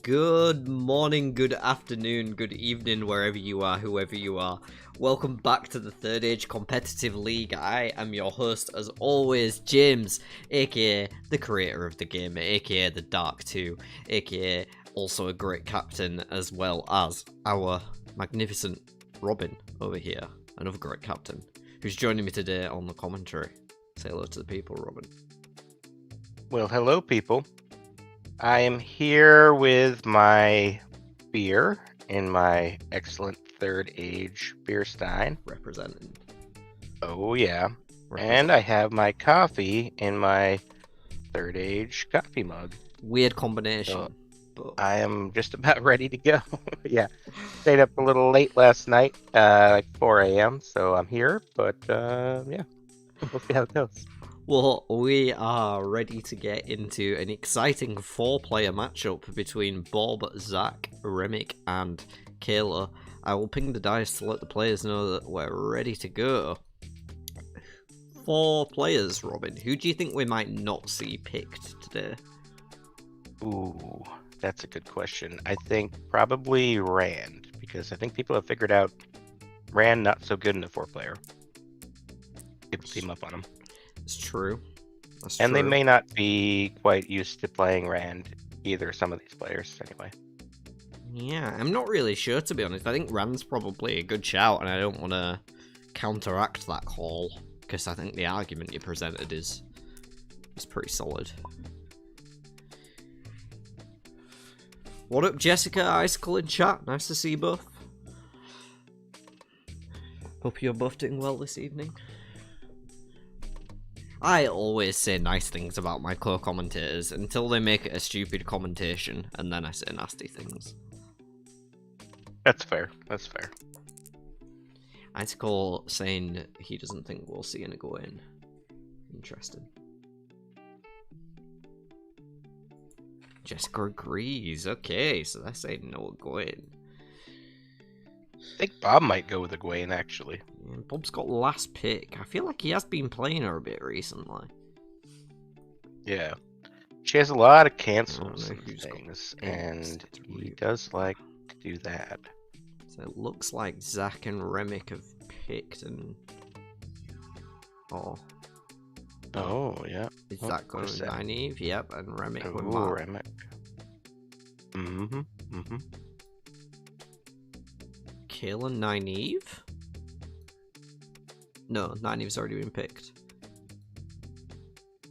Good morning, good afternoon, good evening, wherever you are, whoever you are. Welcome back to the Third Age Competitive League. I am your host, as always, James, aka the creator of the game, aka the Dark 2, aka also a great captain, as well as our magnificent Robin over here, another great captain, who's joining me today on the commentary. Say hello to the people, Robin. Well, hello, people. I am here with my beer in my excellent Third Age beer stein. Representing. Oh, yeah. And I have my coffee in my Third Age coffee mug. Weird combination. So but... I am just about ready to go. Yeah. Stayed up a little late last night, like 4 a.m., so I'm here. But, yeah. We'll see how it goes. Well, we are ready to get into an exciting four-player matchup between Bob, Zach, Remick, and Kayla. I will ping the dice to let the players know that we're ready to go. 4 players, Robin. Who do you think we might not see picked today? Ooh, that's a good question. I think probably Rand, because I think people have figured out Rand not so good in the 4-player. People team up on him. It's true. That's and true. They may not be quite used to playing Rand either, some of these players, anyway. Yeah, I'm not really sure, to be honest. I think Rand's probably a good shout, and I don't want to counteract that call, because I think the argument you presented is pretty solid. What up, Jessica, Icicle in chat? Nice to see you both. Hope you're both doing well this evening. I always say nice things about my co-commentators until they make it a stupid commentation, and then I say nasty things. That's fair. That's fair. Icicle saying he doesn't think we'll see any go in. Interesting. Jessica agrees. Okay, so they're saying no go in. I think Bob might go with Egwene, actually. Yeah, Bob's got last pick. I feel like he has been playing her a bit recently. Yeah. She has a lot of cancels and things, and he does like to do that. So it looks like Zach and Remick have picked, and... Oh, yeah. Is Zach going with Nynaeve? Yep, and Remick with Oh, Mark. Remick. Mm-hmm. Kayla Nynaeve? No, Nynaeve's already been picked.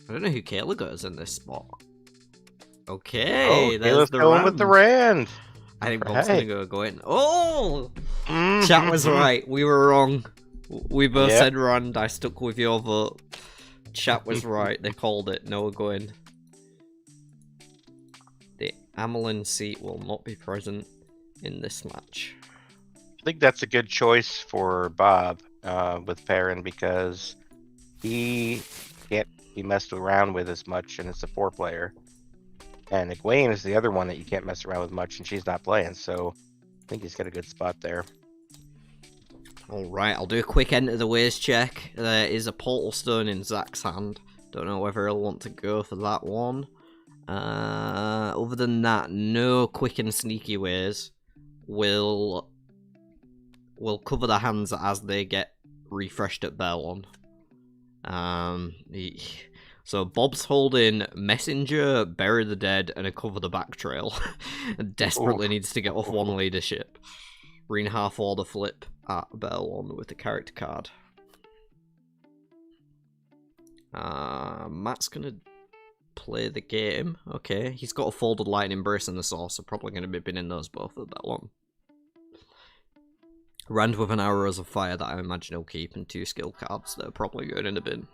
I don't know who Kayla goes in this spot. Okay, there's the going Rand. with the Rand. I think Bob's gonna go in. Oh! Chat was right. We were wrong. We both said Rand. I stuck with your vote. Chat was right. They called it. No, we're going. The Amelin seat will not be present in this match. I think that's a good choice for Bob with Farron, because he can't be messed around with as much, and it's a 4-player. And Egwene is the other one that you can't mess around with much, and she's not playing, so I think he's got a good spot there. Alright, I'll do a quick enter the ways check. There is a portal stone in Zach's hand. Don't know whether he'll want to go for that one. Other than that, no quick and sneaky ways. We'll cover the hands as they get refreshed at Belon. So Bob's holding Messenger, Bury the Dead, and a Cover the Back Trail. And desperately needs to get off one leadership. Reen half order flip at Belon with the character card. Matt's gonna play the game. Okay, he's got a folded lightning brace and the sauce, so probably gonna be binning those both at Belon. Rand with an arrows of fire that I imagine he'll keep, and 2 skill cards that are probably going in the bin.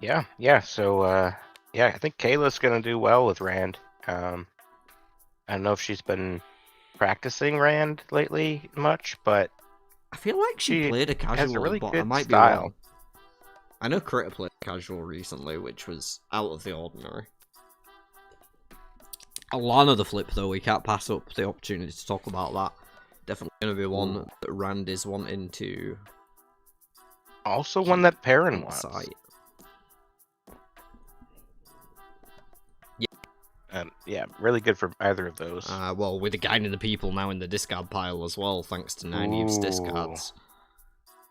Yeah. So, I think Kayla's gonna do well with Rand. I don't know if she's been practicing Rand lately much, but I feel like she played a casual, has a really but good I might style. be wrong. I know Critter played casual recently, which was out of the ordinary. Alana the flip, though, we can't pass up the opportunity to talk about that. Definitely going to be one that Rand is wanting to... Also one that Perrin wants. Site. Yeah, really good for either of those. Well, with the guiding the people now in the discard pile as well, thanks to 9 use discards.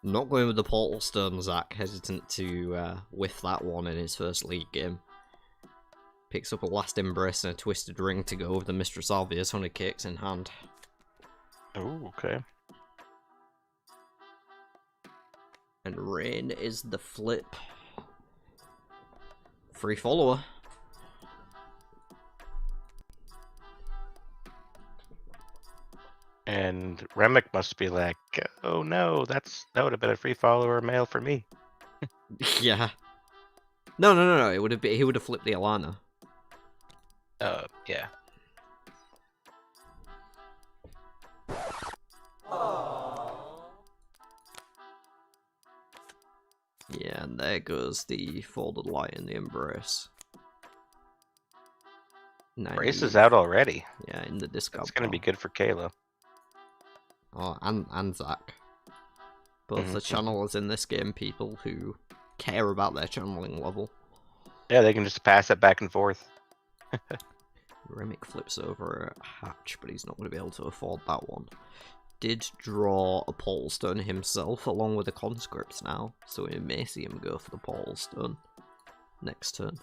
Not going with the Portal Stone, Zach. Hesitant to whiff that one in his first league game. Picks up a Last Embrace and a Twisted Ring to go with the Mistress Obvious 100 kicks in hand. Oh, okay. And Rain is the flip. Free follower. And Remick must be like, oh no, that would have been a free follower mail for me. Yeah. No. It would have been, he would have flipped the Alana. Yeah. Yeah, and there goes the Folded Light in the Embrace. Embrace is out already. Yeah, in the discard. It's going to be good for Kayla. Oh, and Zach. Both the channelers in this game, people who care about their channeling level. Yeah, they can just pass it back and forth. Remick flips over a Hatch, but he's not going to be able to afford that one. Did draw a Portal Stone himself, along with the Conscripts now, so we may see him go for the Portal Stone next turn.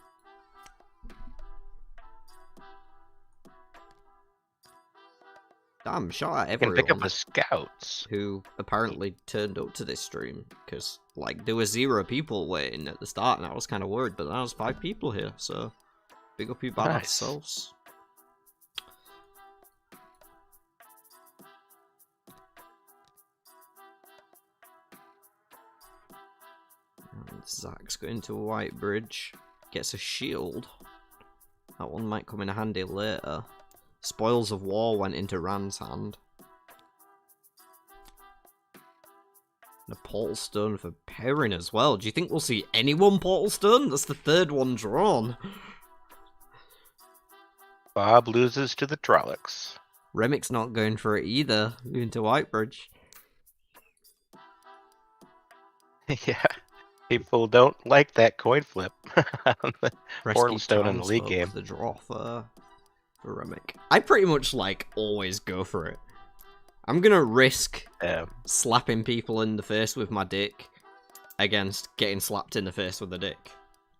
Damn, shout out everyone can pick up the scouts who apparently turned up to this stream, because like there were 0 people waiting at the start, and I was kind of worried, but now there's 5 people here, so big up you badass selves. And Zach's going to a White Bridge, gets a shield. That one might come in handy later. Spoils of War went into Rand's hand. And a Portal Stone for Perrin as well. Do you think we'll see anyone Portal Stone? That's the 3rd one drawn. Bob loses to the Trollocs. Remick's not going for it either. Moving to Whitebridge. Yeah. People don't like that coin flip on the Rescue Portal Stone in the league game. The draw for Remick. I pretty much like always go for it. I'm gonna risk slapping people in the face with my dick against getting slapped in the face with a dick.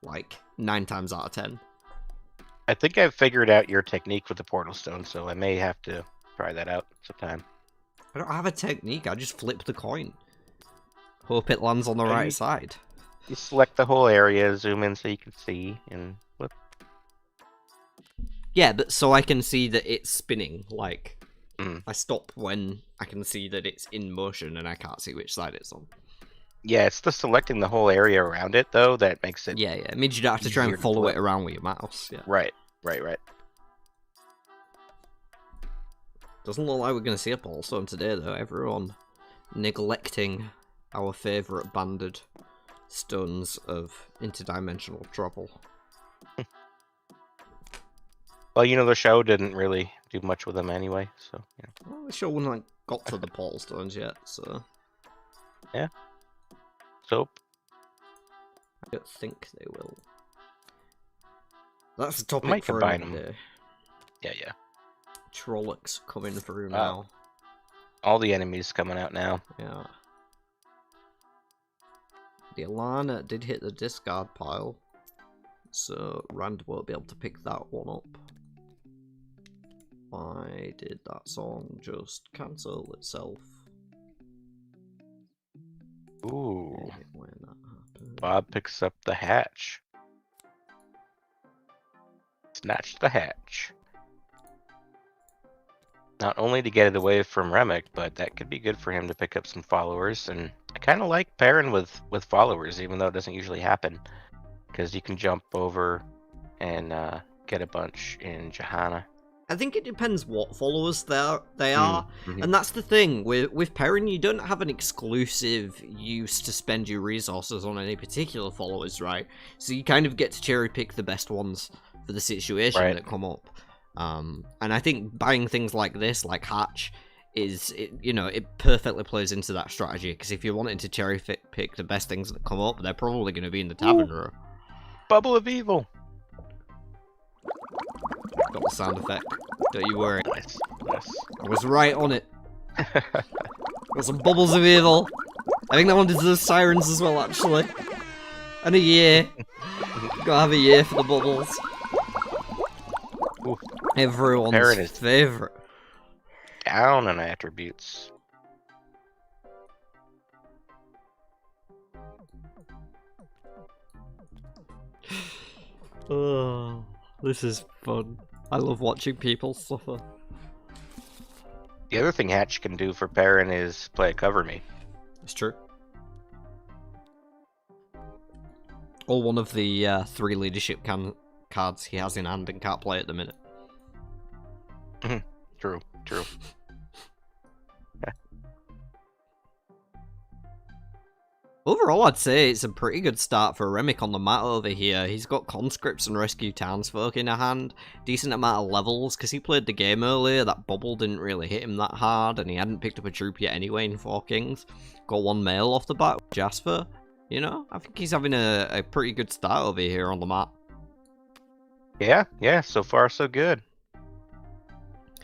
Like 9 times out of 10. I think I've figured out your technique with the Portal Stone, so I may have to try that out sometime. I don't have a technique. I just flip the coin. Hope it lands on the right side. You select the whole area, zoom in so you can see, and flip. Yeah, but so I can see that it's spinning. Like, I stop when I can see that it's in motion and I can't see which side it's on. Yeah, it's the selecting the whole area around it, though, that makes it... Yeah, it means you don't have to try and follow it around with your mouse. Yeah. Right. Doesn't look like we're going to see a Portal Stone today, though. Everyone neglecting our favourite banded stones of interdimensional travel. Well, you know, the show didn't really do much with them anyway, so, you know. Well, the show wouldn't like got to the Portal Stones yet, so... Yeah. Soap. I don't think they will. That's the topic Might for combine another them. day. Yeah. Trollocs coming through now. All the enemies coming out now. Yeah. The Alana did hit the discard pile, so Rand won't be able to pick that one up. Why did that song just cancel itself? Ooh. When that happened. Bob picks up the hatch. Snatch the hatch. Not only to get it away from Remick, but that could be good for him to pick up some followers. And I kind of like pairing with followers, even though it doesn't usually happen. Because you can jump over and get a bunch in Johanna. I think it depends what followers they are. And that's the thing, with pairing, you don't have an exclusive use to spend your resources on any particular followers, right? So you kind of get to cherry pick the best ones for the situation that come up. And I think buying things like this, like Hatch, you know, it perfectly plays into that strategy, because if you're wanting to cherry pick the best things that come up, they're probably going to be in the tavern room. Bubble of evil. Got the sound effect. Don't you worry. Nice. I was right on it. Got some bubbles of evil. I think that one deserves sirens as well, actually. And a year. Gotta have a year for the bubbles. Ooh. Everyone's favourite. Down on attributes. Oh, this is fun. I love watching people suffer. The other thing Hatch can do for Perrin is play a cover me. It's true. Or one of the 3 leadership cards he has in hand and can't play at the minute. True. Overall, I'd say it's a pretty good start for Remick on the mat over here. He's got conscripts and rescue townsfolk in a hand, decent amount of levels, because he played the game earlier, that bubble didn't really hit him that hard, and he hadn't picked up a troop yet anyway in 4 Kings. Got 1 male off the bat with Jasper. You know, I think he's having a pretty good start over here on the map. Yeah, so far so good.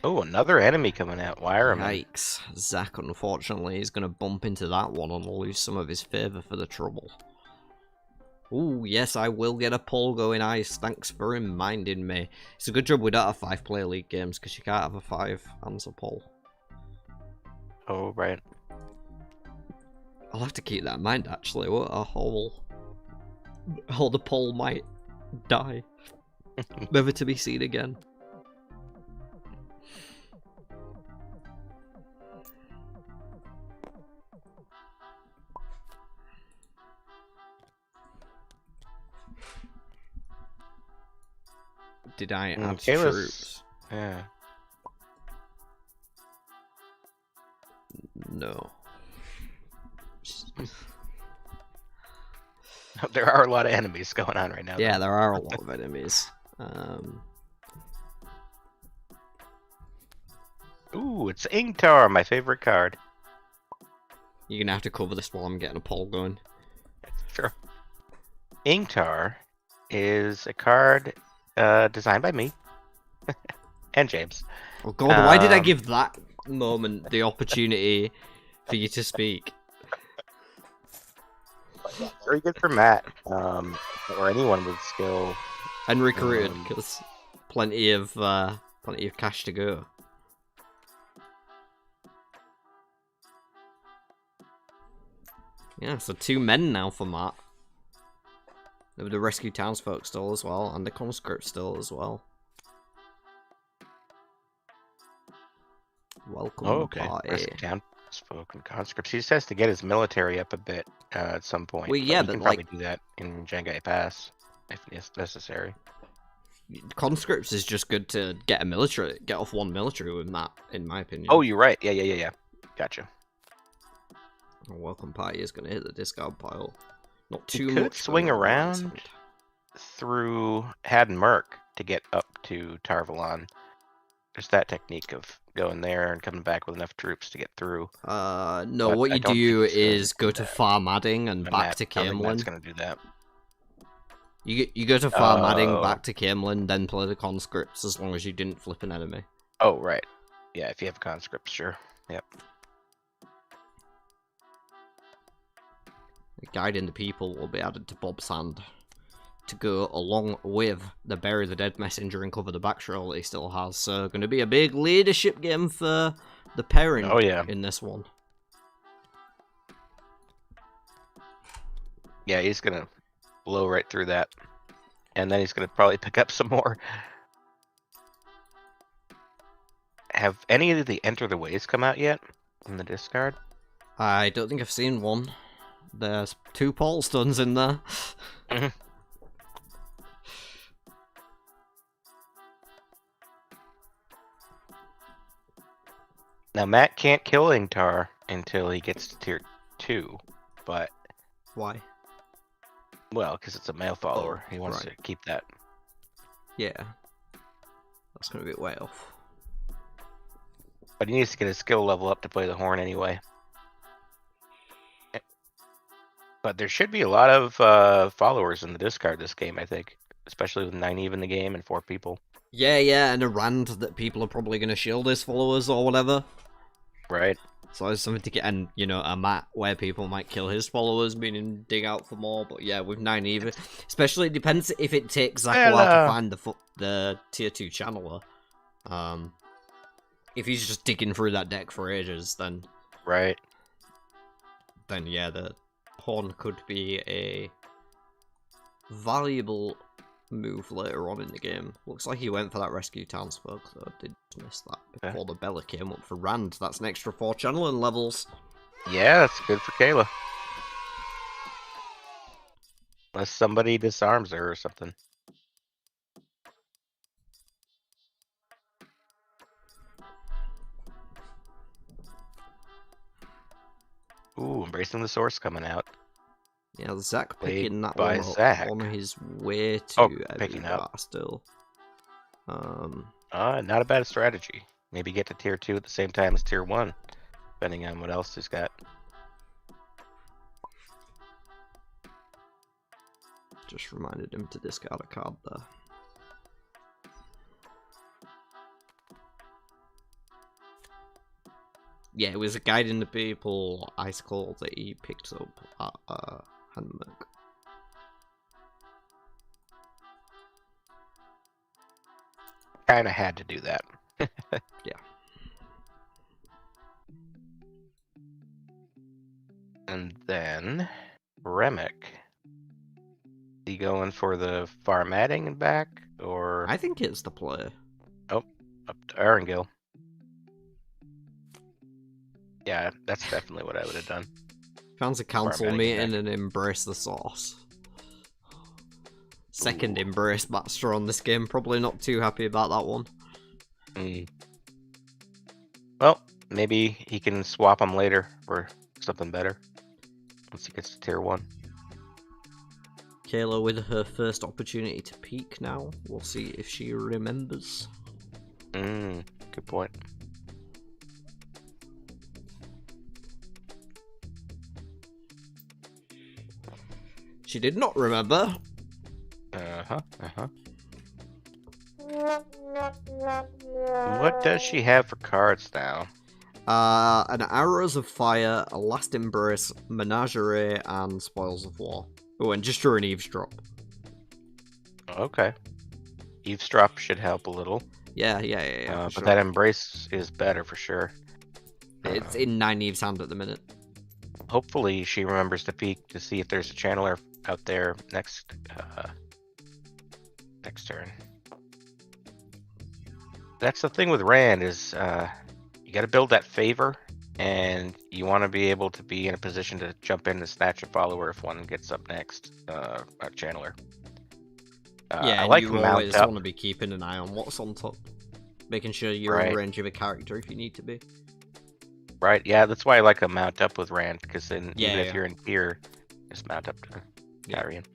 Oh, another enemy coming out, Wireman. Yikes. Zach, unfortunately, is going to bump into that one and lose some of his favour for the trouble. Ooh, yes, I will get a poll going, Ice. Thanks for reminding me. It's a good job we don't have 5-player league games, because you can't have a 5-answer poll. Oh, right. I'll have to keep that in mind, actually. What a whole... How the poll might die. Never to be seen again. Did I add troops? Yeah. No. There are a lot of enemies going on right now. Yeah, there are a lot of enemies. Ooh, it's Ingtar, my favorite card. You're gonna have to cover this while I'm getting a poll going. Sure. Ingtar is a card designed by me and James. Oh god, why did I give that moment the opportunity for you to speak? Very good for Matt, or anyone with skill. And recruited, because plenty of cash to go. Yeah, so 2 men now for Matt. The rescue townsfolk still as well, and the conscript still as well. Welcome to the party. Rescue townsfolk and conscripts. He just has to get his military up a bit at some point. Well, yeah, but but he can like probably do that in Jangai Pass if it's necessary. Conscripts is just good to get off 1 military with Matt, in my opinion. Oh, you're right. Yeah. Gotcha. Welcome party is going to hit the discard pile. Not too You much. could swing around through Had and Merc to get up to Tarvalon. There's that technique of going there and coming back with enough troops to get through. No, But what I you don't do think it's gonna is go to Farm Adding and back to I don't think Matt's Camelin. gonna do that. You go to Farm Adding, back to Camelin, then play the conscripts as long as you didn't flip an enemy. Oh, right. Yeah, if you have conscripts, sure. Yep. Guiding the people will be added to Bob's hand to go along with the Bury the Dead Messenger and cover the backshroll that he still has. So, going to be a big leadership game for the Perrin in this one. Yeah, he's going to blow right through that. And then he's going to probably pick up some more. Have any of the Enter the Ways come out yet in the discard? I don't think I've seen one. There's 2 Paul stuns in there. Now, Matt can't kill Ingtar until he gets to tier 2, but... Why? Well, because it's a male follower. He wants right. to keep that. Yeah. That's going to be way off. But he needs to get his skill level up to play the horn anyway. But there should be a lot of followers in the Discard this game, I think. Especially with 9 Eve in the game and 4 people. Yeah, and a rand that people are probably going to shield his followers or whatever. Right. So it's something to get, and, you know, a map where people might kill his followers, meaning dig out for more. But yeah, with 9 Eve, especially, it depends if it takes Zach a while to find the tier 2 channeler. If he's just digging through that deck for ages, then... Right. Then yeah, the horn could be a valuable move later on in the game. Looks like he went for that rescue townsfolk, so I did miss that before the Bella came up for Rand. That's an extra 4 channeling levels. Yeah, that's good for Kayla. Unless somebody disarms her or something. Ooh, Embracing the Source coming out. Yeah, Zach picking that by one up Zach. on his way to picking up still. Not a bad strategy. Maybe get to tier 2 at the same time as tier 1, depending on what else he's got. Just reminded him to discard a card there. Yeah, it was a Guiding the People Ice Cold that he picked up at Handmerk. Kinda had to do that. Yeah. And then Remick. He going for the Farmatting and back, or I think it's the play. up to Arengil. Yeah, that's definitely what I would have done. Found a council Farmatting meeting back. and embrace the sauce. Second embrace master on this game, probably not too happy about that one. Well, maybe he can swap them later for something better once he gets to tier 1. Kayla with her first opportunity to peek now. We'll see if she remembers. Good point. She did not remember. What does she have for cards now? An Arrows of Fire, a Last Embrace, Menagerie, and Spoils of War. Oh, and just drew an Eavesdrop. Okay. Eavesdrop should help a little. Yeah, But sure. that Embrace is better for sure. It's in 9 Eve's hand at the minute. Hopefully she remembers to peek to see if there's a channeler out there next turn. That's the thing with Rand is you got to build that favor, and you want to be able to be in a position to jump in and snatch a follower if one gets up next, a channeler. Yeah, I like you mount always up. want to be keeping an eye on what's on top. Making sure you're Right. in range of a character if you need to be. Right, yeah, that's why I like a mount up with Rand, because then Yeah, even yeah. if you're in tier, just mount up to Tyrion.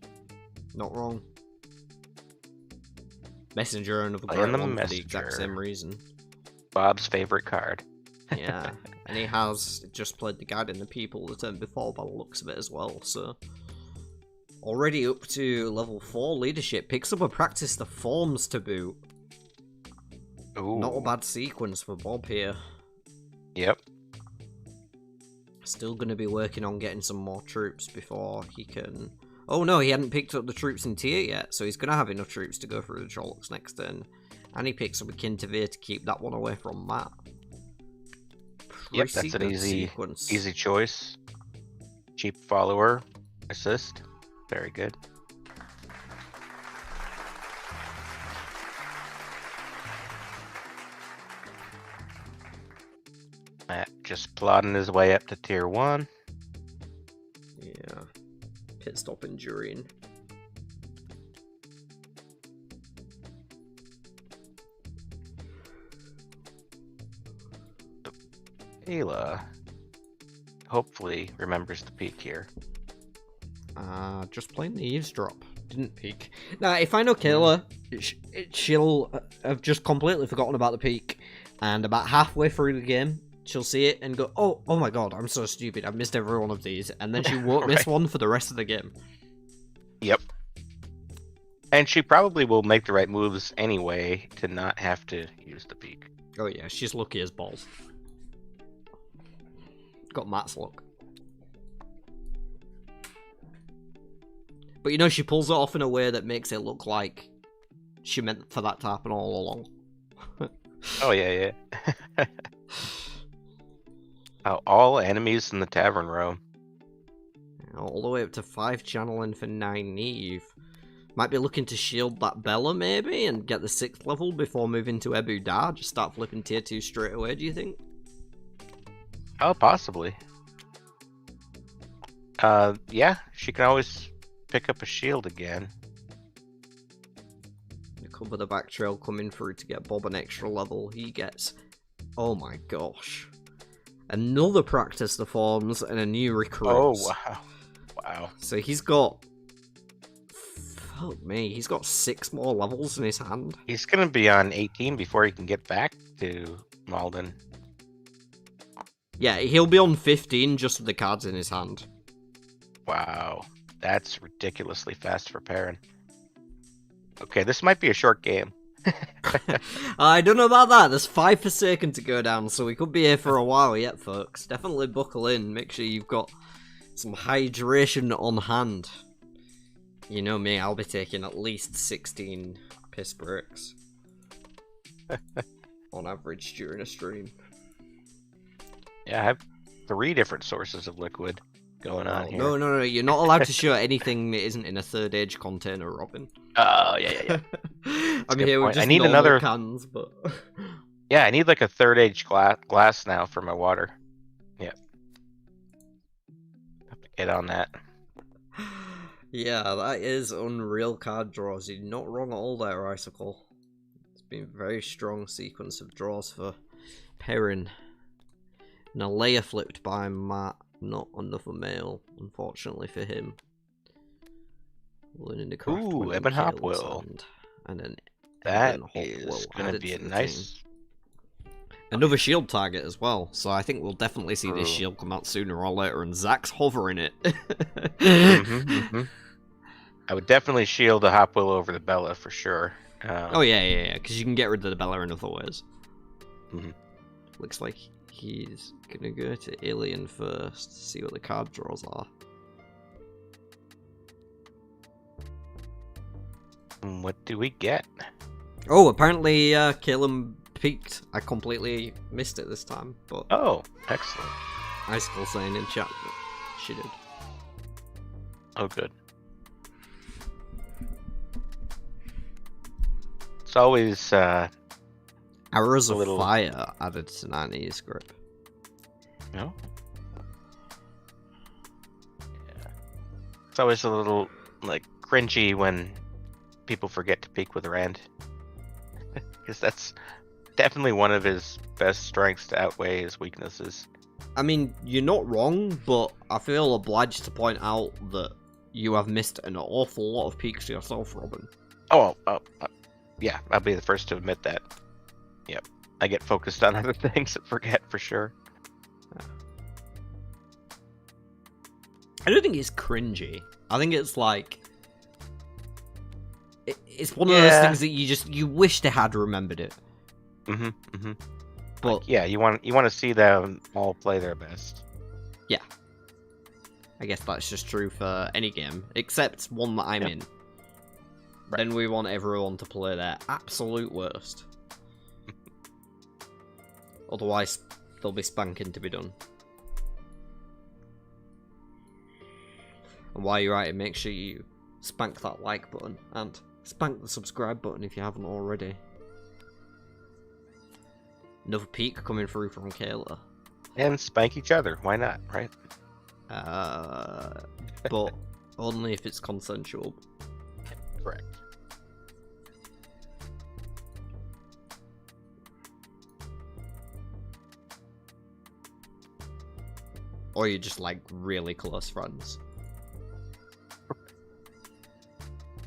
Not wrong. Messenger, another Playing great the one for the exact Messenger. same reason. Bob's favorite card. Yeah, and he has just played the Guiding the People the turn before by the looks of it as well, so... Already up to level 4 leadership, picks up a Practice the Forms to boot. Ooh. Not a bad sequence for Bob here. Yep. Still going to be working on getting some more troops before he can... Oh no, he hadn't picked up the troops in tier yet, so he's going to have enough troops to go through the Trollocs next turn. And he picks up a Kintavir to keep that one away from Matt. Yep, that's an easy choice. Cheap follower assist. Very good. Matt just plodding his way up to tier 1. Yeah. Pit stop enduring. Ayla hopefully remembers the peak here. Just playing the Eavesdrop. Didn't peek. Now, if I know Kayla, she'll have just completely forgotten about the peak. And about halfway through the game, she'll see it and go, oh my god, I'm so stupid, I've missed every one of these. And then she won't miss one for the rest of the game. Yep. And she probably will make the right moves anyway to not have to use the peek. Oh yeah, she's lucky as balls. Got Matt's luck. But you know, she pulls it off in a way that makes it look like she meant for that to happen all along. Oh, yeah. All enemies in the tavern row. All the way up to 5 channeling for Nynaeve. Might be looking to shield that Bella, maybe, and get the 6th level before moving to Ebu Da. Just start flipping tier 2 straight away, do you think? Oh, possibly. Yeah, she can always pick up a shield again. Cover the back trail coming through to get Bob an extra level. He gets, oh my gosh, another practice the forms and a new recruit. Oh wow. So he's got, fuck me, he's got 6 more levels in his hand. He's gonna be on 18 before he can get back to Malden. Yeah, he'll be on 15 just with the cards in his hand. Wow, that's ridiculously fast for Perrin. Okay, this might be a short game. I don't know about that. There's 5 Forsaken to go down, so we could be here for a while yet, folks. Definitely buckle in. Make sure you've got some hydration on hand. You know me, I'll be taking at least 16 piss breaks on average during a stream. Yeah, I have 3 different sources of liquid going on here. No, you're not allowed to show anything that isn't in a 3rd age container, Robin. Oh, yeah. I'm here with just I need another cans, but... Yeah, I need like a 3rd age glass now for my water. Yeah. Have to get on that. Yeah, that is unreal card draws. You're not wrong at all there, Icicle. It's been a very strong sequence of draws for Perrin. And a layer flipped by Matt. Not another male, unfortunately for him. Learning the craft. Ooh, Ebon Hopwell. And then that is going to be a nice... Another shield target as well, so I think we'll definitely see this shield come out sooner or later, and Zach's hovering it. I would definitely shield the Hopwell over the Bella for sure. Oh yeah, because you can get rid of the Bella in other ways. Looks like he's gonna go to Alien first, see what the card draws are. What do we get? Oh, apparently Caleb peaked. I completely missed it this time, but... Oh, excellent. Icicle saying in chat that she did. Oh, good. It's always... Arrows of Fire added to Nani's grip. No? Yeah. It's always a little, like, cringy when people forget to peek with Rand. Because that's definitely one of his best strengths to outweigh his weaknesses. I mean, you're not wrong, but I feel obliged to point out that you have missed an awful lot of peeks yourself, Robin. Yeah, I'll be the first to admit that. Yep, I get focused on other things and forget for sure. I don't think it's cringy. I think it's like... It's one of those things that you wish they had remembered it. But like, yeah, you want to see them all play their best. Yeah, I guess that's just true for any game, except one that I'm in. Right. Then we want everyone to play their absolute worst. Otherwise, there'll be spanking to be done. And while you're at it, make sure you spank that like button and spank the subscribe button if you haven't already. Another peek coming through from Kayla. And spank each other. Why not, right? But only if it's consensual. Correct. Or you're just like really close friends.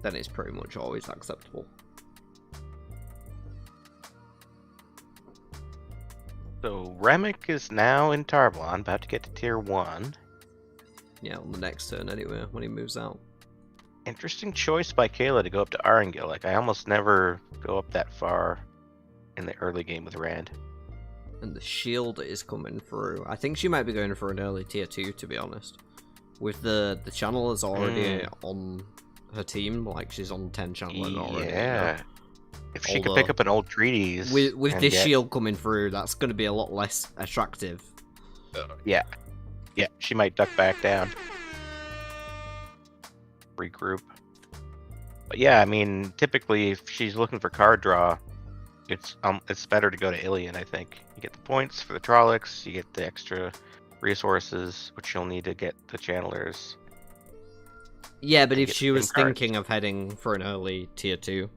Then it's pretty much always acceptable. So Remick is now in Tarvalon, about to get to tier 1. Yeah, on the next turn anyway, when he moves out. Interesting choice by Kayla to go up to Arangil. Like, I almost never go up that far in the early game with Rand. And the shield is coming through. I think she might be going for an early tier 2, to be honest. With the channel is already on her team, like she's on 10 channel already. Yeah. You know? If she could pick up an old treaties. With this shield coming through, that's going to be a lot less attractive. Yeah. Yeah, she might duck back down. Regroup. But yeah, I mean, typically if she's looking for card draw, it's better to go to Ilian, I think. You get the points for the Trollocs, you get the extra resources, which you'll need to get the channelers. Yeah, but if she was thinking of heading for an early tier 2,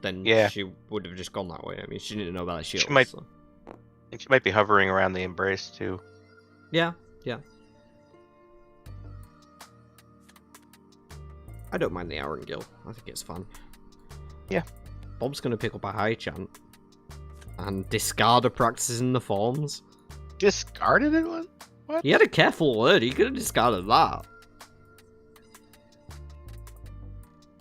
then she would have just gone that way. I mean, she didn't know about the shield. I think she might be hovering around the Embrace too. Yeah, yeah. I don't mind the Arangil. I think it's fun. Yeah. Bob's going to pick up a high chant and discard a practice in the forms. Discarded it? What? He had a careful word. He could have discarded that.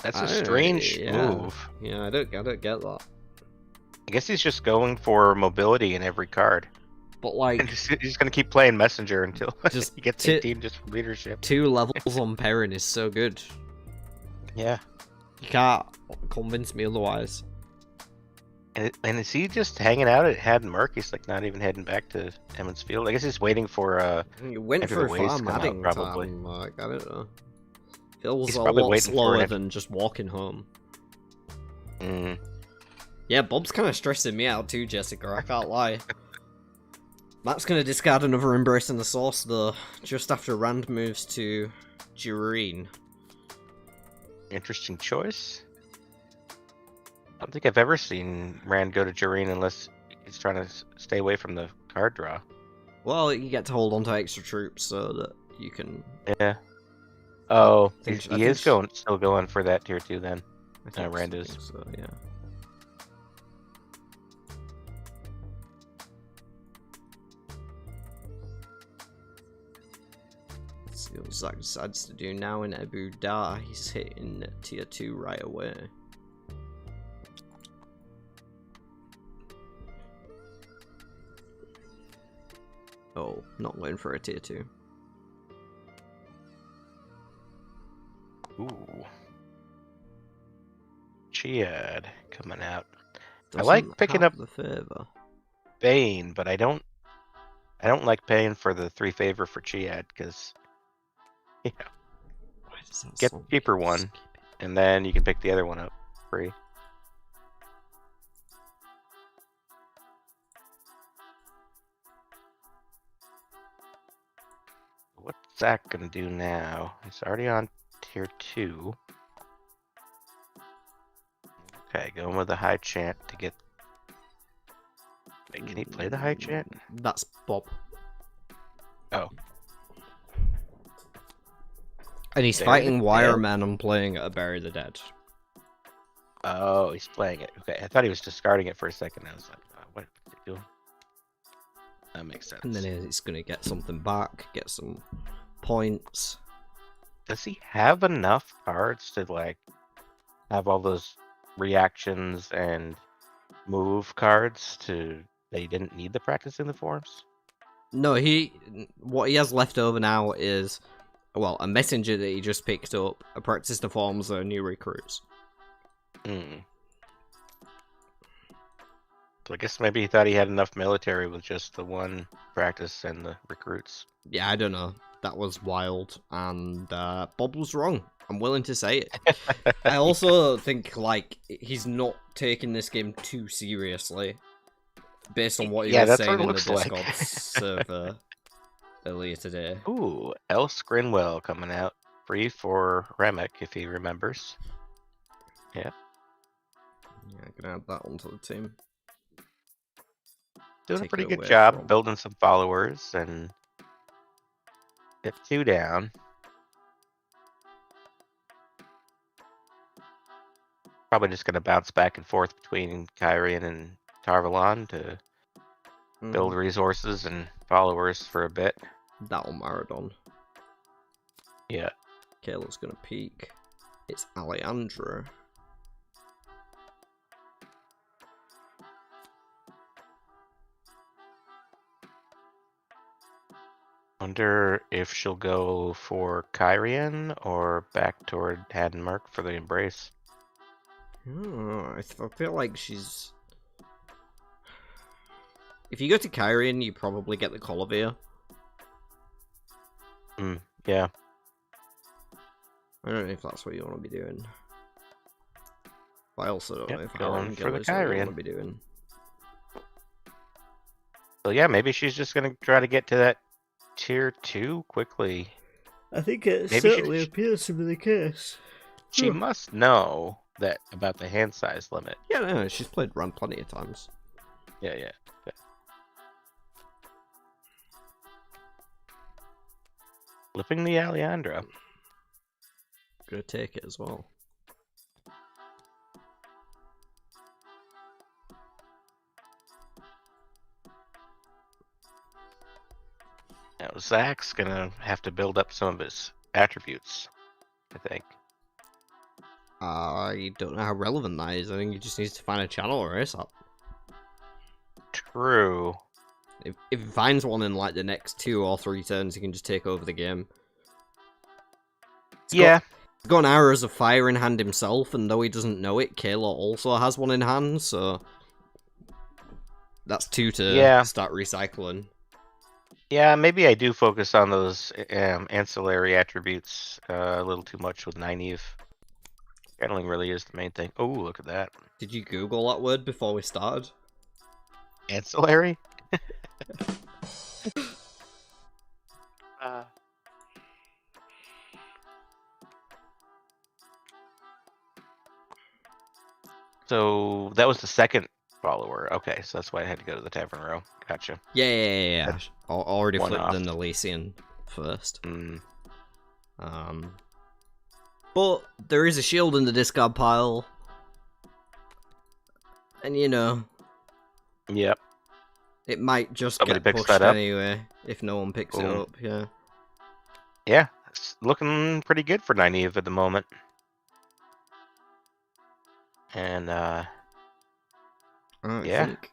That's a strange move. Yeah, I don't get that. I guess he's just going for mobility in every card. But like, he's going to keep playing Messenger until just he gets 18 just for leadership. 2 levels on pairing is so good. Yeah. You can't convince me otherwise. And is he just hanging out at Haddon Merc? He's like not even heading back to Emmons Field. I guess he's waiting for he went for a farm adding probably. Like, I don't know. Feels a lot slower than just walking home. Yeah, Bob's kind of stressing me out too, Jessica. I can't lie. Matt's gonna discard another Embrace in the Source though, just after Rand moves to Jireen. Interesting choice. I don't think I've ever seen Rand go to Jireen unless he's trying to stay away from the card draw. Well, you get to hold on to extra troops so that you can... Yeah. Oh, he is still going for that tier 2 then. Rand is. So, yeah. Let's see what Zach decides to do now in Abu Da. He's hitting tier 2 right away. Oh, not going for a tier 2. Ooh. Chiad coming out. Doesn't I like picking up the favor. Bane, but I don't like paying for the 3 favor for Chiad because get the cheaper one and then you can pick the other one up free. What's Zach gonna do now? He's already on tier 2. Okay, going with the high chant to get... Wait, can he play the high chant? That's Bob. Oh. And he's fighting Wireman and playing a Bury the Dead. Oh, he's playing it. Okay, I thought he was discarding it for a second. I was like, what is he doing? That makes sense. And then he's going to get something back, get some points. Does he have enough cards to, like, have all those reactions and move cards to... They didn't need the practice in the forms? No, what he has left over now is, well, a messenger that he just picked up, a practice to forms, or new recruits. So I guess maybe he thought he had enough military with just the one practice and the recruits. Yeah, I don't know. That was wild, and Bob was wrong. I'm willing to say it. I also think, like, he's not taking this game too seriously, based on what he was saying in the Discord server earlier today. Ooh, Else Grinwell coming out. Free for Remick, if he remembers. Yeah. Yeah, I can add that onto the team. Doing a pretty good job building some followers and get 2 down. Probably just going to bounce back and forth between Kyrian and Tarvalon to build resources and followers for a bit. That'll Maradon. Yeah. Kayla's gonna peek. It's Alejandra. Wonder if she'll go for Kyrian or back toward Hadenmark for the embrace. I feel like she's... If you go to Kyrian, you probably get the Colivia. Yeah. I don't know if that's what you want to be doing. But I also don't know if going for the is what you want Kyrian. to be doing. So yeah, maybe she's just gonna try to get to that tier 2 quickly. I think it Maybe certainly appears to be the case. She must know that about the hand size limit. Yeah, no, she's played Ram plenty of times. Yeah. Flipping the Alejandra. Gonna take it as well. Now Zach's gonna have to build up some of his attributes, I think. I don't know how relevant that is. I think he just needs to find a channel or ASAP. True. If he finds one in like the next 2 or 3 turns, he can just take over the game. He's got an Arrows of Fire in hand himself, and though he doesn't know it, Kayla also has one in hand, so that's 2 to start recycling. Yeah, maybe I do focus on those ancillary attributes a little too much with Nynaeve. Channeling really is the main thing. Oh, look at that. Did you Google that word before we started? Ancillary? So that was the second follower. Okay, so that's why I had to go to the Tavern Row. Gotcha. Yeah. I already flipped off. the Elysian first. Mm. But there is a shield in the discard pile. And you know. Yep. It might just Somebody get picks pushed that up. anyway, if no one picks it up, yeah. Yeah, it's looking pretty good for Nynaeve at the moment. And, I yeah. think...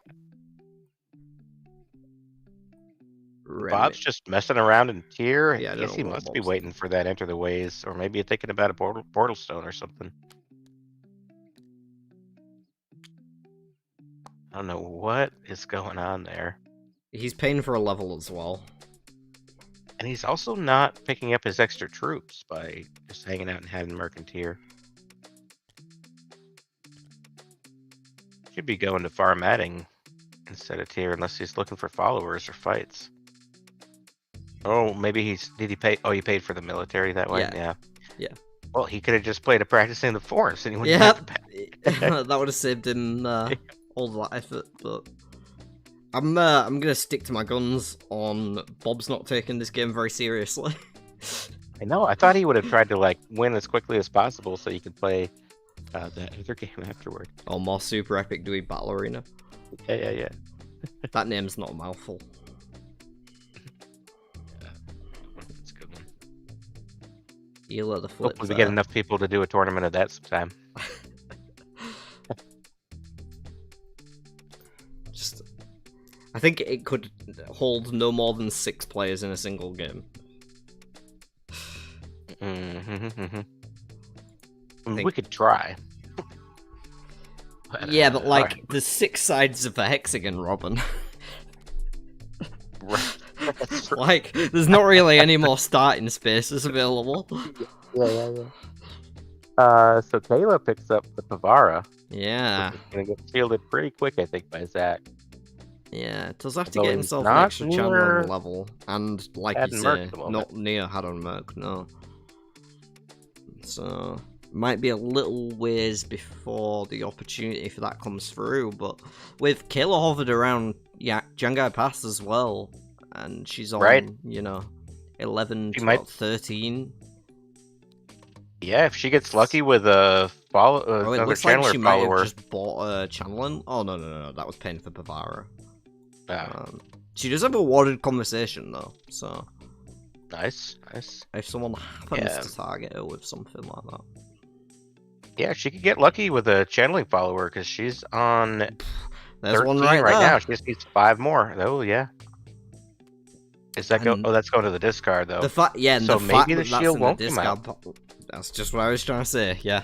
Bob's just messing around in tier. Yeah, I guess he must be waiting for that Enter the Ways, or maybe thinking about a portal stone or something. I don't know what is going on there. He's paying for a level as well. And he's also not picking up his extra troops by just hanging out and having Mercantier. Should be going to farm adding instead of tier, unless he's looking for followers or fights. Oh, maybe did he pay? Oh, he paid for the military that way? Yeah. Well, he could have just played a practicing the force and he wouldn't have to pay. That would have saved him all that effort, but I'm gonna stick to my guns on Bob's not taking this game very seriously. I know. I thought he would have tried to like win as quickly as possible so you could play that other game afterward. Or more super epic Dewey Battle Arena. Yeah. That name's not a mouthful. That's a good one. Ela the flip. Hopefully we get enough people to do a tournament of that sometime. I think it could hold no more than 6 players in a single game. We could try. Yeah, but like, there's 6 sides of a hexagon, Robin. Like, there's not really any more starting spaces available. Yeah. So Kayla picks up the Pavara. Yeah. It's gonna get shielded pretty quick, I think, by Zach. Yeah, does have to get himself an extra channeling level, and like you say, not near Haddon Merc, no. So, might be a little ways before the opportunity for that comes through, but with Kayla hovered around Jangai Pass as well, and she's on, 11 to 13. Yeah, if she gets lucky with a another looks channeler like she follower. might have just bought a channeling. Oh, no, that was paying for Pavara. She does have a worded conversation though, so Nice. if someone happens to target her with something like that. Yeah, she could get lucky with a channeling follower because she's on There's 13 one right there. now. She just needs 5 more. Oh yeah. Is that go? And Oh, that's going to the discard though. The fact, yeah, and So the maybe fact the that that's shield in the won't come discard that's just what I was trying to say. Yeah,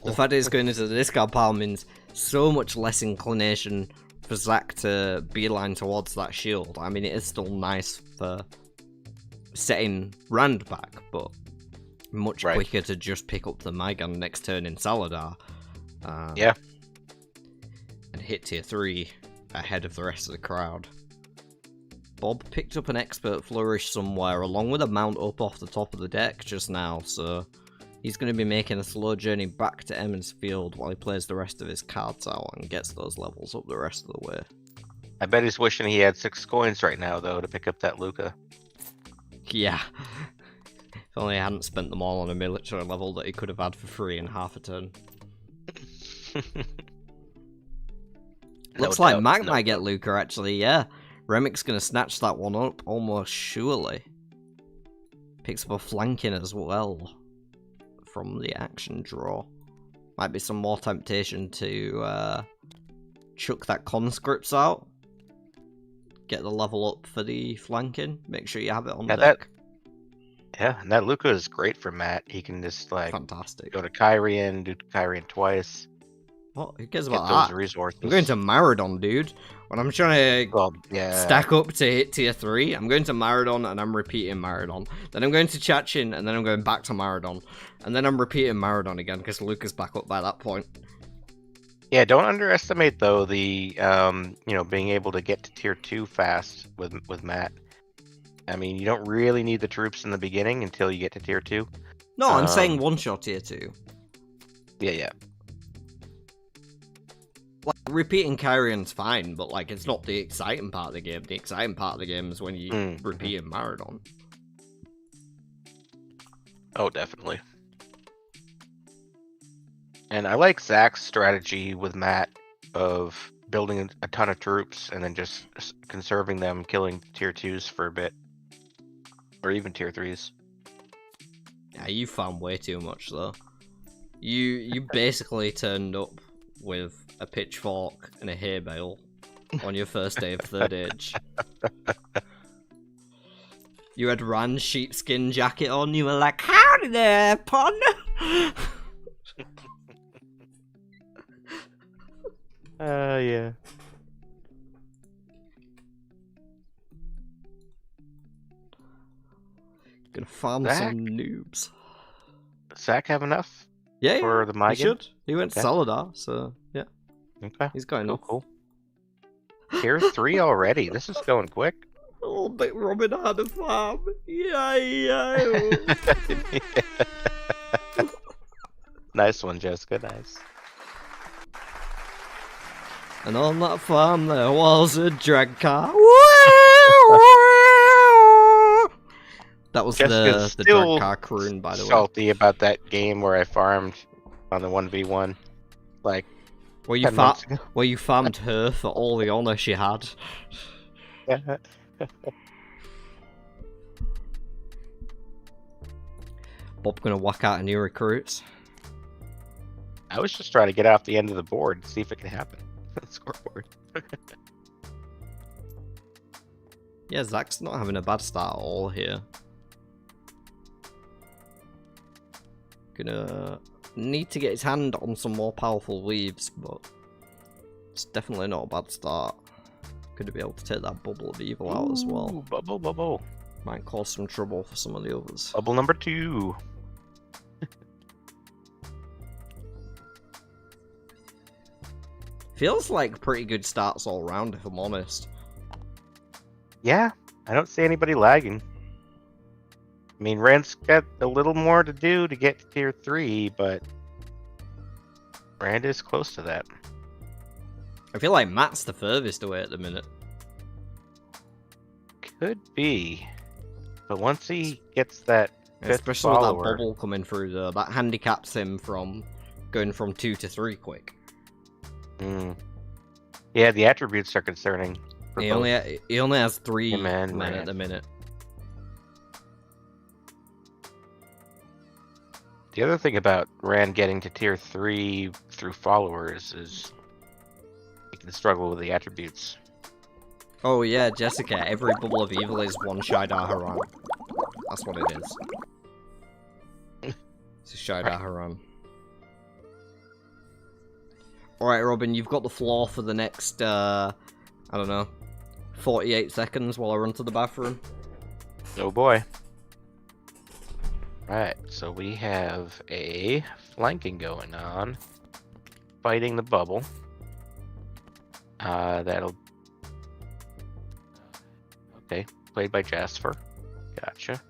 the fact that it's going into the discard pile means so much less inclination for Zack to beeline towards that shield. I mean, it is still nice for setting Rand back, but much quicker to just pick up the Mygan next turn in Saladar. Yeah. And hit tier 3 ahead of the rest of the crowd. Bob picked up an expert flourish somewhere along with a mount up off the top of the deck just now, so he's going to be making a slow journey back to Emmons Field while he plays the rest of his cards out and gets those levels up the rest of the way. I bet he's wishing he had 6 coins right now though to pick up that Luca. Yeah. If only he hadn't spent them all on a military level that he could have had for free in half a turn. Looks like Mac might get Luca actually, yeah. Remic's gonna snatch that one up, almost surely. Picks up a flanking as well from the action draw. Might be some more temptation to chuck that conscripts out. Get the level up for the flanking. Make sure you have it on deck. Yeah, and that Luca is great for Matt. He can just like Fantastic. Go to Kyrian, do Kyrian twice. What? Who cares about those that? Resources. I'm going to Maradon, dude. When I'm trying to stack up to hit tier 3, I'm going to Maradon and I'm repeating Maradon. Then I'm going to Chachin and then I'm going back to Maradon. And then I'm repeating Maradon again because Luca's back up by that point. Yeah, don't underestimate though the being able to get to tier 2 fast with Matt. I mean, you don't really need the troops in the beginning until you get to tier 2. No, I'm saying one-shot tier 2. Yeah. Like, repeating Kyrian's fine, but like it's not the exciting part of the game. The exciting part of the game is when you repeat Maradon. Oh, definitely. And I like Zach's strategy with Matt of building a ton of troops and then just conserving them, killing tier 2s for a bit. Or even tier 3s. Yeah, you found way too much though. You basically turned up with a pitchfork and a hay bale on your first day of third age. You had Rand's sheepskin jacket on, you were like, howdy there, pun! Yeah. Gonna farm some noobs. Does Zach have enough? Yeah, for the Mygan? He should. He went Saladar, so yeah. Okay. He's got enough. Cool. Tier 3 already. This is going quick. Oh, but Robin had a farm. Yeah. Nice one, Jessica. Nice. And on that farm there was a drag car. That was the drag car croon, by the way. Salty about that game where I farmed on the 1v1. Like, where you farmed her for all the honor she had. Bob gonna whack out a new recruits. I was just trying to get off the end of the board and see if it could happen. Scoreboard. Yeah, Zach's not having a bad start at all here. Gonna need to get his hand on some more powerful weaves, but it's definitely not a bad start. Gonna be able to take that bubble of evil out as well. Bubble. Might cause some trouble for some of the others. Bubble number 2. Feels like pretty good starts all round, if I'm honest. Yeah, I don't see anybody lagging. I mean, Rand's got a little more to do to get to tier 3, but Rand is close to that. I feel like Matt's the furthest away at the minute. Could be. But once he gets that especially with that bubble coming through there, that handicaps him from going from 2 to 3 quick. Yeah, the attributes are concerning for He both only has 3 him and men at Rand. the minute. The other thing about Rand getting to tier 3 through followers is he can struggle with the attributes. Oh yeah, Jessica, every bubble of evil is one Shaidar Haran. That's what it is. It's a Shaidar Haran. Alright, Robin, you've got the floor for the next, I don't know, 48 seconds while I run to the bathroom. Oh boy. Right, so we have a flanking going on, fighting the bubble. That'll... Okay, played by Jasper. Gotcha.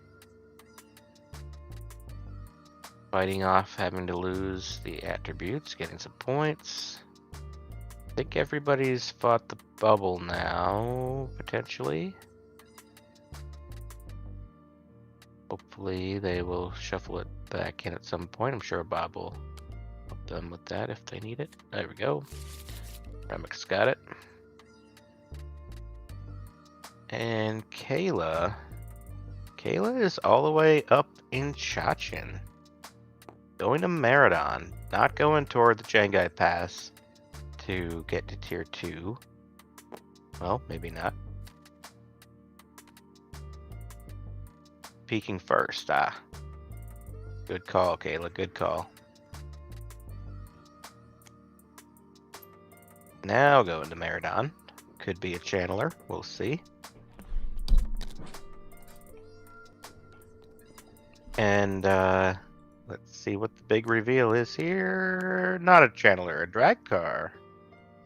Fighting off having to lose the attributes, getting some points. I think everybody's fought the bubble now, potentially. Hopefully they will shuffle it back in at some point. I'm sure Bob will help them with that if they need it. There we go. Remix got it. And Kayla. Kayla is all the way up in Chachin. Going to Meridon. Not going toward the Jangai Pass to get to tier 2. Well, maybe not. Peeking first. Ah. Good call, Kayla. Good call. Now going to Meridon. Could be a channeler. We'll see. And let's see what the big reveal is here. Not a channeler, a drag car.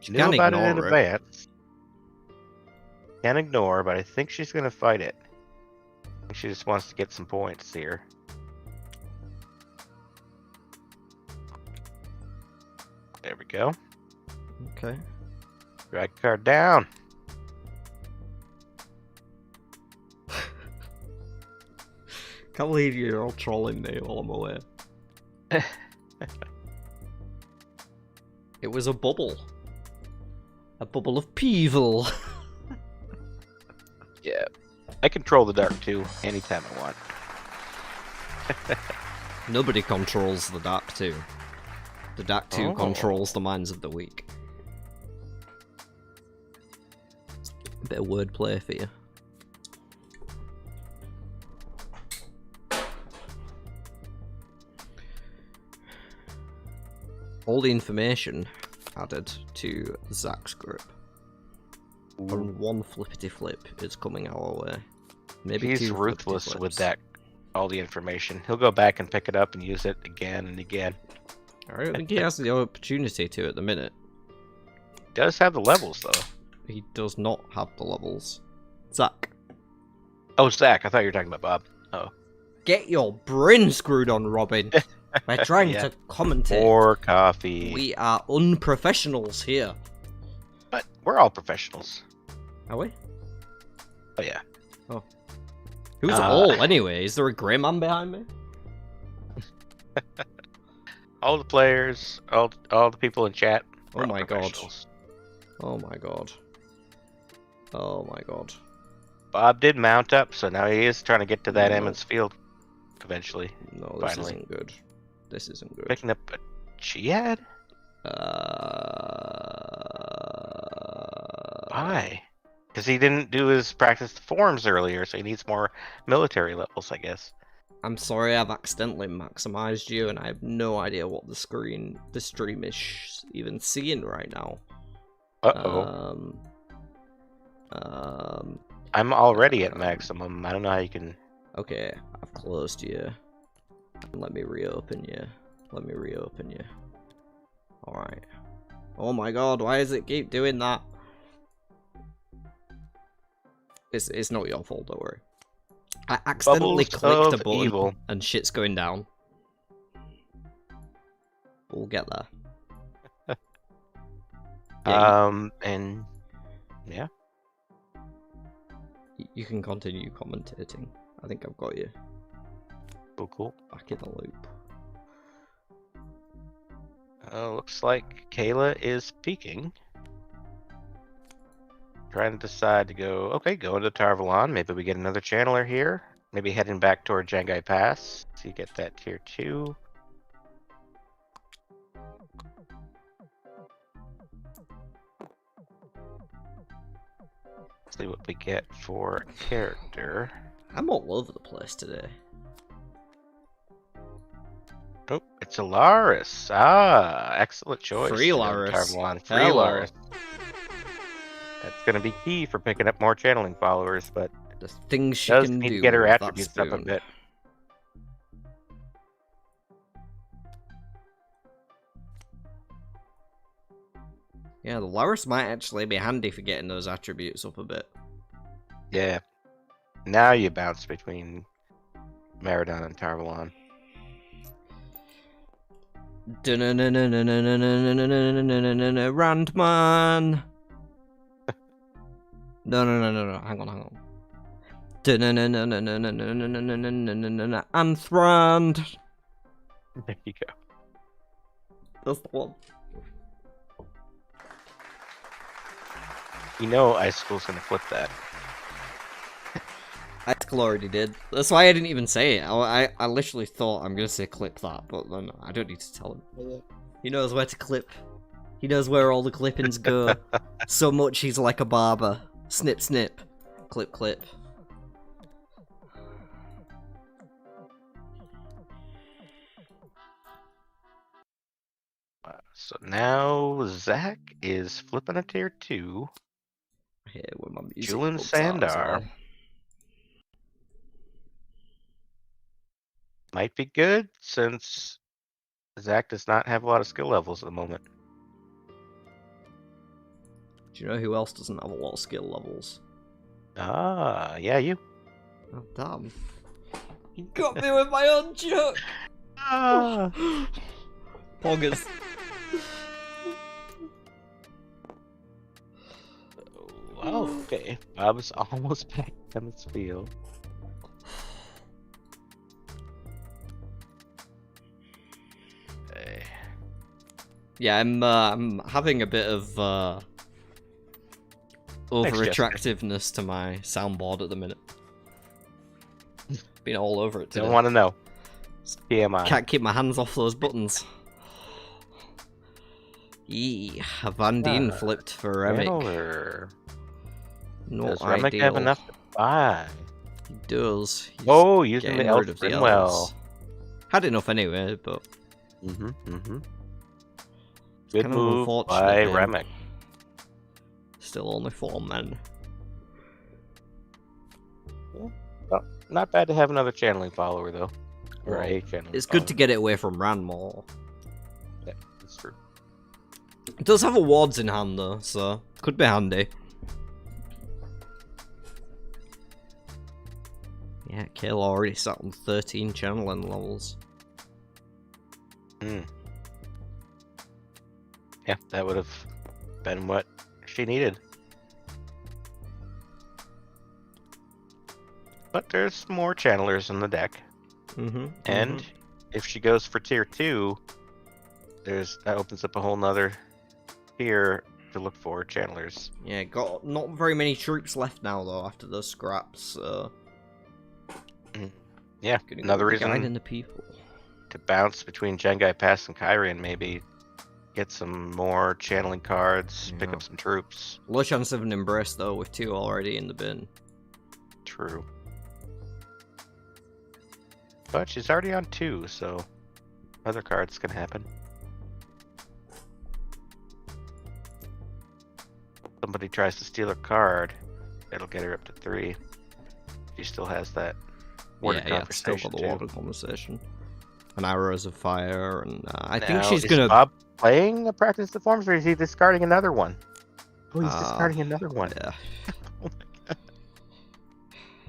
Knew Can't about it in ignore it. advance. Can't ignore, but I think she's gonna fight it. I think she just wants to get some points here. There we go. Okay. Drag car down. Can't believe you're all trolling me while I'm away. It was a bubble. A bubble of peevil. Yeah. I control the dark too anytime I want. Nobody controls the Dark 2. The Dark 2 controls the minds of the weak. A bit of wordplay for you. All the information added to Zach's group. And one flippity flip is coming our way. Maybe He's two ruthless flippity with flips. that, all the information. He'll go back and pick it up and use it again and again. I don't think he has the opportunity to at the minute. Does have the levels though. He does not have the levels. Zach, Oh, Zach, I thought you were talking about Bob. Oh. get your brain screwed on, Robin. We're trying Yeah. to commentate. More coffee. We are unprofessionals here. But we're all professionals. Are we? Oh yeah. Who's all anyway? Is there a grey man behind me? All the players, all the people in chat. Oh we're all my god. professionals. Oh my god. Oh my god. Bob did mount up, so now he is trying to get to that No. Emmons Field eventually. No, this Finally. isn't good. This isn't good. Picking up a Chiad? Why? Because he didn't do his practice forms earlier, so he needs more military levels, I guess. I'm sorry, I've accidentally maximized you, and I have no idea what the stream is even seeing right now. Uh-oh. I'm already at maximum. I don't know how you can... Okay, I've closed you. Let me reopen you. Let me reopen you. Alright. Oh my god, why does it keep doing that? It's not your fault, don't worry. I accidentally Bubbles clicked a of button evil. and shit's going down. We'll get there. And... Yeah. You can continue commentating. I think I've got you Cool. back in the loop. Looks like Kayla is peeking. trying to decide to go. Okay, go into Tarvalon. Maybe we get another channeler here. Maybe heading back toward Jangai Pass. So you get that tier 2. See what we get for character. I'm all over the place today. Oh, it's a Laris. Ah, excellent choice. Free to go to Laris. Tarvalon. Free Hello. Laris. That's going to be key for picking up more channeling followers, but The things she does can need do to get her with that attributes up a spoon. bit. Yeah, the Laris might actually be handy for getting those attributes up a bit. Yeah. Now you bounce between Maradon and Tarvalon. Randman. No. Hang on. Anthrand. There you go. That's the one. You know Icicle's going to flip that. Icicle already did. That's why I didn't even say it. I literally thought I'm going to say clip that, but then I don't need to tell him. He knows where to clip. He knows where all the clippings go. So much he's like a barber. Snip, snip. Clip, clip. So now Zach is flipping a tier 2. Here, where my music Julian books are as Sandar. well. Might be good since Zach does not have a lot of skill levels at the moment. Do you know who else doesn't have a lot of skill levels? Ah, yeah, you. Oh, damn. You got me with my own joke! Ah. Poggers. Oh, okay. Bob's almost back on his field. Okay. Yeah, I'm having a bit of over attractiveness to my soundboard at the minute. Been all over it today. Don't want to know. TMI. Can't keep my hands off those buttons. Van Dien flipped for Remick. Channeler. Not Does Remick ideal. have enough to buy? He does. He's Oh, using the getting Elf rid of the Brimwell. elves. Had enough anyway, but Good kind of move unfortunate by then. Remick. Still only 4 men. Well, not bad to have another channeling follower, though. Or Well, a channeling It's good to follower. get it away from Ran more. Yeah, that's true. It does have awards in hand though, so could be handy. Yeah, Kayla already sat on 13 channeling levels. Yeah, that would have been what she needed. But there's more channelers in the deck. And if she goes for tier 2, that opens up a whole nother tier to look for channelers. Yeah, got not very many troops left now though after those scraps, so Yeah, gonna another go guiding reason the people. to bounce between Jangai Pass and Kyrian, maybe get some more channeling cards, pick Yeah. up some troops. Low chance of an embrace though, with 2 already in the bin. True. But she's already on 2, so other cards can happen. Somebody tries to steal her card, it'll get her up to 3. She still has that word of Yeah, still conversation. got the word of conversation. And arrows of fire, and I think Now, she's is gonna. Bob playing a practice the forms, or is he discarding another one? Oh, he's discarding another one.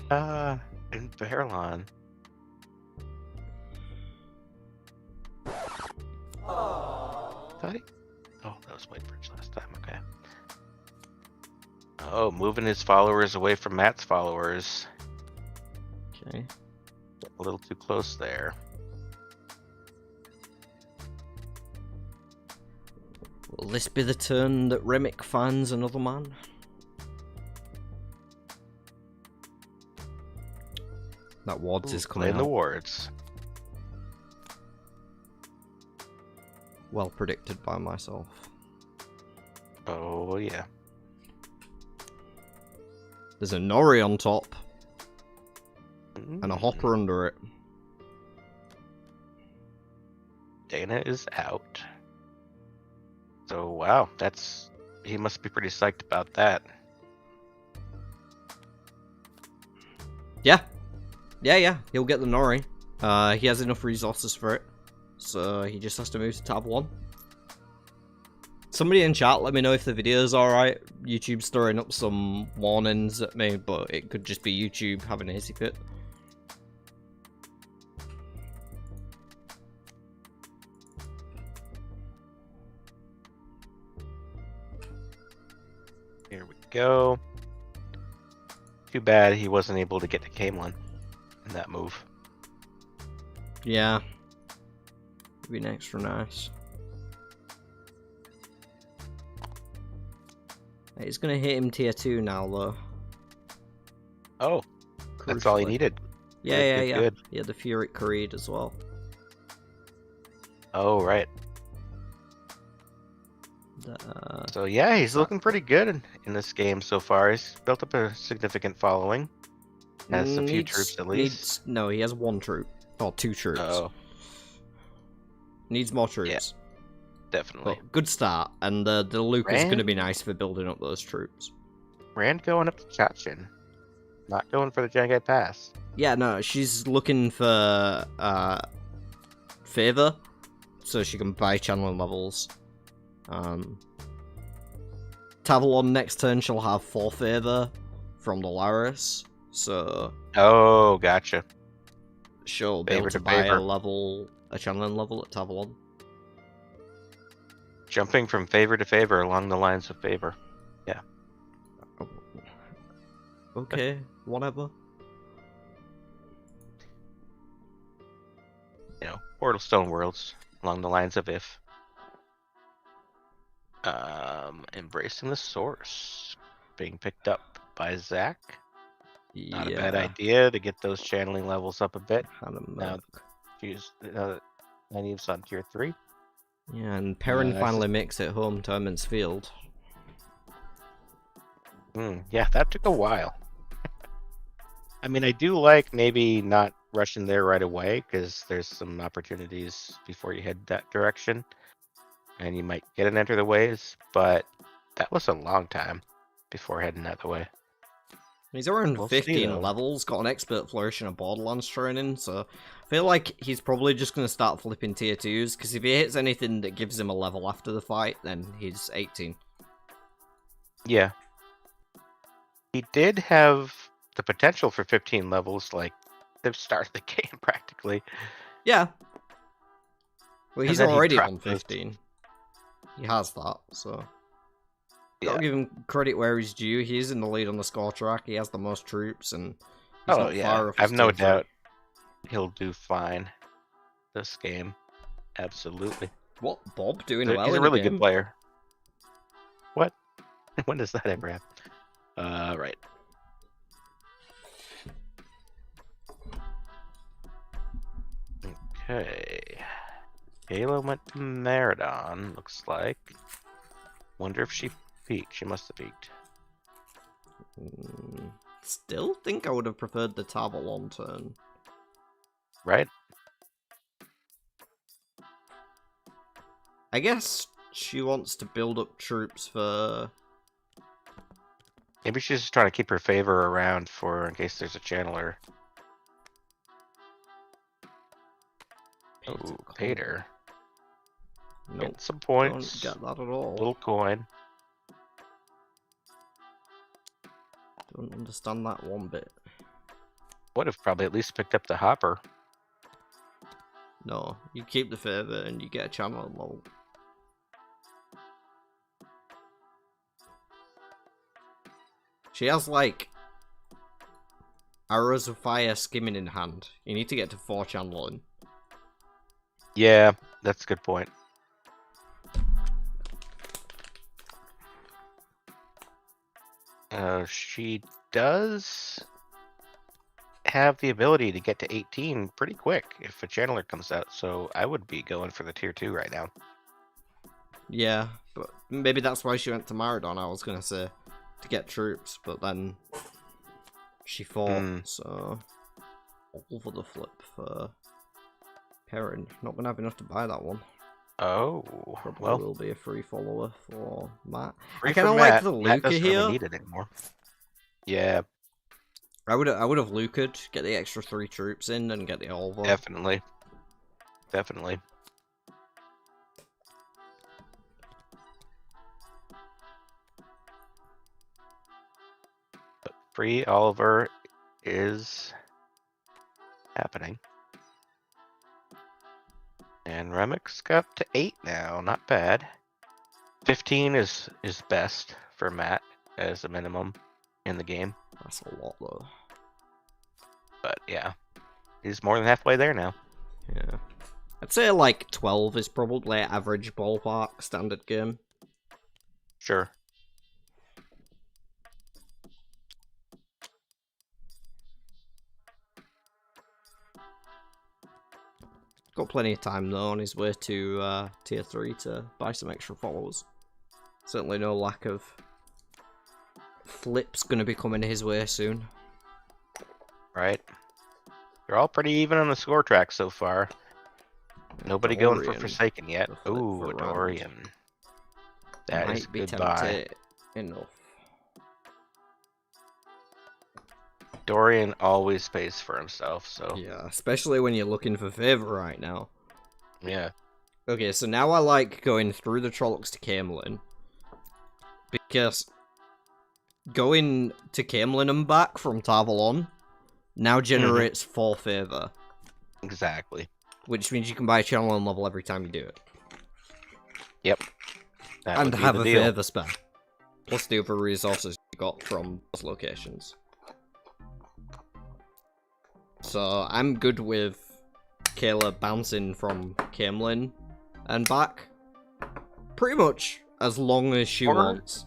Yeah. In Barlon. Oh, that was Whitebridge last time, okay. Oh, moving his followers away from Matt's followers. Okay. A little too close there. Will this be the turn that Remick finds another man? Wards Ooh, is coming playing the out. wards. Well predicted by myself. Oh yeah. There's a Nori on top and a Mm. Hopper under it. Dana is out. So wow, he must be pretty psyched about that. Yeah. Yeah. He'll get the Nori. He has enough resources for it. So he just has to move to tab 1. Somebody in chat, let me know if the video's alright. YouTube's throwing up some warnings at me, but it could just be YouTube having a hissy fit. Here we go. Too bad he wasn't able to get to Camelin in that move. Yeah. It'd be extra nice. He's gonna hit him tier 2 now, though. Oh, that's all he Crucially. needed. Yeah. Good. He had the Furic Creed as well. Oh, right. So yeah, he's looking pretty good in this game so far. He's built up a significant following. Has a few troops at least. No, he has 1 troop. Or 2 troops. Oh, Needs more troops. definitely. But good start, and the Luke is going to be Rand? nice for building up those troops. Rand going up to Chachin. Not going for the Jangai Pass. Yeah, no, she's looking for favor, so she can buy channeling levels. Tavalon next turn she'll have 4 favor from the Laris, so Oh, gotcha. she'll be Favor able to to buy favor. a channeling level at Tavalon. Jumping from favor to favor along the lines of favor. Okay, whatever. You know, Portal Stone Worlds along the lines of if. Embracing the Source. Being picked up by Zach. Not a bad idea to get those channeling levels up a bit. Now, use Nynaeve's on tier 3. Yeah, and Perrin finally makes it home to Emond's Field. Yeah, that took a while. I mean, I do like maybe not rushing there right away because there's some opportunities before you head that direction, and you might get an Enter the Ways, but that was a long time before heading that way. He's around We'll see, 15 though. levels, got an Expert Flourish and a Borderlands training, so I feel like he's probably just going to start flipping tier 2s, because if he hits anything that gives him a level after the fight, then he's 18. Yeah. He did have the potential for 15 levels, like, the start of the game, practically. Yeah. Well, And he's then he already dropped on those. 15. He has that, so... Yeah. Gotta give him credit where he's due. He's in the lead on the score track. He has the most troops, and he's Oh, not yeah. far off I've his no tier 3. doubt he'll do fine this game. Absolutely. What? Bob doing He's well a in really the good game? player. What? When does that ever happen? Right. Okay. Kayla went to Meridon, looks like. Wonder if she peaked. She must have peaked. Still think I would have preferred the Tavalon turn. Right? I guess she wants to build up troops for... Maybe she's just trying to keep her favor around for in case there's a channeler. Oh, Pater. Nope, Getting some don't points. get that at all. Little coin. Don't understand that one bit. Would have probably at least picked up the hopper. No, you keep the favor and you get a channel level. She has, like, arrows of fire skimming in hand. You need to get to 4 channeling. Yeah, that's a good point. She does have the ability to get to 18 pretty quick if a channeler comes out, so I would be going for the tier 2 right now. Yeah, but maybe that's why she went to Maradon, I was going to say, to get troops, but then she fought, so all for the flip for Perrin. Not going to have enough to buy that one. Oh, Probably will be a free follower for Matt. Free I kind of for like Matt. the Matt Luca doesn't here. really need it anymore. Yeah, I would have Luca'd, get the extra 3 troops in and get the Olva. definitely. Definitely. But free Oliver is happening. And Remic's got up to 8 now, not bad. 15 is best for Matt as a minimum in the game. That's a lot though. But yeah, he's more than halfway there now. Yeah. I'd say like 12 is probably average ballpark standard game. Sure. Got plenty of time though on his way to tier 3 to buy some extra followers. Certainly no lack of flips going to be coming his way soon. Right. They're all pretty even on the score track so far. Nobody going for Forsaken yet. Ooh, a Dorian. That is be goodbye. Enough. Dorian always pays for himself, so yeah, especially when you're looking for favor right now. Yeah. Okay, so now I like going through the Trollocs to Camelin, because going to Camelin and back from Tarvalon now generates 4 favor. Exactly. Which means you can buy a channel and level every time you do it. Yep. That and would be have the a deal. favor spare. Plus the other resources you got from those locations. So I'm good with Kayla bouncing from Camelin and back. Pretty much as long as she wants.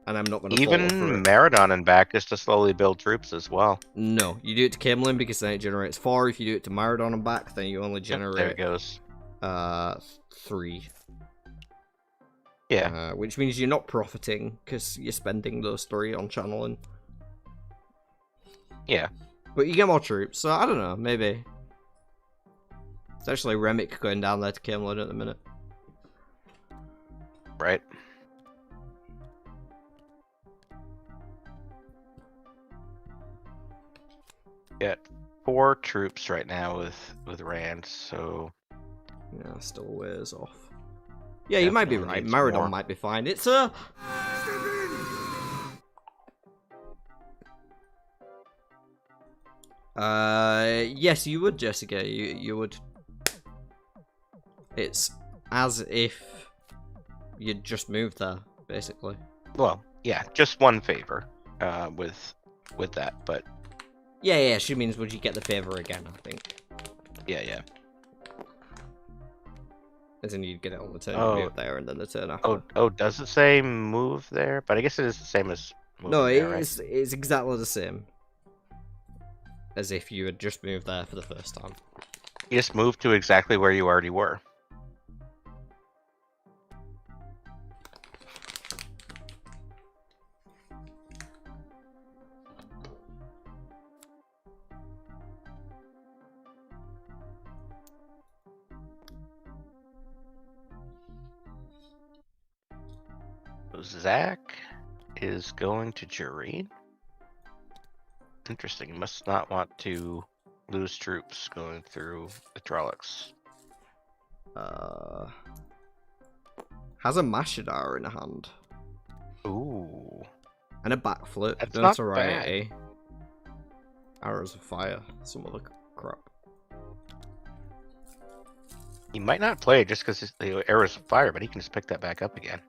And I'm not going to even Maradon and back is to slowly build troops as well. No, you do it to Camelin because then it generates 4. If you do it to Maradon and back, then you only generate... there it goes. 3. Yeah. Which means you're not profiting because you're spending those 3 on channeling. Yeah. But you get more troops, so I don't know, maybe. It's actually Remick going down there to Camelin at the minute. Right. Got 4 troops right now with Rand, so yeah, still a ways off. Yeah, you might be right. Maradon might be fine. It's a yes, you would, Jessica. You would. It's as if you'd just moved there, basically. Well, yeah, just one favor with that, but yeah, she means would you get the favor again, I think. Yeah. As in you'd get it on the turn move there and then the turn after. Oh, does it say move there? But I guess it is the same as no, there, it's exactly the same. As if you had just moved there for the first time. You just moved to exactly where you already were. Zach is going to Jareen. Interesting. He must not want to lose troops going through the Trollocs. Has a Mashadar in a hand. Ooh. And a backflip. That's That's not alright. Arrows of fire. Some other crap. He might not play just because the arrows of fire, but he can just pick that back up again.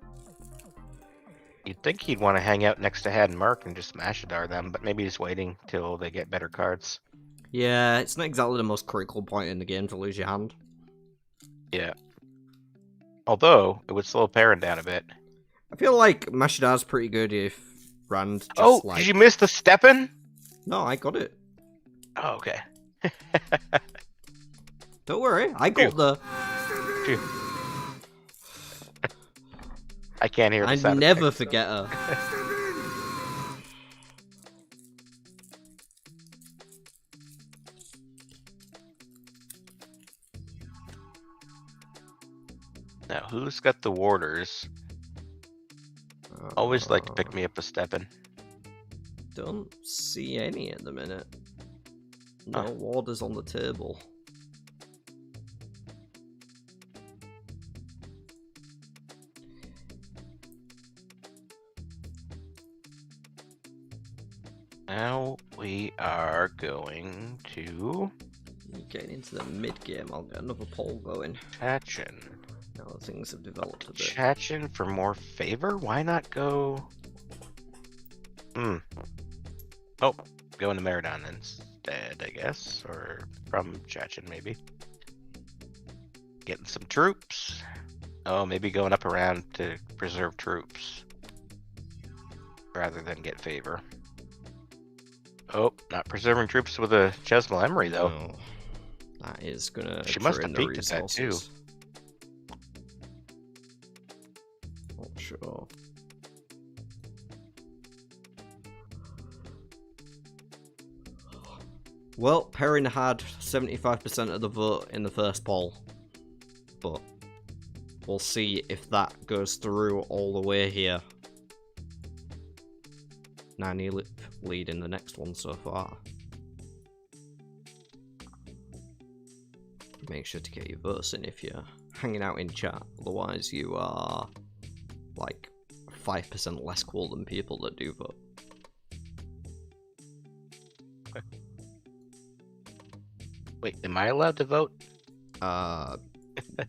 You'd think he'd want to hang out next to Had and Merc and just Mashadar them, but maybe he's waiting till they get better cards. Yeah, it's not exactly the most critical point in the game to lose your hand. Yeah. Although, it would slow Perrin down a bit. I feel like Mashadar's pretty good if Rand just did you miss the steppin'? No, I got it. Oh, okay. Don't worry, I got the... Phew. I can't hear the I sound never effects, forget her. Now, who's got the warders? Always like to pick me up a steppin'. Don't see any at the minute. No warders on the table. Now we are going to Getting into the mid game, I'll get another poll going. Chachin. Now things have developed a bit. Chachin for more favor? Why not go? Oh, go into Meridon instead, I guess, or from Chachin maybe. Getting some troops. Oh, maybe going up around to preserve troops rather than get favor. Oh, not preserving troops with a Chesmal Emery though. No, that is gonna. She must have drain the peeked at that too. resources. Not sure. Well, Perrin had 75% of the vote in the first poll, but we'll see if that goes through all the way here. 9 lead in the next one so far. Make sure to get your votes in if you're hanging out in chat, otherwise you are like 5% less cool than people that do vote. Wait, am I allowed to vote?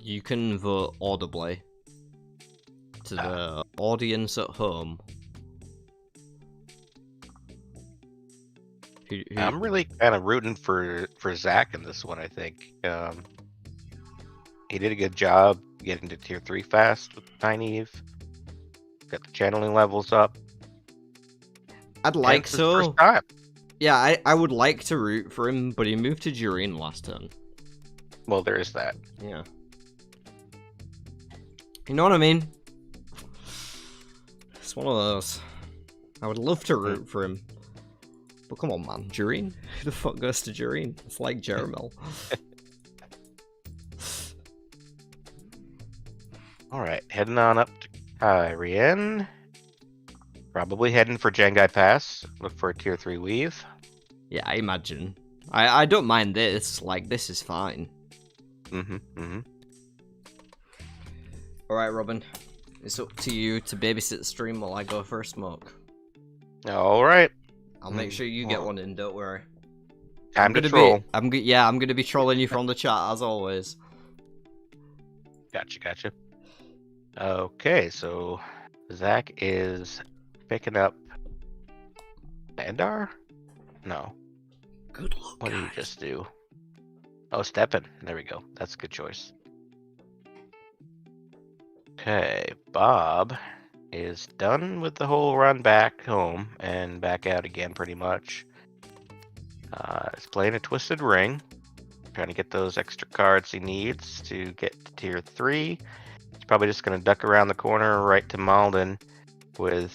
You can vote audibly to the audience at home. I'm really kind of rooting for Zach in this one. I think he did a good job getting to tier 3 fast with Nynaeve. Got the channeling levels up. I'd like Hence his first so. time. Yeah, I would like to root for him, but he moved to Dureen last turn. Well, there is that. Yeah. You know what I mean? It's one of those. I would love to root for him. But come on, man. Dureen? Who the fuck goes to Dureen? It's like Jeremel. Alright, heading on up to Kyrian. Probably heading for Jangai Pass. Look for a tier 3 weave. Yeah, I imagine. I don't mind this. Like, this is fine. Alright, Robin. It's up to you to babysit the stream while I go for a smoke. Alright. I'll make sure you get one in, don't worry. Time to troll. I'm gonna be trolling you from the chat, as always. Gotcha. Okay, so Zach is picking up Bandar? No. Good luck, What did he just do? Oh, Steppen. There we go. That's a good choice. Okay, Bob is done with the whole run back home and back out again pretty much. He's playing a Twisted Ring. Trying to get those extra cards he needs to get to tier 3. He's probably just going to duck around the corner right to Malden with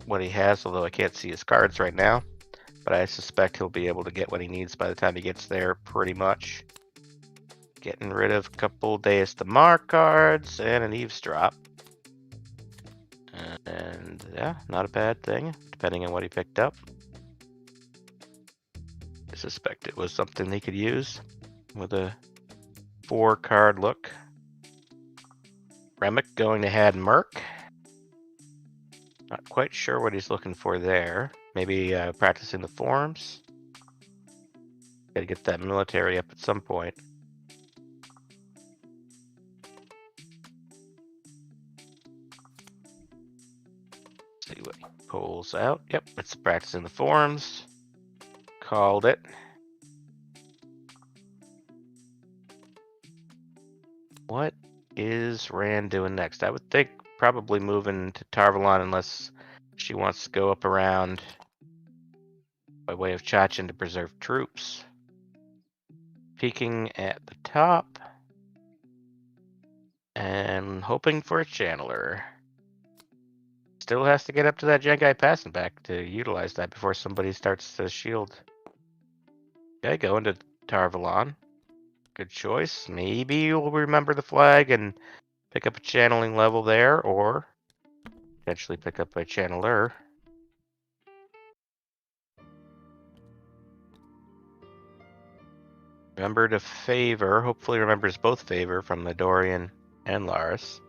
what he has, although I can't see his cards right now. But I suspect he'll be able to get what he needs by the time he gets there, pretty much. Getting rid of a couple Deus Damar cards and an Eavesdrop. And yeah, not a bad thing, depending on what he picked up. I suspect it was something he could use with a 4-card look. Remick going to Had Merc. Not quite sure what he's looking for there. Maybe practicing the forms. Gotta get that military up at some point. See what he pulls out. Yep, it's practicing the forms. Called it. What is Rand doing next? I would think probably moving to Tarvalon unless she wants to go up around by way of Chachin to preserve troops. Peeking at the top and hoping for a channeler. Still has to get up to that Jengai Pass and back to utilize that before somebody starts to shield. Okay, go into Tarvalon. Good choice. Maybe you'll remember the flag and pick up a channeling level there, or potentially pick up a channeler. Remember to favor, hopefully remembers both favor from the Dorian and Lars.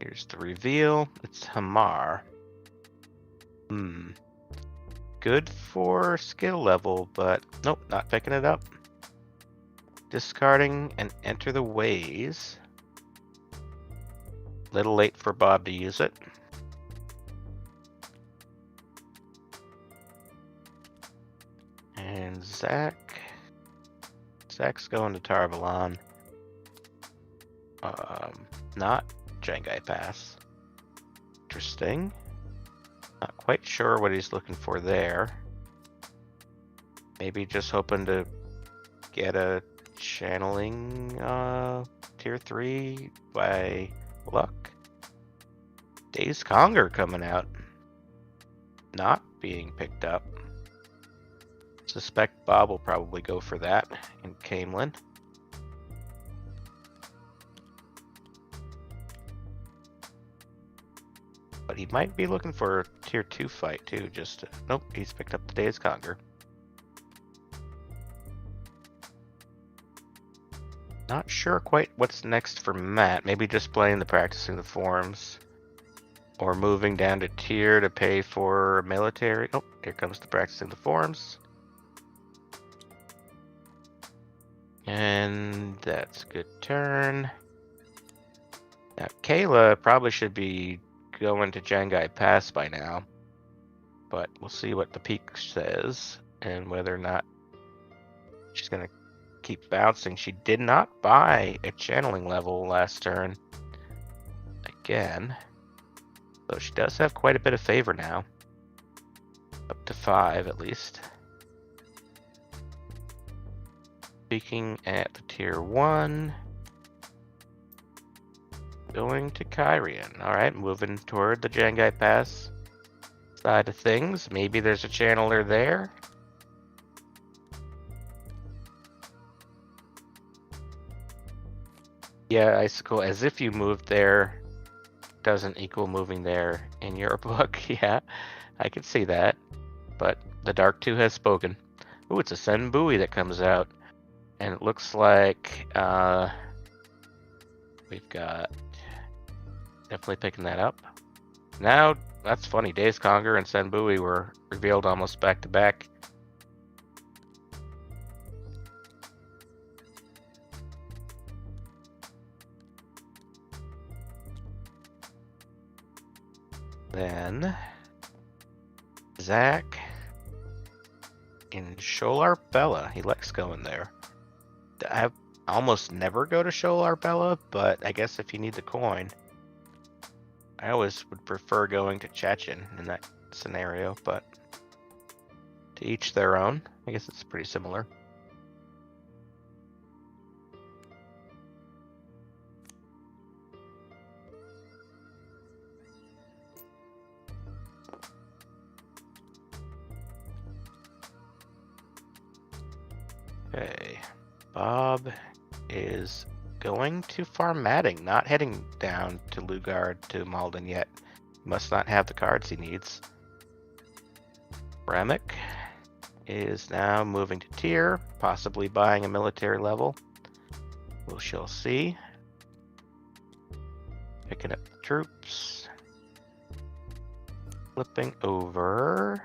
Here's the reveal. It's Hamar. Good for skill level, but nope, not picking it up. Discarding and enter the ways. Little late for Bob to use it. And Zach's going to Tarvalon. Not Jengai Pass. Interesting. Not quite sure what he's looking for there. Maybe just hoping to get a channeling tier 3 by luck. Days Conger coming out. Not being picked up. Suspect Bob will probably go for that in Camelin. But he might be looking for a tier 2 fight too, just to, nope, he's picked up the Days Conger. Not sure quite what's next for Matt. Maybe just playing the Practicing the Forms. Or moving down to tier to pay for military. Oh, here comes the Practicing the Forms. And that's a good turn. Now, Kayla probably should be going to Jengai Pass by now. But we'll see what the peak says and whether or not she's going to keep bouncing. She did not buy a channeling level last turn. Again. So she does have quite a bit of favor now. Up to 5 at least. Speaking at the tier 1. Going to Kyrian. Alright, moving toward the Jengai Pass side of things. Maybe there's a channeler there. Yeah, Icicle, as if you moved there doesn't equal moving there in your book. Yeah, I could see that. But the Dark 2 has spoken. Ooh, it's a Sen Buoy that comes out. And it looks like we've got definitely picking that up. Now, that's funny. Days Conger and Sen Buoy were revealed almost back to back. Then Zach in Sholar Bella. He likes going there. I almost never go to Sholar Bella, but I guess if you need the coin, I always would prefer going to Chachin in that scenario, but to each their own. I guess it's pretty similar. Okay, Bob is going to Farmatting, not heading down to Lugard to Malden yet. Must not have the cards he needs. Remick is now moving to tier, possibly buying a military level. We shall see. Picking up the troops. Flipping over.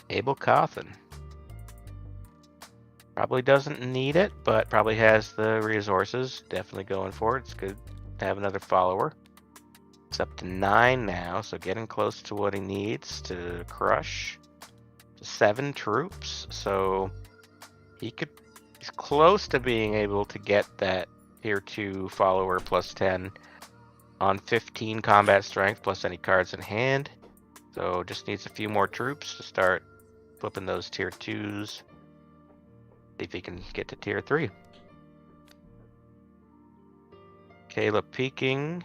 Abel Cawthon. Probably doesn't need it, but probably has the resources. Definitely going for it. It's good to have another follower. It's up to 9 now, so getting close to what he needs to crush. 7 troops, so he's He's close to being able to get that tier 2 follower plus 10 on 15 combat strength plus any cards in hand. So just needs a few more troops to start flipping those tier 2s. See if he can get to tier 3. Caleb peeking.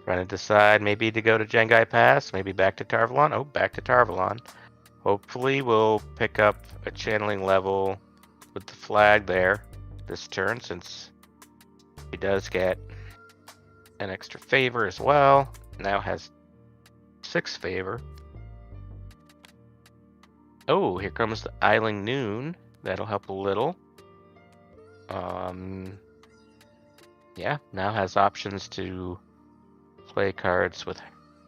Trying to decide maybe to go to Jengai Pass, maybe back to Tarvalon. Oh, back to Tarvalon. Hopefully we'll pick up a channeling level with the flag there this turn, since he does get an extra favor as well. Now has 6 favor. Oh, here comes the Isling Noon. That'll help a little. Yeah, now has options to play cards with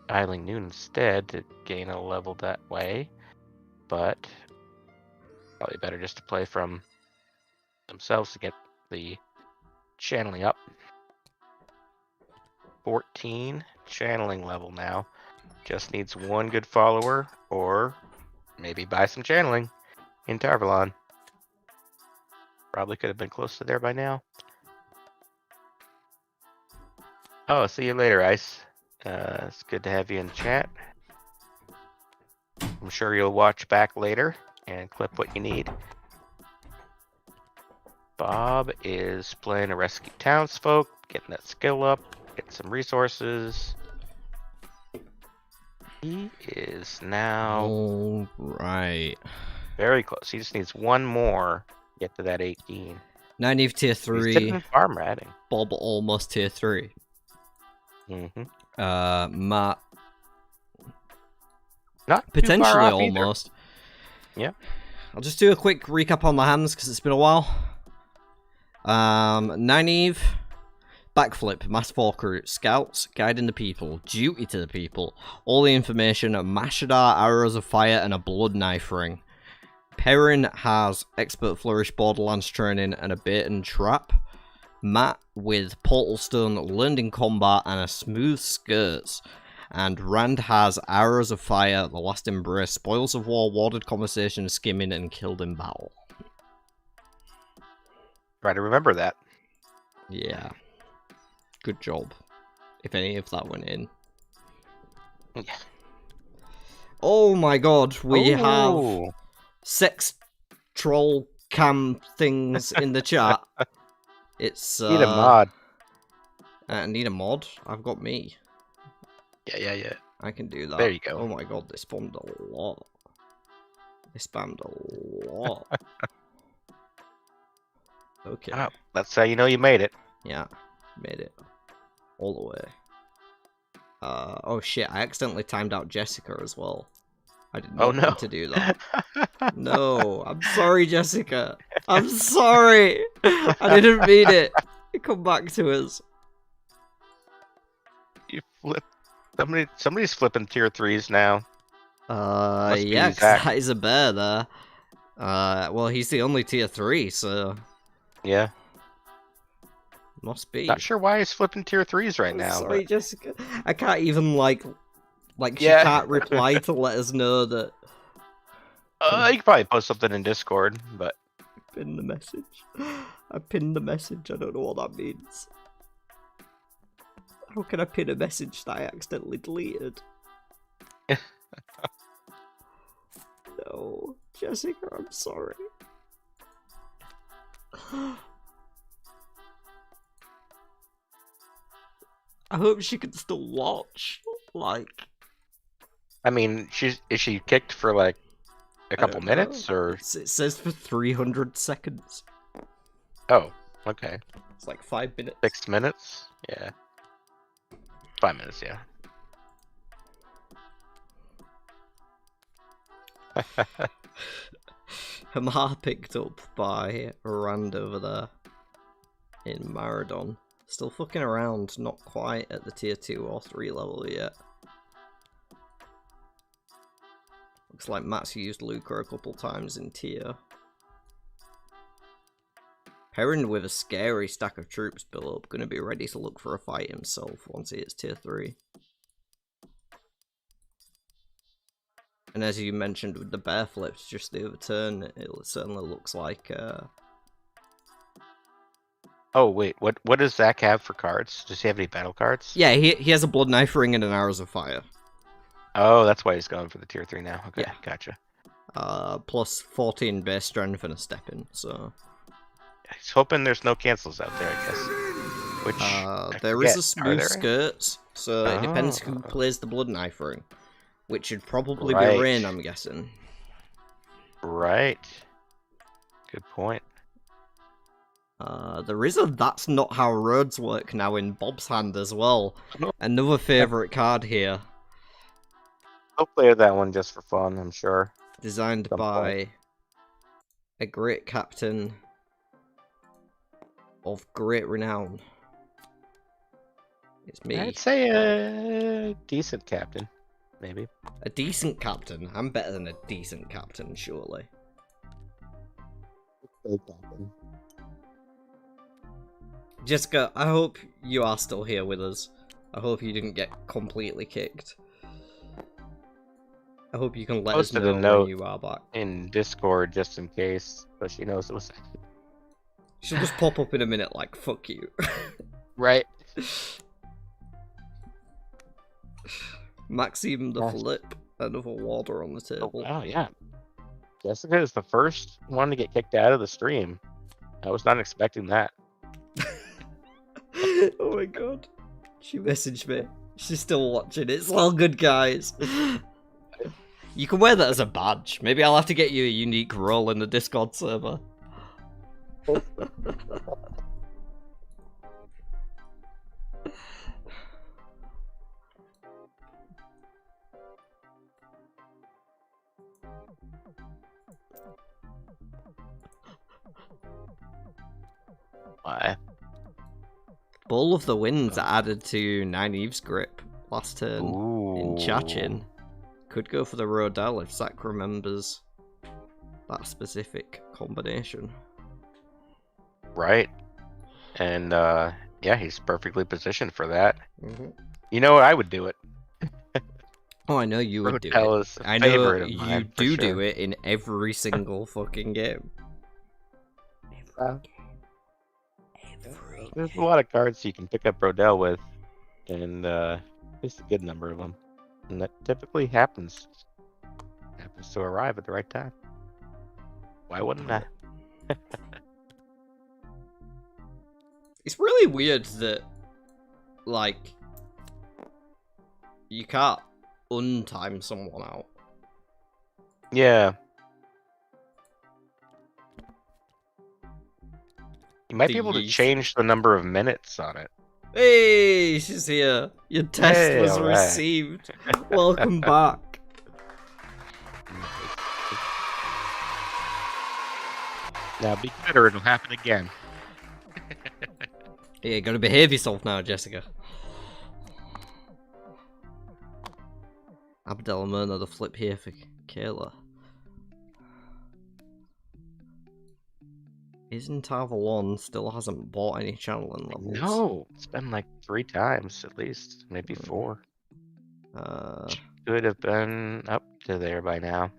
Isling Noon instead to gain a level that way. But probably better just to play from themselves to get the channeling up. 14 channeling level now. Just needs one good follower, or maybe buy some channeling in Tarvalon. Probably could have been close to there by now. Oh, see you later, Ice. It's good to have you in chat. I'm sure you'll watch back later and clip what you need. Bob is playing a rescue townsfolk, getting that skill up, getting some resources. He is now All right. very close. He just needs one more to get to that 18. 90 tier He's 3. sitting farm ratting. Bob almost tier 3. Matt Not potentially too far off almost. Yeah. I'll just do a quick recap on the hands because it's been a while. Nynaeve, backflip, mass recruit, scouts, guiding the people, duty to the people, all the information, Mashadar, arrows of fire, and a blood knife ring. Perrin has expert flourish, borderlands training, and a bait and trap. Matt with portal stone, learned in combat, and a smooth skirts. And Rand has arrows of fire, the last embrace, spoils of war, warded conversation, skimming, and killed in battle. Try to remember that. Yeah. Good job. If any of that went in. Yeah. Oh my god, we have Ooh. sex troll cam things in the chat. It's Need a mod. I need a mod. I've got me. Yeah. I can do that. There you go. Oh my god, they spammed a lot. They spammed a lot. Okay. Oh, that's how you know you made it. Yeah, made it. All the way. Oh shit, I accidentally timed out Jessica as well. I did not mean to do that. No, I'm sorry, Jessica. I'm sorry. I didn't mean it. Come back to us. You flip. Somebody's flipping tier 3s now. Yeah, 'cause that is a bear there. Well, he's the only tier 3, so Yeah. must be. Not sure why he's flipping tier 3s right now. Sorry, But... Jessica. I can't even she Yeah. can't reply to let us know that. You could probably post something in Discord, but Pin the message. I pinned the message. I don't know what that means. How can I pin a message that I accidentally deleted? No, Jessica, I'm sorry. I hope she can still watch. I mean, is she kicked for like a couple minutes or? It says for 300 seconds. Oh, okay. It's like 5 minutes. 6 minutes? Yeah. 5 minutes, yeah. Hamar picked up by Rand over there in Maradon. Still fucking around, not quite at the tier 2 or 3 level yet. Looks like Matt's used Luca a couple times in tier. Perrin with a scary stack of troops built up, gonna be ready to look for a fight himself once he hits tier 3. And as you mentioned with the bear flips just the other turn, it certainly looks like Oh wait, what does Zach have for cards? Does he have any battle cards? Yeah, he has a blood knife ring and an arrows of fire. Oh, that's why he's going for the tier 3 now. Okay, Yeah. gotcha. Plus 14 base strength and a step in, so... He's hoping there's no cancels out there, I guess. Which, there is a smooth skirts, so it depends who Oh. plays the blood knife ring. Which should probably be Right. Rain, I'm guessing. Right. Good point. There is a That's Not How Roads Work now in Bob's hand as well. Another favourite card here. I'll play that one just for fun, I'm sure. Designed Some by point. a great captain of great renown. It's me. I'd say a decent captain, maybe. A decent captain. I'm better than a decent captain, surely. Jessica, I hope you are still here with us. I hope you didn't get completely kicked. I hope you can let us Posted a know note when you are back. in Discord just in case, but she knows it was She'll just pop up in a minute like, fuck you. right. Maxime the Yes. Flip, another water on the table. Oh yeah. Jessica is the first one to get kicked out of the stream. I was not expecting that. Oh my god. She messaged me. She's still watching. It's all good, guys. You can wear that as a badge. Maybe I'll have to get you a unique role in the Discord server. Why? Ball of the Winds added to Nynaeve's grip last turn in Chachin. Could go for the Rodell if Zach remembers that specific combination. Right. And yeah, he's perfectly positioned for that. Mm-hmm. You know what? I would do it. Oh, I know you would do Rodell it. is a I know favorite of you mine, for do sure. it in every single fucking game. There's a lot of cards you can pick up Rodell with, and just a good number of them. And that typically happens to arrive at the right time. Why wouldn't I? It's really weird that, like, you can't untime someone out. Yeah. You might be able to Yeast. change the number of minutes on it. Hey, she's here. Your test Hey, was alright. received. Welcome back. Now be better, it'll happen again. Yeah, you gotta behave yourself now, Jessica. Abdelmona the flip here for Kayla. Isn't Avalon still hasn't bought any channeling levels? No, it's been like 3 times at least, maybe 4. Could have been up to there by now.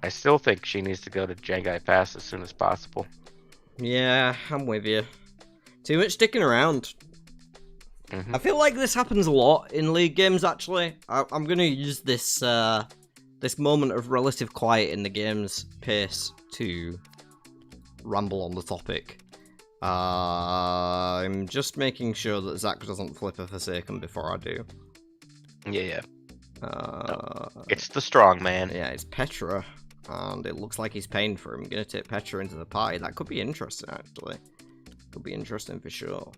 I still think she needs to go to Jangai Pass as soon as possible. Yeah, I'm with you. Too much sticking around. Mhm. I feel like this happens a lot in League games, actually. I'm going to use this this moment of relative quiet in the game's pace to ramble on the topic. I'm just making sure that Zach doesn't flip a Forsaken before I do. Yeah. It's the strong man. Yeah, it's Petra, and it looks like he's paying for him. I'm going to take Petra into the party. That could be interesting, actually. Could be interesting for sure.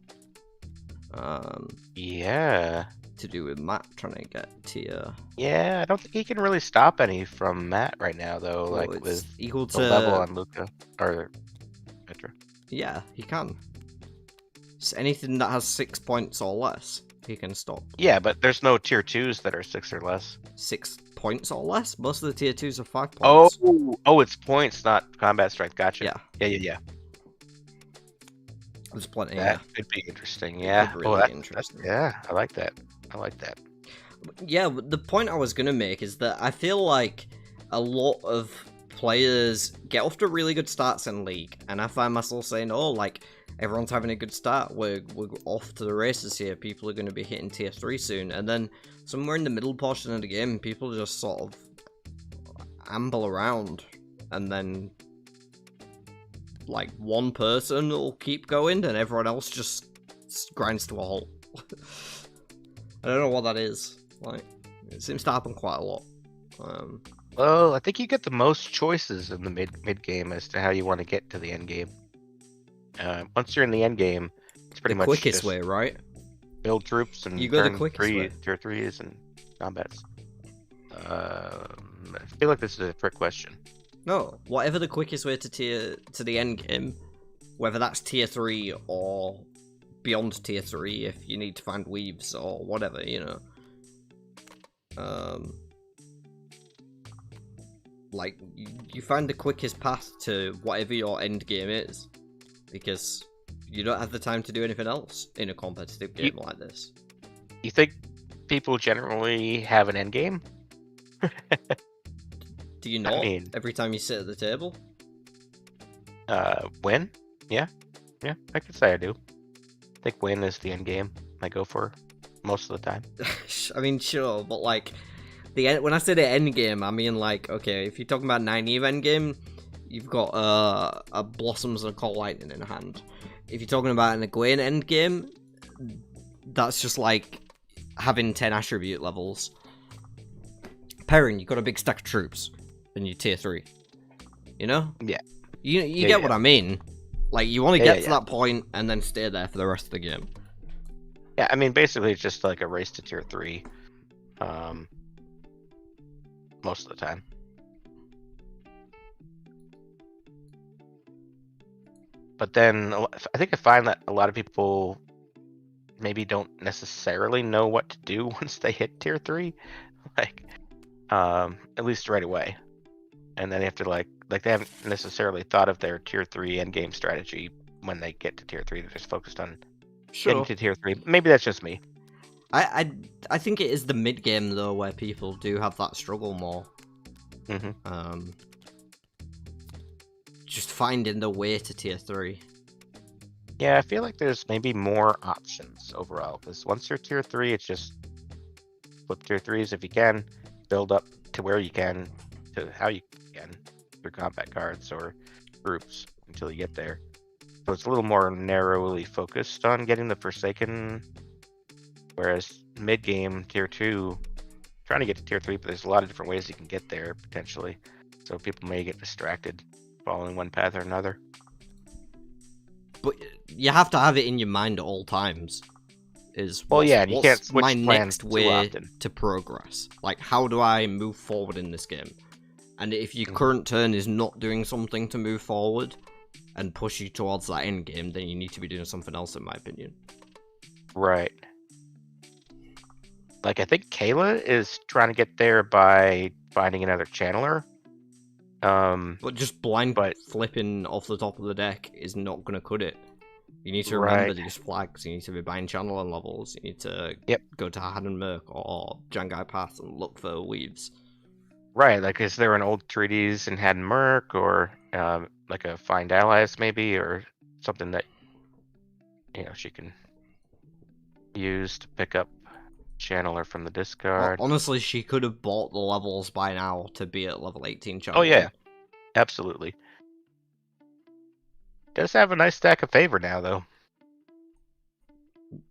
Yeah. To do with Matt trying to get tier. Yeah, I don't think he can really stop any from Matt right now, though. Well, like it's with equal the to level on Luca or Petra. Yeah, he can. So anything that has 6 points or less, he can stop. Yeah, but there's no tier 2s that are 6 or less. 6 points or less? Most of the tier 2s are 5 points. Oh, it's points, not combat strength. Gotcha. Yeah. Yeah. There's plenty. That could be interesting. Yeah. could really be interesting. Yeah, I like that. Yeah, but the point I was going to make is that I feel like a lot of players get off to really good starts in League, and I find myself saying, oh, like, everyone's having a good start, we're off to the races here, people are going to be hitting tier 3 soon, and then somewhere in the middle portion of the game, people just sort of amble around, and then, like, one person will keep going, and everyone else just grinds to a halt. I don't know what that is. Like, it seems to happen quite a lot. Well, I think you get the most choices in the mid game as to how you want to get to the end game. Once you're in the end game, it's pretty much quickest just way, right? build troops and You go the turn quickest way. tier 3s and combats. I feel like this is a trick question. No, whatever the quickest way to the end game, whether that's tier 3 or beyond tier 3 if you need to find weaves or whatever, you know. Like, you find the quickest path to whatever your end game is, because you don't have the time to do anything else in a competitive game like this. You think people generally have an end game? Do you not? I mean, every time you sit at the table? Win? Yeah, I could say I do. I think win is the end game I go for most of the time. I mean, sure, but like, when I say the end game, I mean like, okay, if you're talking about 9 end game, you've got a Blossoms and a Call Lightning in hand. If you're talking about an Egwene end game, that's just like having 10 attribute levels. Perrin, you've got a big stack of troops, and you're tier 3. You know? Yeah. You get what I mean. Like, you want to get to that point and then stay there for the rest of the game. Yeah, I mean, basically it's just like a race to tier 3. Most of the time. But then I find that a lot of people maybe don't necessarily know what to do once they hit tier 3. Like, at least right away. And then they have to like they haven't necessarily thought of their tier 3 endgame strategy when they get to tier 3. They're just focused on getting to tier 3. Maybe that's just me. I think it is the mid game though where people do have that struggle more. Just finding the way to tier 3. Yeah, I feel like there's maybe more options overall, because once you're tier 3, it's just flip tier 3s if you can, build up to where you can, to how you can, through combat cards or groups until you get there. So it's a little more narrowly focused on getting the Forsaken, whereas mid-game, tier 2, trying to get to tier 3, but there's a lot of different ways you can get there, potentially. So people may get distracted following one path or another. But you have to have it in your mind at all times. And you can't switch my plans next way too often to progress? Like, how do I move forward in this game? And if your current turn is not doing something to move forward and push you towards that end game, then you need to be doing something else, in my opinion. Right. Like, I think Kayla is trying to get there by finding another channeler. But just flipping off the top of the deck is not going to cut it. You need to remember these flags. You need to be buying channeling levels. You need to go to Haddon Merc or Jangai Path and look for weaves. Right, like, is there an old treaties in Haddon Merc, or like a Find Allies maybe, or something that she can use to pick up channeler from the discard. Well, honestly, she could have bought the levels by now to be at level 18 channeler. Oh yeah, absolutely. Does have a nice stack of favor now, though.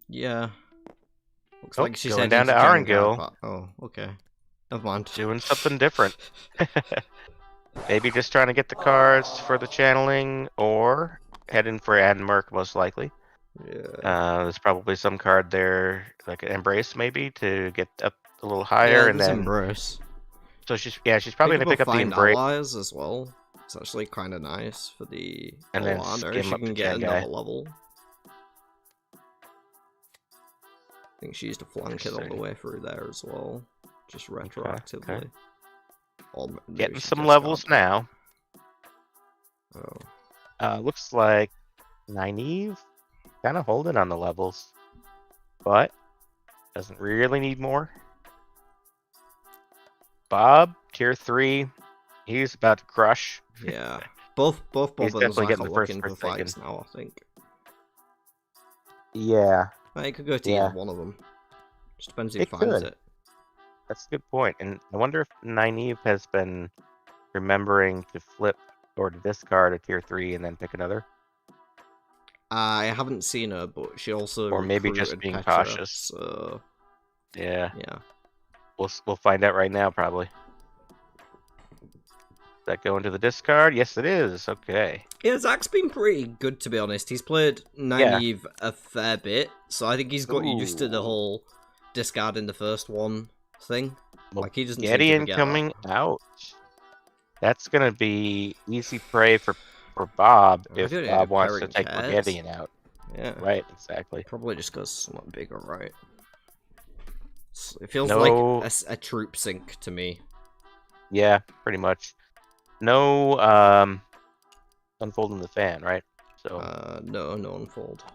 Yeah. Looks like she's going heading down to Arangil. Oh, okay. Never mind. Doing something different. Maybe just trying to get the cards for the channeling, or heading for Haddon Merc, most likely. Yeah. There's probably some card there, like an Embrace, maybe, to get up a little higher, and then Embrace. So she's probably gonna pick up the Embrace allies as well. It's actually kind of nice for the and then she skim up can to get Jangai. another level. I think she used to flank it all the way through there as well, just retroactively. Okay. Or maybe Getting she some just levels got... now. Oh. Looks like Nynaeve kind of holding on the levels, but doesn't really need more. Bob, tier 3. He's about to crush. Yeah. Both Bob He's and definitely Zach getting are the first looking for Forsaken. fights now, I think. Yeah. It could go to Yeah. either one of them. Just depends who It finds could. it. That's a good point. And I wonder if Nynaeve has been remembering to flip or to discard a tier 3 and then pick another. I haven't seen her, but she also Or maybe just recruited being Petra, cautious. so Yeah. yeah. We'll find out right now, probably. Does that go into the discard? Yes, it is. Okay. Yeah, Zach's been pretty good, to be honest. He's played Nynaeve a fair bit, so I think he's got used to the whole discarding the first one thing. Like, he doesn't seem to Gideon forget coming out. That's going to be easy prey for Bob I if don't know Bob if wants to Perrin take cares. Gideon out. Yeah. Right, exactly. Probably just goes somewhat bigger, right? It feels No. like a troop sink to me. Yeah, pretty much. No unfolding the fan, right? So No unfold.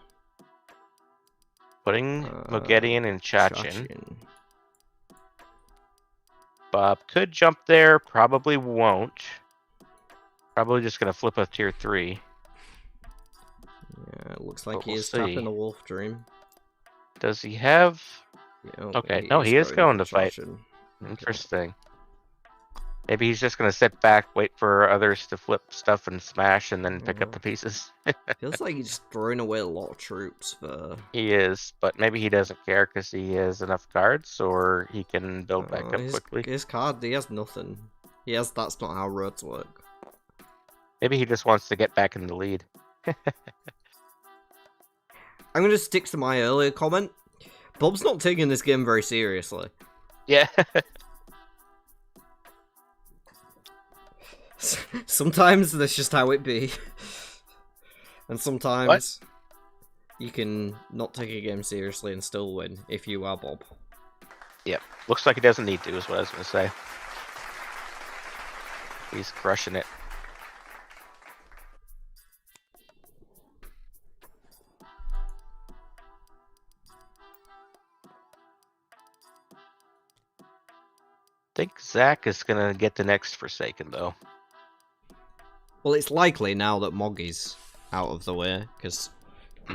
putting Moghedien and Chachin. Bob could jump there, probably won't. Probably just gonna flip a tier 3. Yeah, it looks like But he we'll is see. tapping a wolf dream. Does he have? Yeah, Okay, no, he is going to fight. Okay. Interesting. Maybe he's just gonna sit back, wait for others to flip stuff and smash, and then pick up the pieces. Feels like he's throwing away a lot of troops for. He is, but maybe he doesn't care because he has enough cards, or he can build back up quickly. His card, he has nothing. That's not how roads work. Maybe he just wants to get back in the lead. I'm gonna stick to my earlier comment. Bob's not taking this game very seriously. Yeah. Sometimes that's just how it be. And sometimes you can not take a game seriously and still win if you are Bob. Yep. Looks like he doesn't need to, is what I was going to say. He's crushing it. I think Zach is going to get the next Forsaken, though. Well, it's likely now that Moggy's out of the way, because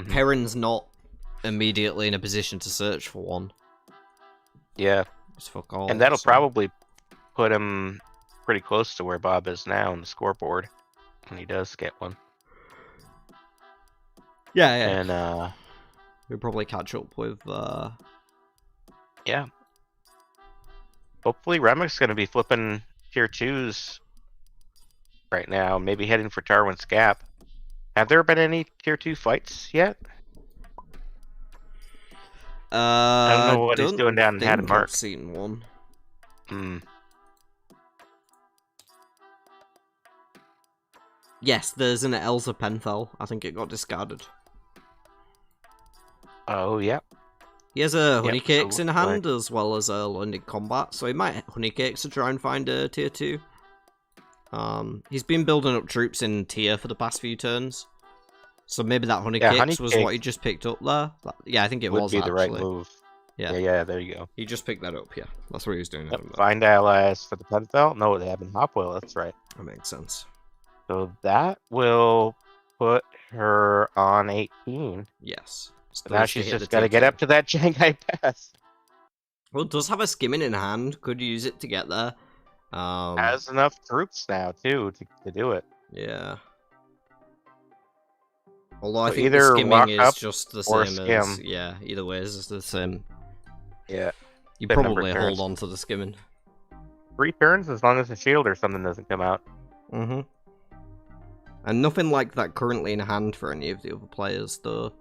Perrin's not immediately in a position to search for one. Yeah. It's fuck all. And that'll probably put him pretty close to where Bob is now on the scoreboard when he does get one. Yeah, yeah. And we'll probably catch up with yeah. Hopefully Remek's gonna be flipping tier 2s right now, maybe heading for Tarwin's Gap. Have there been any tier 2 fights yet? I don't know what he's doing down in Hadamard. I've seen one. Yes, there's an Elsa Penfell. I think it got discarded. Oh, yeah. He has a Honeycakes in hand as well as a Learned Combat, so he might Honeycakes to try and find a tier 2. He's been building up troops in tier for the past few turns. So maybe that Honeycakes was what he just picked up there. Yeah, I think it was Would be the right actually. move. Yeah. Yeah, there you go. He just picked that up, yeah. That's what he was doing. Yep. Find allies for the Penfell? No, they have in Hopwell, that's right. That makes sense. So that will put her on 18. Yes. So now she's just got to get up to that Shanghai Pass. Well, it does have a skimming in hand. Could use it to get there. Has enough troops now, too, to do it. Yeah. Although I think the skimming is just the same as... Yeah, either way is the same. Yeah. You probably hold on to the skimming. 3 turns as long as the shield or something doesn't come out. Mm-hmm. And nothing like that currently in hand for any of the other players, though.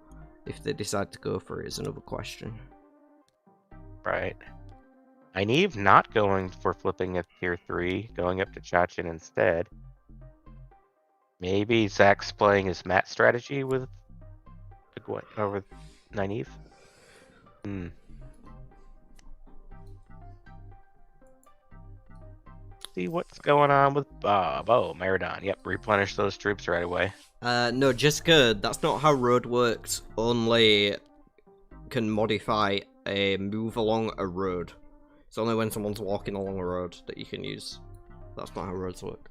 If they decide to go for it is another question. Right. Nynaeve not going for flipping a tier 3, going up to Chachin instead. Maybe Zach's playing his mat strategy with Nynaeve. See what's going on with Bob. Oh, Maradon. Yep, replenish those troops right away. No, Jessica, that's not how road works. Only can modify a move along a road. It's only when someone's walking along a road that you can use That's not how roads work.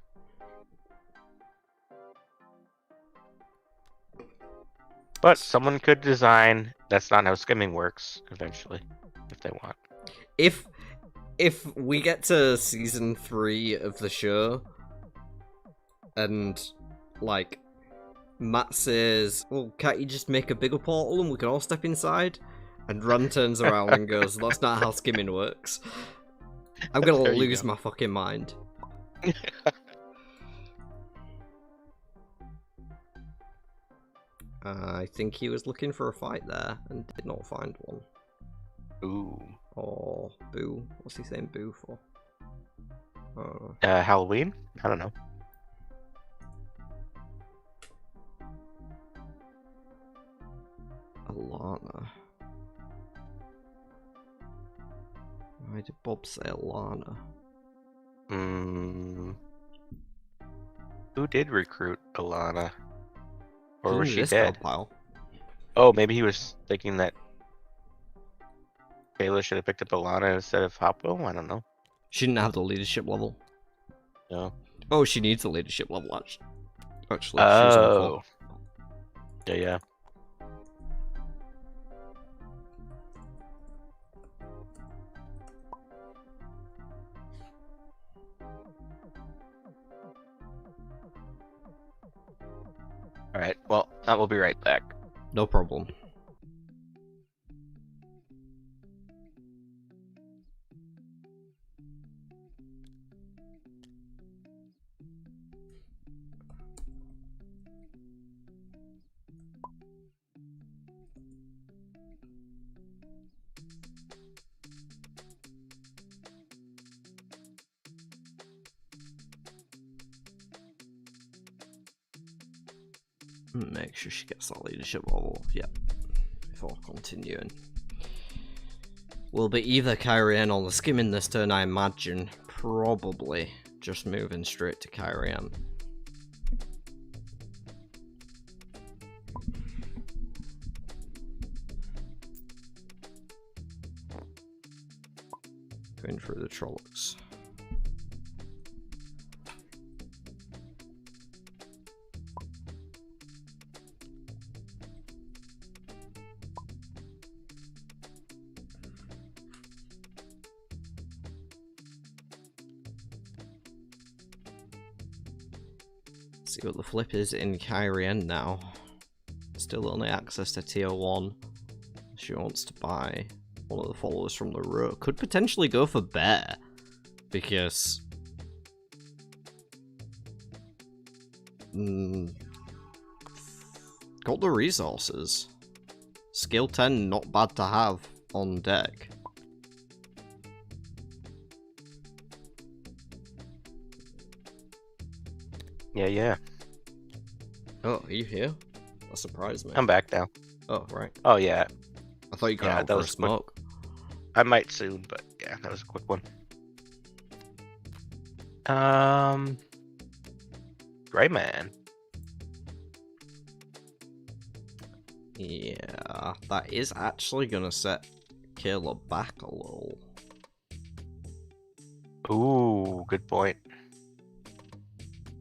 But someone could design. That's not how skimming works. Eventually, if they want. If we get to season 3 of the show, and like Matt says, "Well, can't you just make a bigger portal and we can all step inside?" And Ron turns around and goes, "That's not how skimming works." I'm gonna lose my fucking mind. I think he was looking for a fight there and did not find one. Ooh. Or boo. What's he saying boo for? Halloween? I don't know. Alana. Why did Bob say Alana? Who did recruit Alana? Or was she this dead? Pile. Oh, maybe he was thinking that Kayla should have picked up Alana instead of Hopwell? I don't know. She didn't have the leadership level. No. Oh, she needs the leadership level, actually. Oh. Yeah. Alright, well, I will be right back. No problem. Make sure she gets that leadership level, before continuing. Will be either Kyrian or the skimming this turn, I imagine. Probably just moving straight to Kyrian. Going through the Trollocs. See what the flip is in Kyrian now. Still only access to tier 1. She wants to buy one of the followers from the row. Could potentially go for Bear. Because... got the resources. Skill 10, not bad to have on deck. Yeah. Oh, are you here? That surprised me. I'm back now. Oh, right. Oh, yeah. I thought you got out for a smoke. I might soon, but yeah, that was a quick one. Gray Man. Yeah, that is actually gonna set Kayla back a little. Ooh, good point.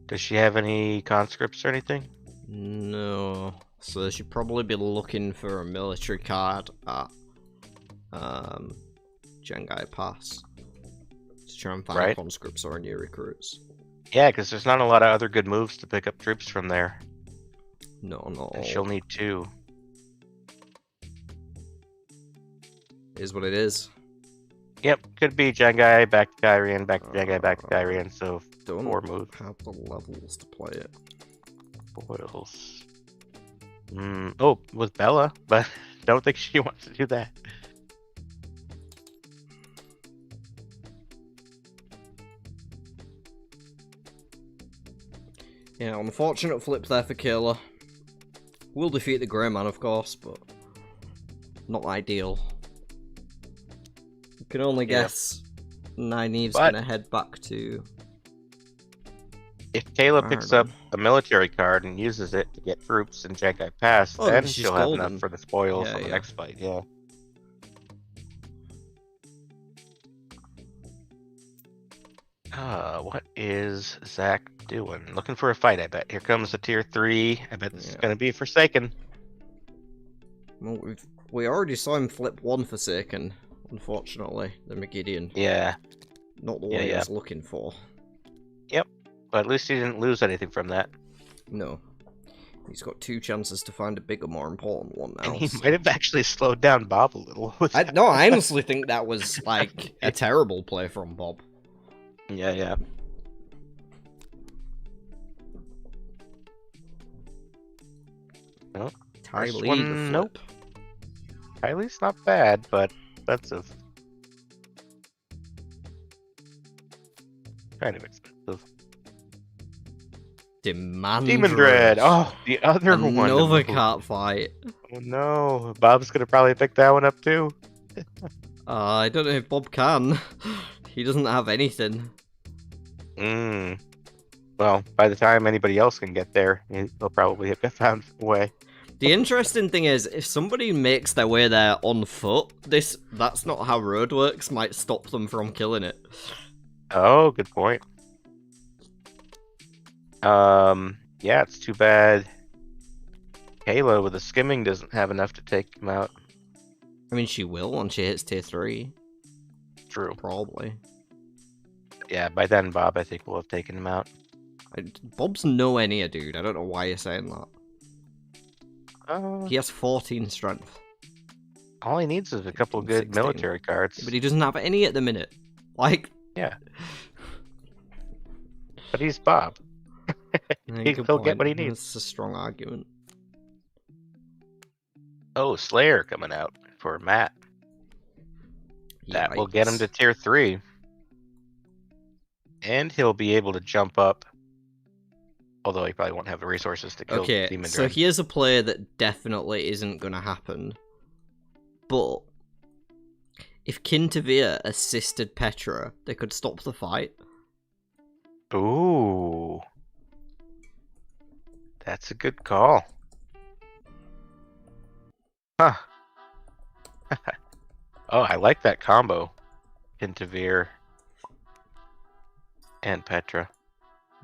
Does she have any conscripts or anything? No. So she'd probably be looking for a military card at Jengai Pass to try and find conscripts or new recruits. Yeah, because there's not a lot of other good moves to pick up troops from there. No. And she'll need 2. Is what it is. Yep, could be Jengai, back to Kyrian, back to Jengai, back to Kyrian, so don't 4 moves. Have the levels to play it. Boils. Oh, with Bella, but don't think she wants to do that. Yeah, unfortunate flip there for Kayla. Will defeat the Grey Man, of course, but not ideal. You can only guess Nynaeve's gonna head back to... If Kayla picks up a military card and uses it to get troops in Jengai Pass, then she'll have enough for the spoils on the next fight, yeah. What is Zach doing? Looking for a fight, I bet. Here comes the tier 3. I bet this is going to be Forsaken. Well, we already saw him flip one Forsaken, unfortunately, the Magidian. Yeah. Not the one he was looking for. Yep. But at least he didn't lose anything from that. No. He's got 2 chances to find a bigger, more important one now. And he might have actually slowed down Bob a little. No, I honestly think that was, like, a terrible play from Bob. Yeah. Oh, Tylee, nope. Tylee's not bad, but expensive. Kind of expensive. Demon Dread. Oh, the other one. Another cart fight. Oh no, Bob's gonna probably pick that one up too. I don't know if Bob can. He doesn't have anything. Well, by the time anybody else can get there, they'll probably have found a way. The interesting thing is, if somebody makes their way there on foot, that's not how road works, might stop them from killing it. Oh, good point. Yeah, it's too bad Kayla with the skimming doesn't have enough to take him out. I mean, she will once she hits tier 3. True. Probably. Yeah, by then, Bob, I think, will have taken him out. Bob's nowhere near, dude. I don't know why you're saying that. He has 14 strength. All he needs is a couple good 16. military cards. But he doesn't have any at the minute. Like... Yeah. But he's Bob. He'll get what he needs. That's a strong argument. Oh, Slayer coming out for Matt. That will get him to tier 3. And he'll be able to jump up. Although he probably won't have the resources to kill Demon Dread. So here's a play that definitely isn't going to happen. But if Kintavir assisted Petra, they could stop the fight. Ooh. That's a good call. Huh. Oh, I like that combo. Kintavir and Petra.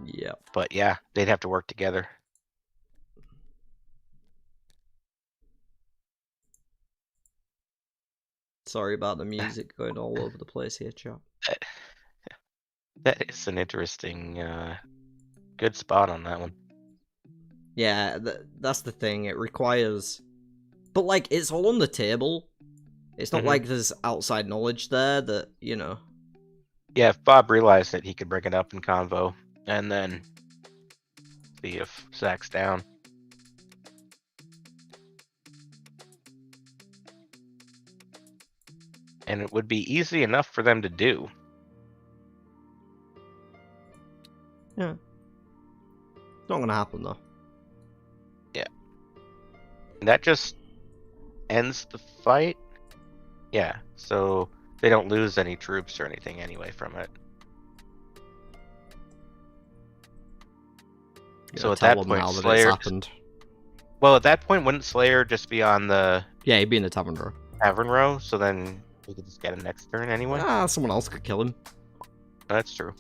Yeah. But yeah, they'd have to work together. Sorry about the music going all over the place here, chap. That is an interesting, good spot on that one. Yeah, that's the thing. It requires... But, like, it's all on the table. It's not like there's outside knowledge there that, you know... Yeah, if Bob realized that he could bring it up in convo, and then see if Zach's down. And it would be easy enough for them to do. Yeah. Not gonna happen, though. Yeah. And that just ends the fight? Yeah, so they don't lose any troops or anything anyway from it. So at that point, Slayer... Well, at that point, wouldn't Slayer just be on the... Yeah, he'd be in the tavern row. Tavern row, so then we could just get him next turn anyway? Ah, someone else could kill him. That's true.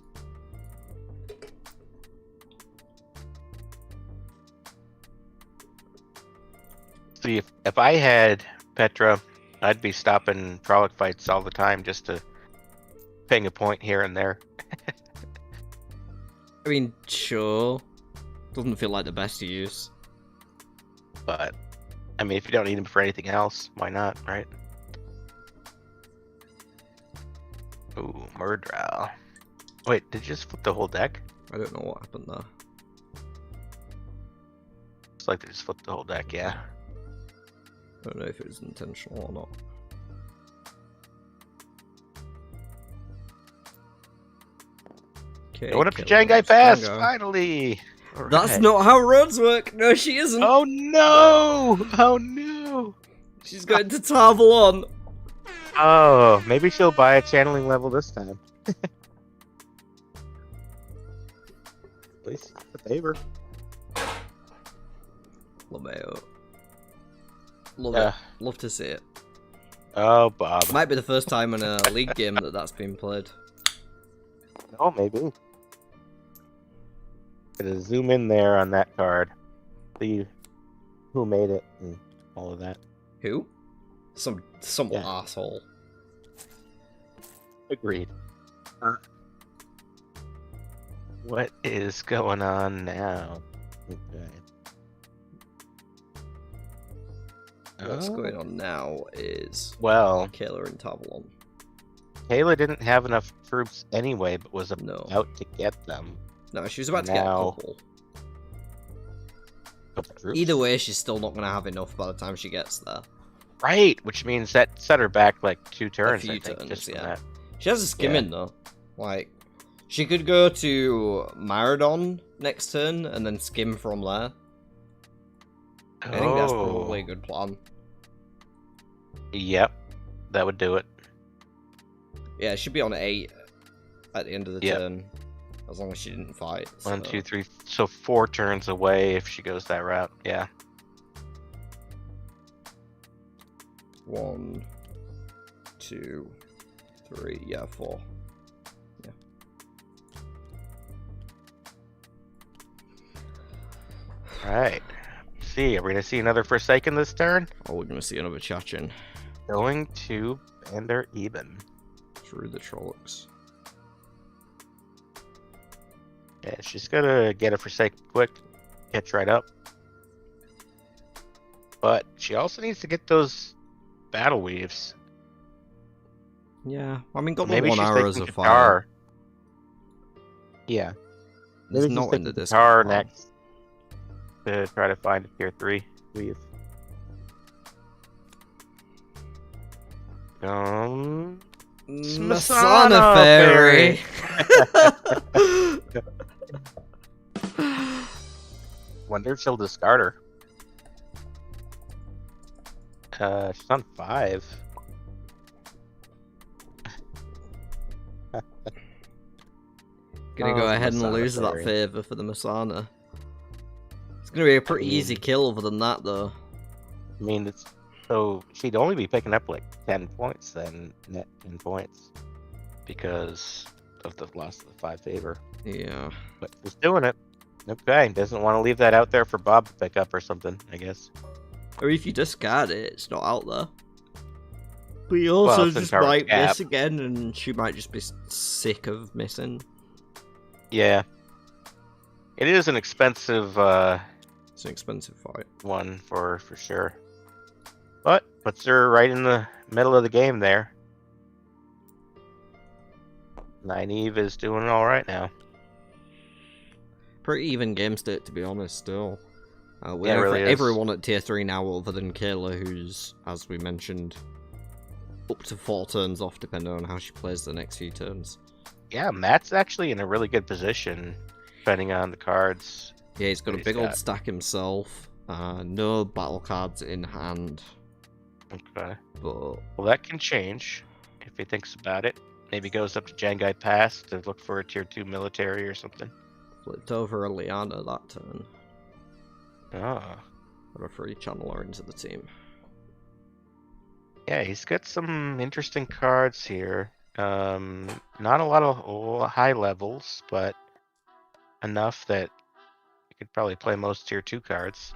See, if I had Petra, I'd be stopping frolic fights all the time just to ping a point here and there. I mean, sure. Doesn't feel like the best to use. But, I mean, if you don't need him for anything else, why not, right? Ooh, Murdrow. Wait, did you just flip the whole deck? I don't know what happened there. It's like they just flipped the whole deck, yeah. I don't know if it was intentional or not. Okay, going up to Jangai Pass, finally! Right. That's not how roads work! No, she isn't! Oh no! Oh no! She's going to Tarvalon! Oh, maybe she'll buy a channeling level this time. At least a favor. Lameo. Love it. Love to see it. Oh, Bob. Might be the first time in a league game that's been played. Oh, maybe. Gonna zoom in there on that card. See who made it and all of that. Who? Some Yeah. asshole. Agreed. What is going on now? Okay. What's going on now is Well, Kayla and Tavalon. Kayla didn't have enough troops anyway, but was No. about to get them. No, she was about to get a Now- couple. Couple troops? Either way, she's still not going to have enough by the time she gets there. Right, which means that set her back like 2 turns, few I think, turns, just from yeah. that. She has a skimming though. Like, she could go to Maradon next turn and then skim from there. I think that's probably a good plan. Yep, that would do it. Yeah, it should be on 8 at the end of the Yep. turn. As long as she didn't fight. 1, so- 2, 3, so 4 turns away if she goes that route. Yeah. 1, 2, 3, yeah, 4. Yeah. Right. See, are we gonna see another Forsaken this turn? Oh, we're gonna see another Chachin Going to Bender Eben. through the Trollocs. Yeah, she's gonna get a Forsaken quick, catch right up. But she also needs to get those battle weaves. Yeah, I mean, got Maybe one she's arrows taking of fire. Qatar. Yeah. There's Maybe she's not in the taking disc. Qatar next to try to find a tier 3 weave. Masana Fairy. Wonder if she'll discard her. She's on 5. Gonna go ahead and Masana lose that Fairy. favor for the Masana. It's gonna be a pretty mean- easy kill other than that, though. I mean, it's so she'd only be picking up like 10 points then, net 10 points, because of the loss of the 5 favor. Yeah. But she's doing it. Okay, doesn't want to leave that out there for Bob to pick up or something, I guess. Or if you discard it, it's not out there. But you also since just our might cap- miss again, and she might just be sick of missing. Yeah. It is an expensive It's an expensive fight. one for sure. But puts her right in the middle of the game there. Nynaeve is doing all right now. Pretty even game state, to be honest, still. We Yeah, it have really is. everyone at tier 3 now, other than Kayla, who's, as we mentioned, up to 4 turns off, depending on how she plays the next few turns. Yeah, Matt's actually in a really good position, depending on the cards. Yeah, he's got a He's big old got- stack himself. No battle cards in hand, Okay. but Well, that can change if he thinks about it. Maybe goes up to Jangai Pass to look for a tier 2 military or something. flipped over a Liana that turn. Oh. Got a free channeler into the team. Yeah, he's got some interesting cards here. Not a lot of high levels, but enough that you could probably play most tier 2 cards.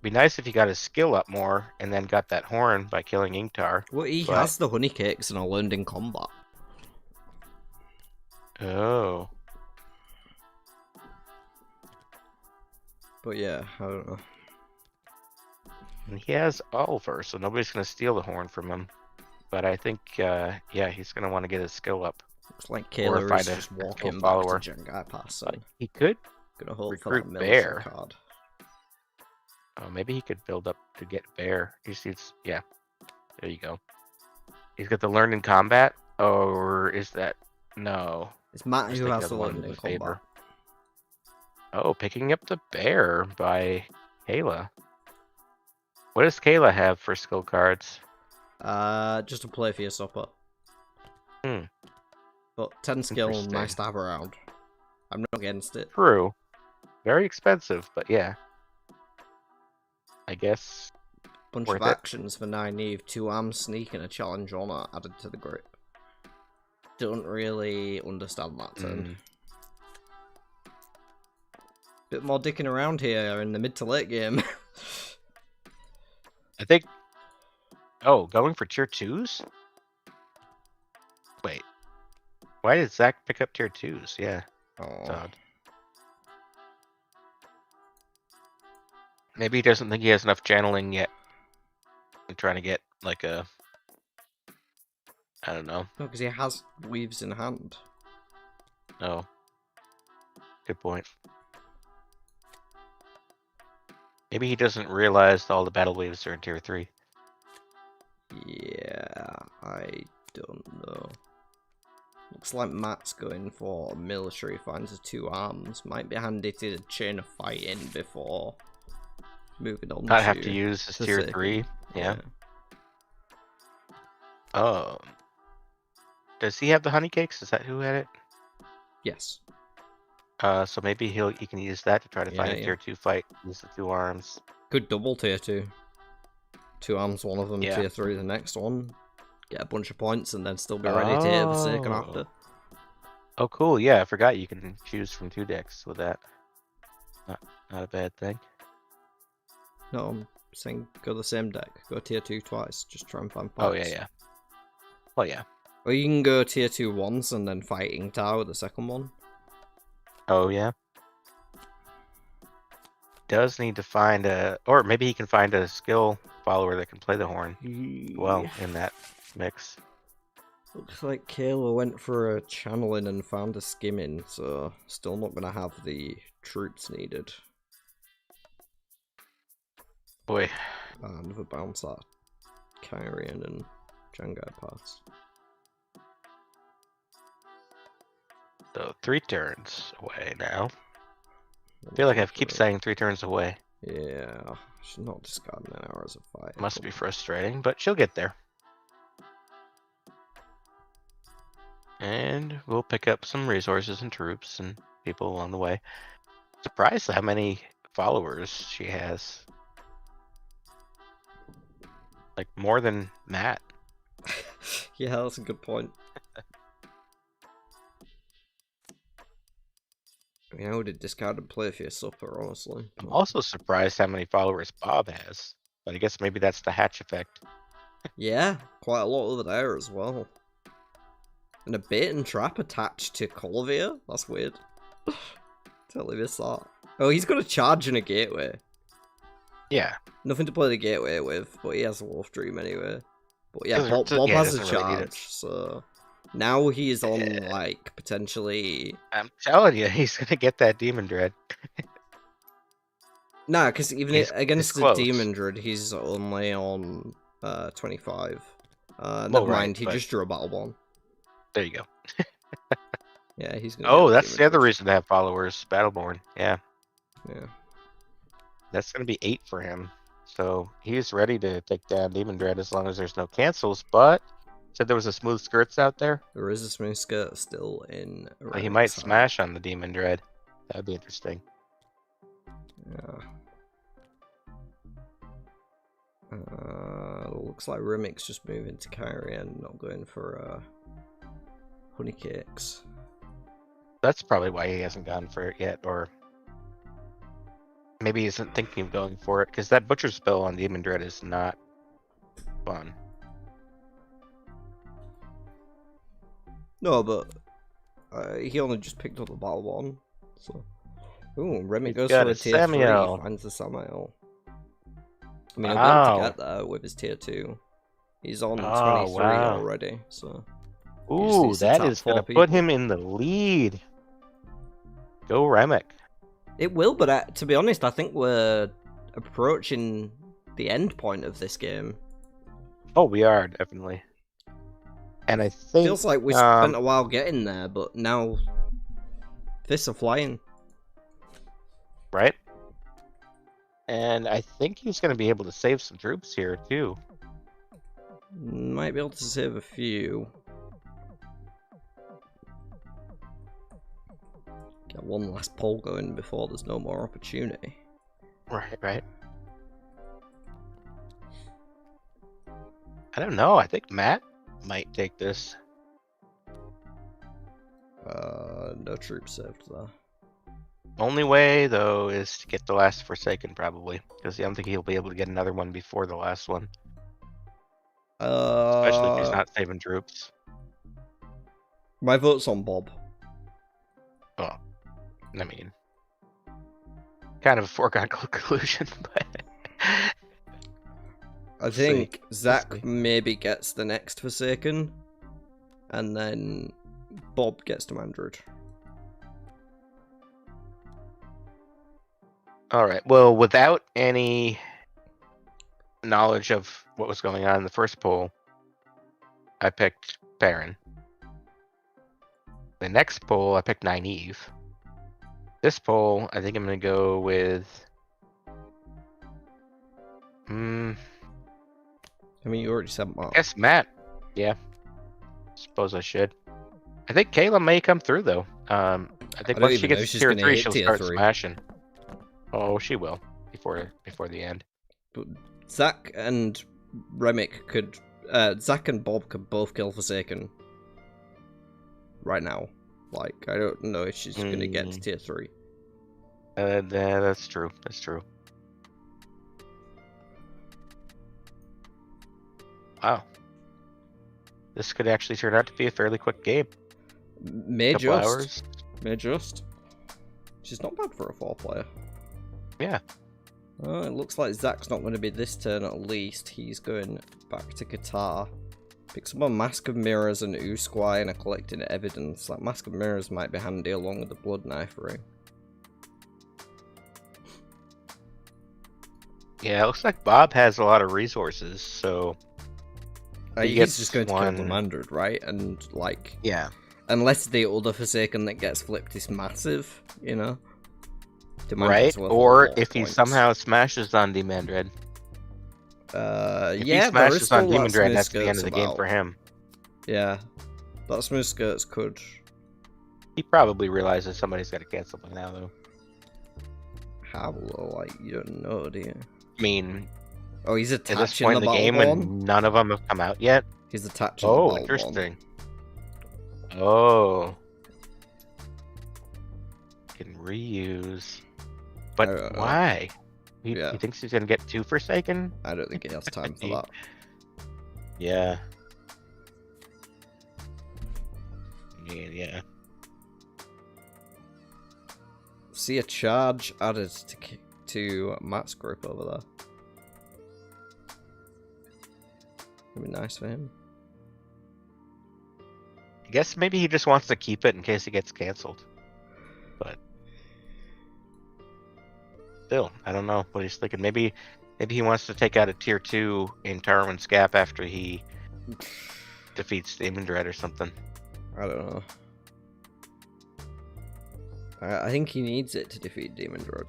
Be nice if he got his skill up more and then got that horn by killing Ingtar. Well, he But- has the honey cakes and are learned in combat. Oh. But yeah, I don't know. And he has Oliver, so nobody's going to steal the horn from him. But I think, yeah, he's going to want to get his skill up. Looks like Or Kayla find is a just skill walking back follower. to Jangai Pass But and he could. gonna hope for recruit that military Bear. card. Oh, maybe he could build up to get Bear. Yeah. There you go. He's got the learned in combat, or is that no? It's Matt I was who thinking has of the the one learned in with combat. Faber. Oh, picking up the Bear by Kayla. What does Kayla have for skill cards? Just to play for your stopper. Hmm. But 10 skill, Interesting. nice to have around. I'm not against it. True. Very expensive, but yeah. I guess. Bunch Worth of it. actions for Nynaeve, 2 arm sneak and a challenge honor added to the grip. Don't really understand that turn. Bit more dicking around here in the mid to late game. I think. Oh, going for tier 2s? Wait. Why did Zach pick up tier 2s? Yeah. It's Oh. odd. Maybe he doesn't think he has enough channeling yet. I'm trying to get like a. I don't know. No, because he has weaves in hand. Oh. Good point. Maybe he doesn't realize all the battle waves are in tier 3. Yeah, I don't know. Looks like Matt's going for a military finds the 2 arms. Might be handy to chain a fight in before moving on. Not have to use his tier 3. Yeah. Does he have the honey cakes? Is that who had it? Yes. So maybe he can use that to try to find a tier 2 fight. Use the 2 arms. Good double tier 2. 2 arms, one of them, Yeah. tier 3 the next one. Get a bunch of points and then still be ready to hit the second after. Oh, cool. Yeah, I forgot you can choose from 2 decks with that. Not a bad thing. No, I'm saying go the same deck. Go tier 2 twice. Just try and find Oh, points. yeah. Well, yeah. Or you can go tier 2 once and then fighting tower the second one. Oh, yeah. Does need to find a... Or maybe he can find a skill follower that can play the horn well in that mix. Looks like Kayla went for a channeling and found a skimming, so still not going to have the troops needed. Boy. Another bounce that Kyrian and Jangai pass. So 3 turns away now. I feel like I keep saying 3 turns away. Yeah, she's not discarding an hour as a fight. Must be frustrating, but she'll get there. And we'll pick up some resources and troops and people along the way. Surprised how many followers she has. Like more than Matt. Yeah, that's a good point. I mean, I would have discarded play for your supper, honestly. I'm also surprised how many followers Bob has. But I guess maybe that's the hatch effect. Yeah, quite a lot over there as well. And a bait and trap attached to Colvia? That's weird. Totally missed that. Oh, he's got a charge and a gateway. Yeah. Nothing to play the gateway with, but he has a Wolf Dream anyway. But yeah, Doesn't- Bob yeah, has a doesn't really need charge, it. so now he's on like potentially. I'm telling you, he's gonna get that Demon Dread. Nah, because even He's against the close. Demon Druid, he's only on 25. Well, Never right, mind, he but- just drew a Battleborn. There you go. Yeah, he's gonna. Oh, get that's Demon the other Druid. reason to have followers. Battleborn. Yeah. Yeah. That's gonna be 8 for him. So he's ready to take down Demon Dread as long as there's no cancels, but said there was a smooth skirts out there. There is a smooth skirt still in. So he might Remix, smash on the Demon Dread. That would be interesting. Yeah. Looks like Remix just moving to Kyrie and not going for honey cakes. That's probably why he hasn't gone for it yet, or maybe he isn't thinking of going for it, because that Butcher spell on Demon Dread is not fun. No, but he only just picked up the battle one. So, ooh, Remy He's goes got for a a tier Samuel. 3. Finds the Samuel. I mean, I'm going to get there with his tier 2. He's on 23 wow. already, so. Ooh, needs to that tap is going to 4 put people. him in the lead. Go Remick. It will, but to be honest, I think we're approaching the end point of this game. Oh, we are, definitely. And I think... Feels like we spent a while getting there, but now fists are flying. Right? And I think he's going to be able to save some troops here, too. Might be able to save a few. Get one last poll going before there's no more opportunity. Right. I don't know. I think Matt might take this. No troops saved there. Only way though is to get the last Forsaken probably, because I don't think he'll be able to get another one before the last one, especially if he's not saving troops. My vote's on Bob. Oh, I mean, kind of a foregone conclusion, but I think Zach maybe gets the next Forsaken, and then Bob gets Demandred. All right. Well, without any knowledge of what was going on in the first poll, I picked Baron. The next poll, I picked Nynaeve. This poll, I think I'm going to go with... I mean, you already said Matt. I guess Matt. Yeah. Suppose I should. I think Kayla may come through, though. I think once she gets to tier 3, she'll start smashing. Oh, she will. Before the end. But Zach and Remick could... Zach and Bob could both kill Forsaken. Right now. Like, I don't know if she's going to get to tier 3. That's true. That's true. Wow. This could actually turn out to be a fairly quick game. May just. May just. She's not bad for a 4-player. Yeah. It looks like Zach's not going to be this turn at least. He's going back to Qatar. Picks up a Mask of Mirrors and Usquai and are collecting evidence. That Mask of Mirrors might be handy along with the Blood Knife Ring. Yeah, it looks like Bob has a lot of resources, so... he's just going to kill Demandred, right? And, like... Yeah. Unless the other Forsaken that gets flipped is massive, you know? Right, or if he somehow smashes on Demandred. If he smashes on Demandred, that's the end of the game for him. Yeah. That smooth skirts could... He probably realizes somebody's got to cancel by now, though. How, though? Like, you don't know, do you? I mean... Oh, he's attaching at this point in the game when none of them have come out yet? He's attaching the Battle interesting. Oh. Can reuse. But why? He thinks he's going to get 2 Forsaken? I don't think he has time for that. Yeah. Yeah. See a charge added to Matt's group over there. It'd be nice for him. I guess maybe he just wants to keep it in case it gets cancelled. But still, I don't know what he's thinking. Maybe he wants to take out a tier 2 in Tarwin's Gap after he defeats Demandred or something. I don't know. I think he needs it to defeat Demandred.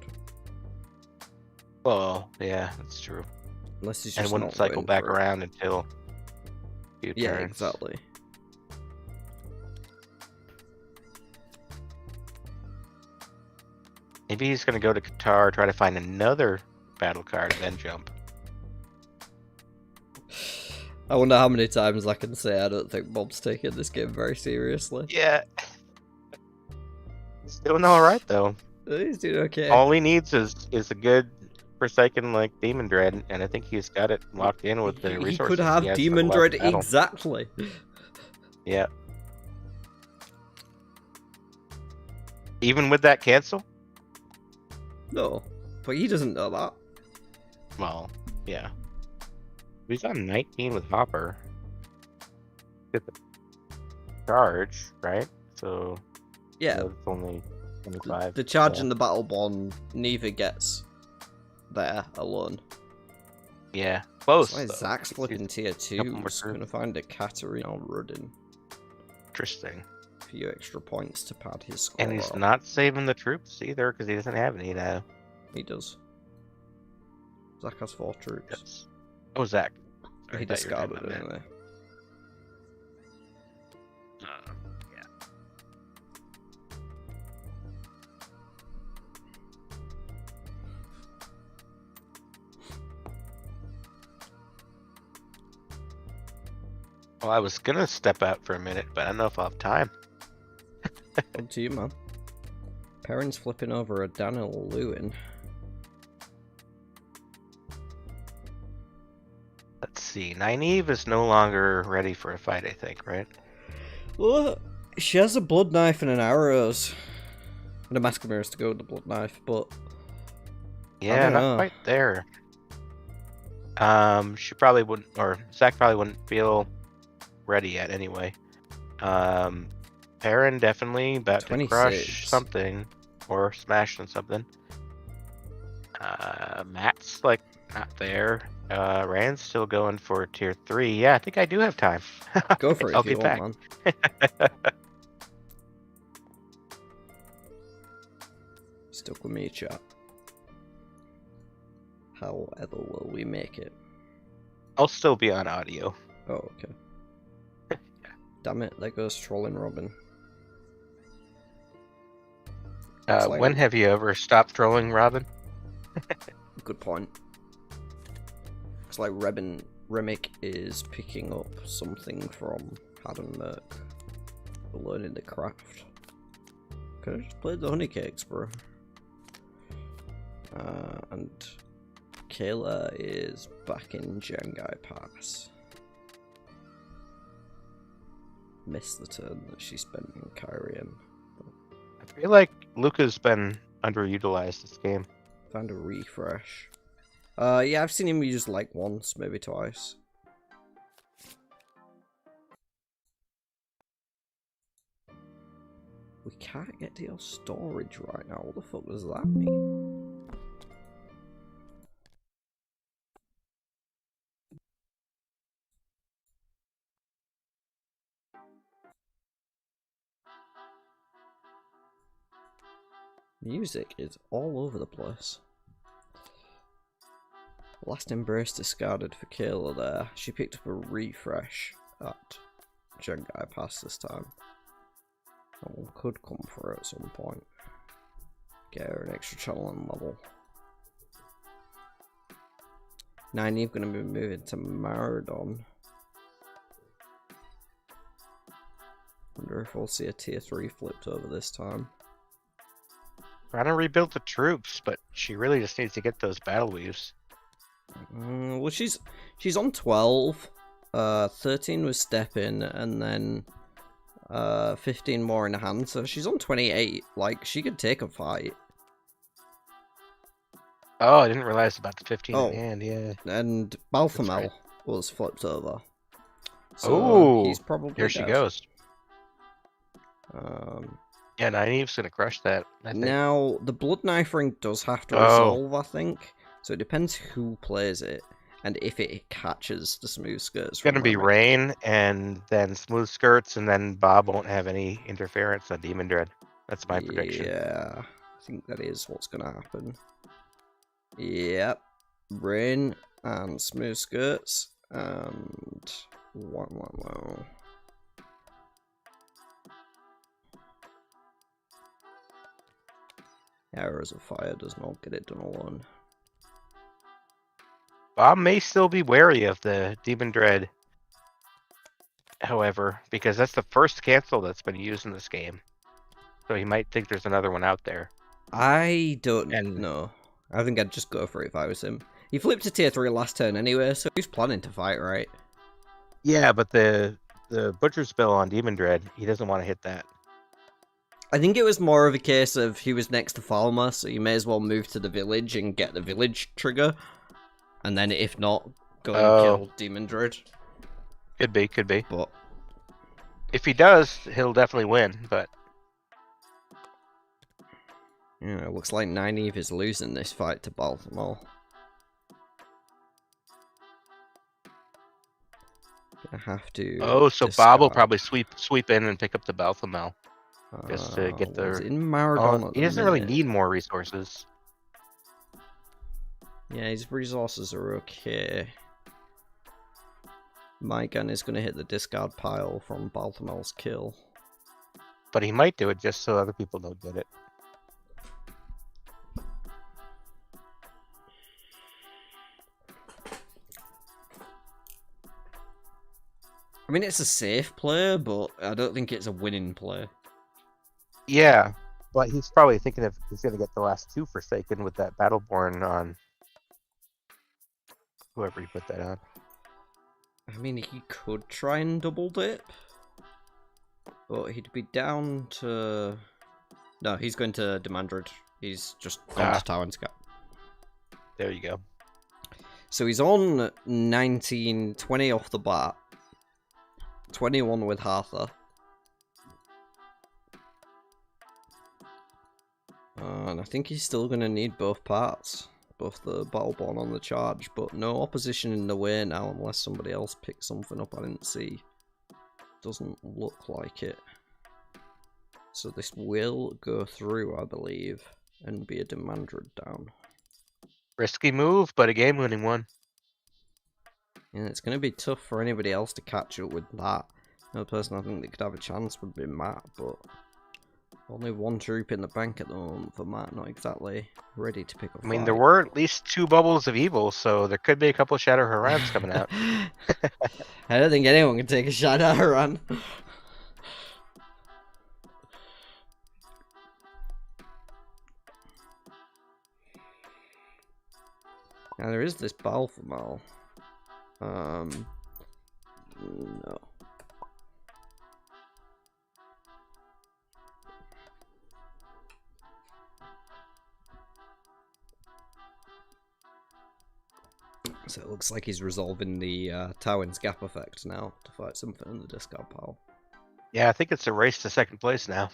Well, yeah, that's true. Unless he's just and wouldn't cycle back around until a few turns. Yeah, exactly. Maybe he's going to go to Qatar, try to find another battle card, and then jump. I wonder how many times I can say I don't think Bob's taking this game very seriously. Yeah. He's doing alright, though. He's doing okay. All he needs is a good Forsaken like Demandred, and I think he's got it locked in with the resources. He could have Demandred exactly. Yeah. Even with that cancel? No, but he doesn't know that. Well, yeah. He's on 19 with Hopper. Get the charge, right? So yeah, it's only 25. The charge and the Battleborn neither gets there alone. Yeah, close. That's why Zach's flipping tier 2. He's going to find a Katarina Rudin. Interesting. A few extra points to pad his score. And he's not saving the troops either because he doesn't have any now. He does. Zach has 4 troops. Yes. Oh, Zach. He discarded it anyway. Yeah. Well, I was gonna step out for a minute, but I don't know if I'll have time. Up to you, man. Perrin's flipping over a Daniel Lewin. Let's see. Nynaeve is no longer ready for a fight, I think, right? Well, she has a blood knife and an arrows. And a mask of mirrors to go with the blood knife, but... Yeah, not quite there. She probably wouldn't, or Zach probably wouldn't feel ready yet anyway. Perrin definitely about 26. To crush something or smash on something. Matt's like not there. Rand's still going for tier 3. Yeah, I think I do have time. Go for it. I'll if you get want, back. Man. Stuck with me, chat. However, will we make it? I'll still be on audio. Oh, okay. Damn it, there goes trolling Robin. Like... When have you ever stopped trolling Robin? Good point. Looks like Remick is picking up something from Haddon Merc. We're learning the craft. Could have just played the honey cakes, bro. And Kayla is back in Jengai Pass. Missed the turn that she spent in Kyrian. I feel like Luca's been underutilized this game. Found a refresh. Yeah, I've seen him used like once, maybe twice. We can't get to your storage right now. What the fuck does that mean? Music is all over the place. Last Embrace discarded for Kayla there. She picked up a refresh at Jengai Pass this time. That one could come for her at some point. Get her an extra channel and level. Nynaeve going to be moving to Maradon. Wonder if we'll see a tier 3 flipped over this time. Trying to rebuild the troops, but she really just needs to get those battle weaves. Well, she's on 12. 13 was stepping, and then 15 more in hand, so she's on 28. Like, she could take a fight. Oh, I didn't realize about the 15 in hand, yeah. And Balthamel was flipped over. So he's probably there she goes. Yeah, Nynaeve's gonna crush that, I think. Now, the Blood Knife Ring does have to resolve, I think. So it depends who plays it, and if it catches the Smooth Skirts. It's gonna be Rain, and then Smooth Skirts, and then Bob won't have any interference on Demon Dread. That's my prediction. Yeah, I think that is what's gonna happen. Yep. Rain and Smooth Skirts, and... Wow. Arrows of Fire does not get it done alone. Bob may still be wary of the Demon Dread, however, because that's the first cancel that's been used in this game. So he might think there's another one out there. I don't know. I think I'd just go for it if I was him. He flipped to tier 3 last turn anyway, so he's planning to fight, right? Yeah, but the Butcher spell on Demon Dread, he doesn't want to hit that. I think it was more of a case of he was next to Falmer, so you may as well move to the village and get the village trigger. And then if not, go and kill Demon Dread. Could be. But if he does, he'll definitely win, but... Yeah, it looks like Nynaeve is losing this fight to Balthamel. Gonna have to... Oh, so discard. Bob will probably sweep in and pick up the Balthamel. Just to get the... in Maradon he doesn't really need more resources. Yeah, his resources are okay. My gun is going to hit the discard pile from Balthamel's kill. But he might do it just so other people don't get it. I mean, it's a safe play, but I don't think it's a winning play. Yeah, Well, he's probably thinking if he's going to get the last 2 Forsaken with that Battleborn on. Whoever he put that on. I mean, he could try and double dip. But he'd be down to... No, he's going to Demandred. He's just gone to Taiwan's Gap. There you go. So he's on 19, 20 off the bat. 21 with Hartha. And I think he's still going to need both parts. Both the Battleborn on the charge. But no opposition in the way now unless somebody else picks something up I didn't see. Doesn't look like it. So this will go through, I believe, and be a Demandred down. Risky move, but a game-winning one. And it's going to be tough for anybody else to catch up with that. The only person I think that could have a chance would be Matt, but only 1 troop in the bank at the moment for Matt, not exactly ready to pick up. I mean, there were at least 2 bubbles of evil, so there could be a couple of Shadow Harans coming out. I don't think anyone can take a Shadow Haran. Now there is this Balthamel. No. So it looks like he's resolving the Taiwan's Gap effect now to fight something in the discard pile. Yeah, I think it's a race to 2nd place now.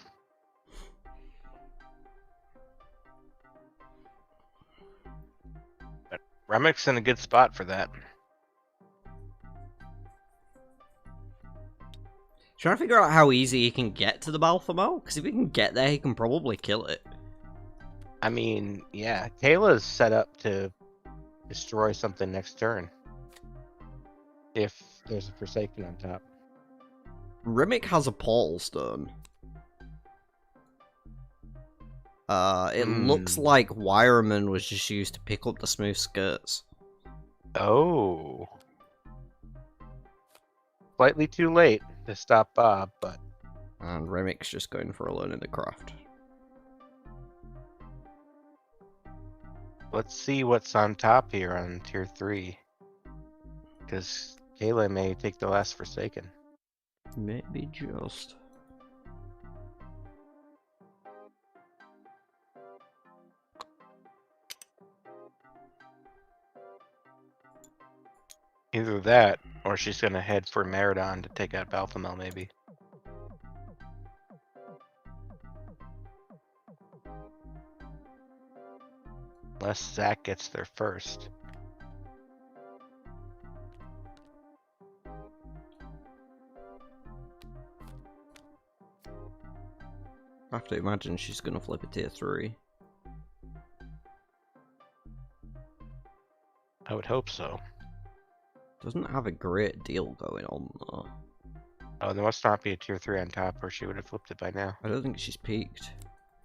But Remic's in a good spot for that. Trying to figure out how easy he can get to the Balthamel, because if he can get there, he can probably kill it. I mean, yeah, Kayla's set up to destroy something next turn. If there's a Forsaken on top. Rimic has a Portal Stone. It looks like Wireman was just used to pick up the smooth skirts. Oh. Slightly too late to stop Bob, but... And Remic's just going for Alone in the Craft. Let's see what's on top here on tier 3. Because Kayla may take the last Forsaken. Maybe just. Either that, or she's going to head for Meridon to take out Balthamel, maybe. Unless Zach gets there first. I have to imagine she's going to flip a tier 3. I would hope so. Doesn't have a great deal going on though. Oh, there must not be a tier 3 on top, or she would have flipped it by now. I don't think she's peaked.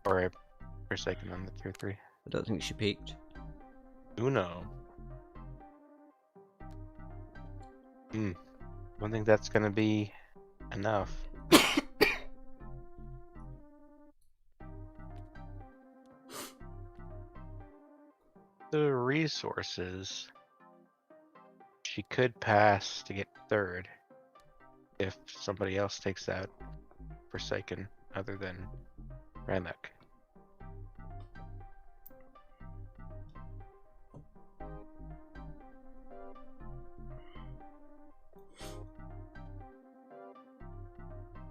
Or a Forsaken on the tier 3. I don't think she peaked. Uno. Don't think that's gonna be enough. The resources. She could pass to get 3rd if somebody else takes that Forsaken other than Ramek.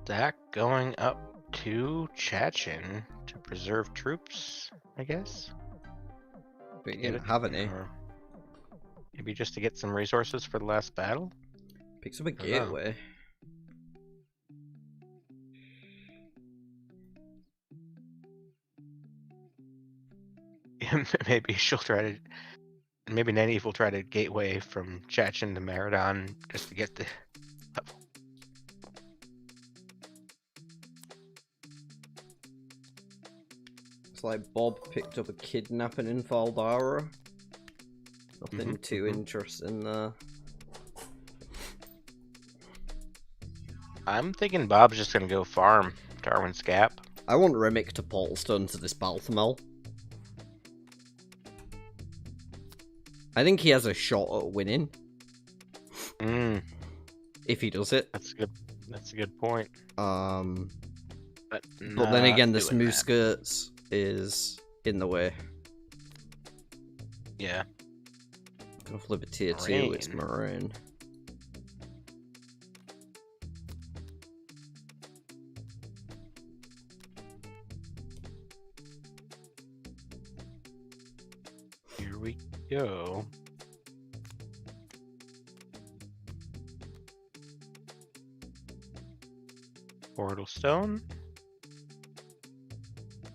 Zach going up to Chachin to preserve troops, I guess? But you didn't have any. Or maybe just to get some resources for the last battle? Picks up a gateway. Maybe she'll try to... Maybe Nynaeve will try to gateway from Chachin to Meridon just to get the level. It's like Bob picked up a kidnapping in Valdara. Nothing too interesting there. I'm thinking Bob's just gonna go farm Darwin's Gap. I want Remick to portal stone to this Balthamel. I think he has a shot at winning. If he does it. That's good. That's a good point. But then again, the smooth skirts is in the way. Yeah. Gonna flip a tier 2, it's Maroon. Here we go. Portal Stone.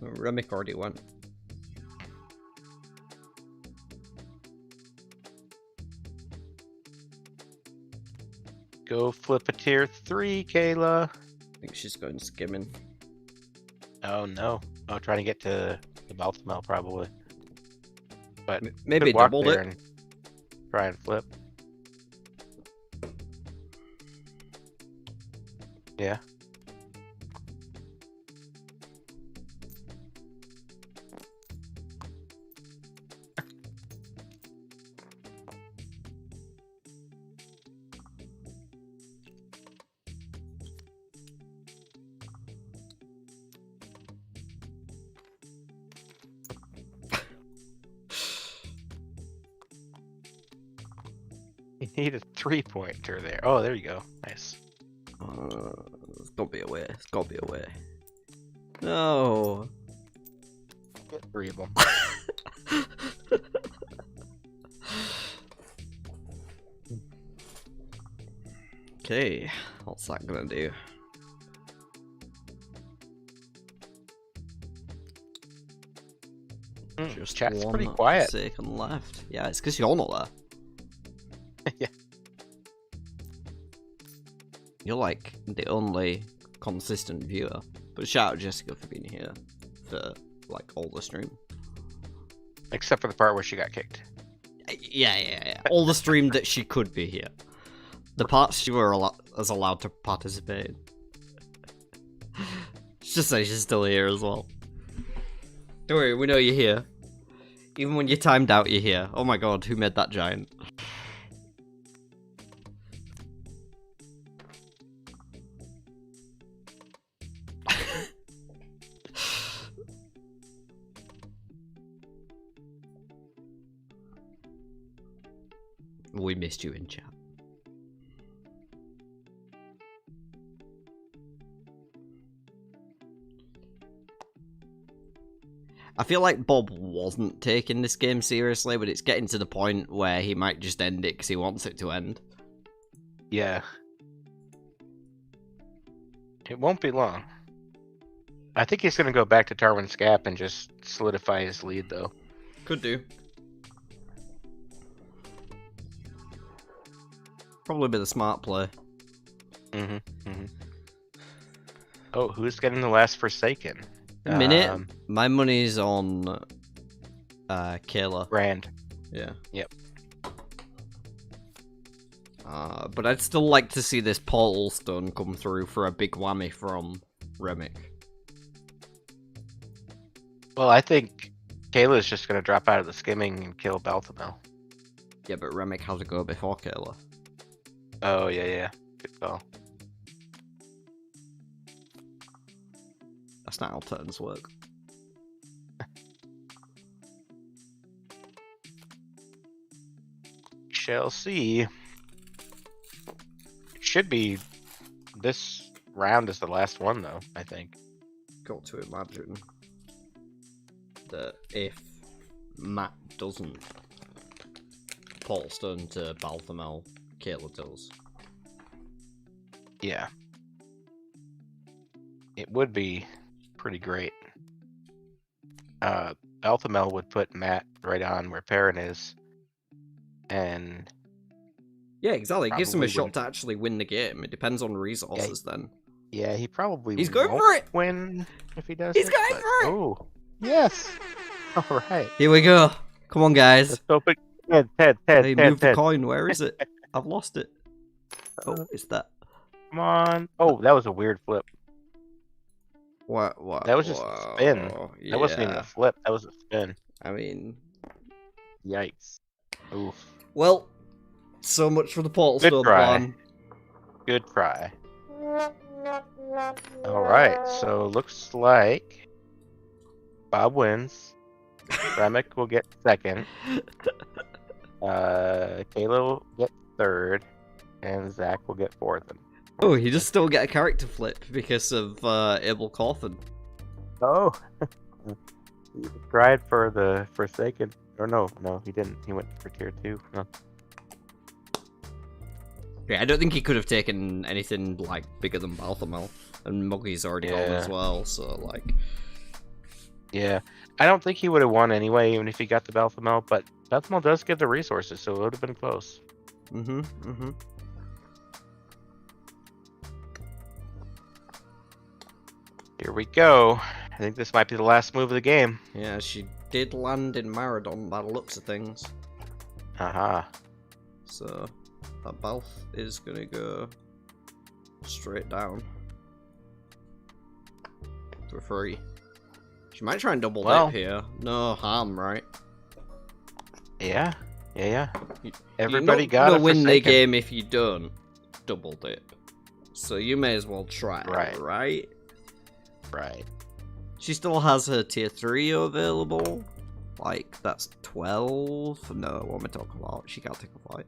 Remick already went. Go flip a tier 3, Kayla. I think she's going skimming. Oh no. Oh, trying to get to the Balthamel probably. But maybe doubled it. And try and flip. Yeah. You need a 3-pointer there. Oh, there you go. Nice. It's gotta be away. It's gotta be away. No. Get 3 of them. Okay, what's that gonna do? Just Chat's one pretty quiet. second left. Yeah, it's because you're not there. Yeah. You're like the only consistent viewer. But shout out Jessica for being here for like all the stream. Except for the part where she got kicked. Yeah. All the stream that she could be here. The parts she was allowed to participate in. Just say she's still here as well. Don't worry, we know you're here. Even when you're timed out, you're here. Oh my god, who made that giant? We missed you in chat. I feel like Bob wasn't taking this game seriously, but it's getting to the point where he might just end it because he wants it to end. Yeah. It won't be long. I think he's going to go back to Tarwin's Gap and just solidify his lead, though. Could do. Probably be the smart play. Oh, who's getting the last Forsaken? A minute. My money's on Kayla. Rand. Yeah. Yep. But I'd still like to see this portal stone come through for a big whammy from Remick. Well, I think Kayla's just going to drop out of the skimming and kill Balthamel. Yeah, but Remick has to go before Kayla. Oh, yeah. Good call. That's not how turns work. Shall see. It should be this round is the last one, though, I think. Got to imagine that if Matt doesn't portal stone to Balthamel, Kayla does. Yeah. It would be pretty great. Balthamel would put Matt right on where Perrin is. And yeah, exactly. It gives him a shot wouldn't. to actually win the game. It depends on resources then. Yeah, he probably He's going won't for it! win if he does. He's going for it! Oh, yes. All right. Here we go. Come on, guys. Let's open. Ted. Hey, move the coin. Where is it? I've lost it. Oh, it's that. Come on. Oh, that was a weird flip. What? That was just a spin. Yeah. That wasn't even a flip. That was a spin. I mean, Yikes. Oof. well, so much for the Portal Good Stone try. plan. Good try. Alright, so looks like Bob wins. Remick will get second. Kayla will get third. And Zach will get fourth. Oh, he just still get a character flip because of Abel Cawthon. Oh. He tried for the Forsaken. Or no, he didn't. He went for tier 2. No. Yeah, I don't think he could have taken anything like bigger than Balthamel, and Muggy's already on as well. So like, yeah, I don't think he would have won anyway, even if he got the Balthamel. But Balthamel does give the resources, so it would have been close. Here we go. I think this might be the last move of the game. Yeah, she did land in Maradon by the looks of things. Aha. So that Balth is gonna go straight down for free. She might try and double dip here. No harm, right? Yeah. Everybody got to win the game if you don't double dip. So you may as well try, right? Right. She still has her tier 3 available. Like, that's 12. No, what am I talking about? She can't take a fight.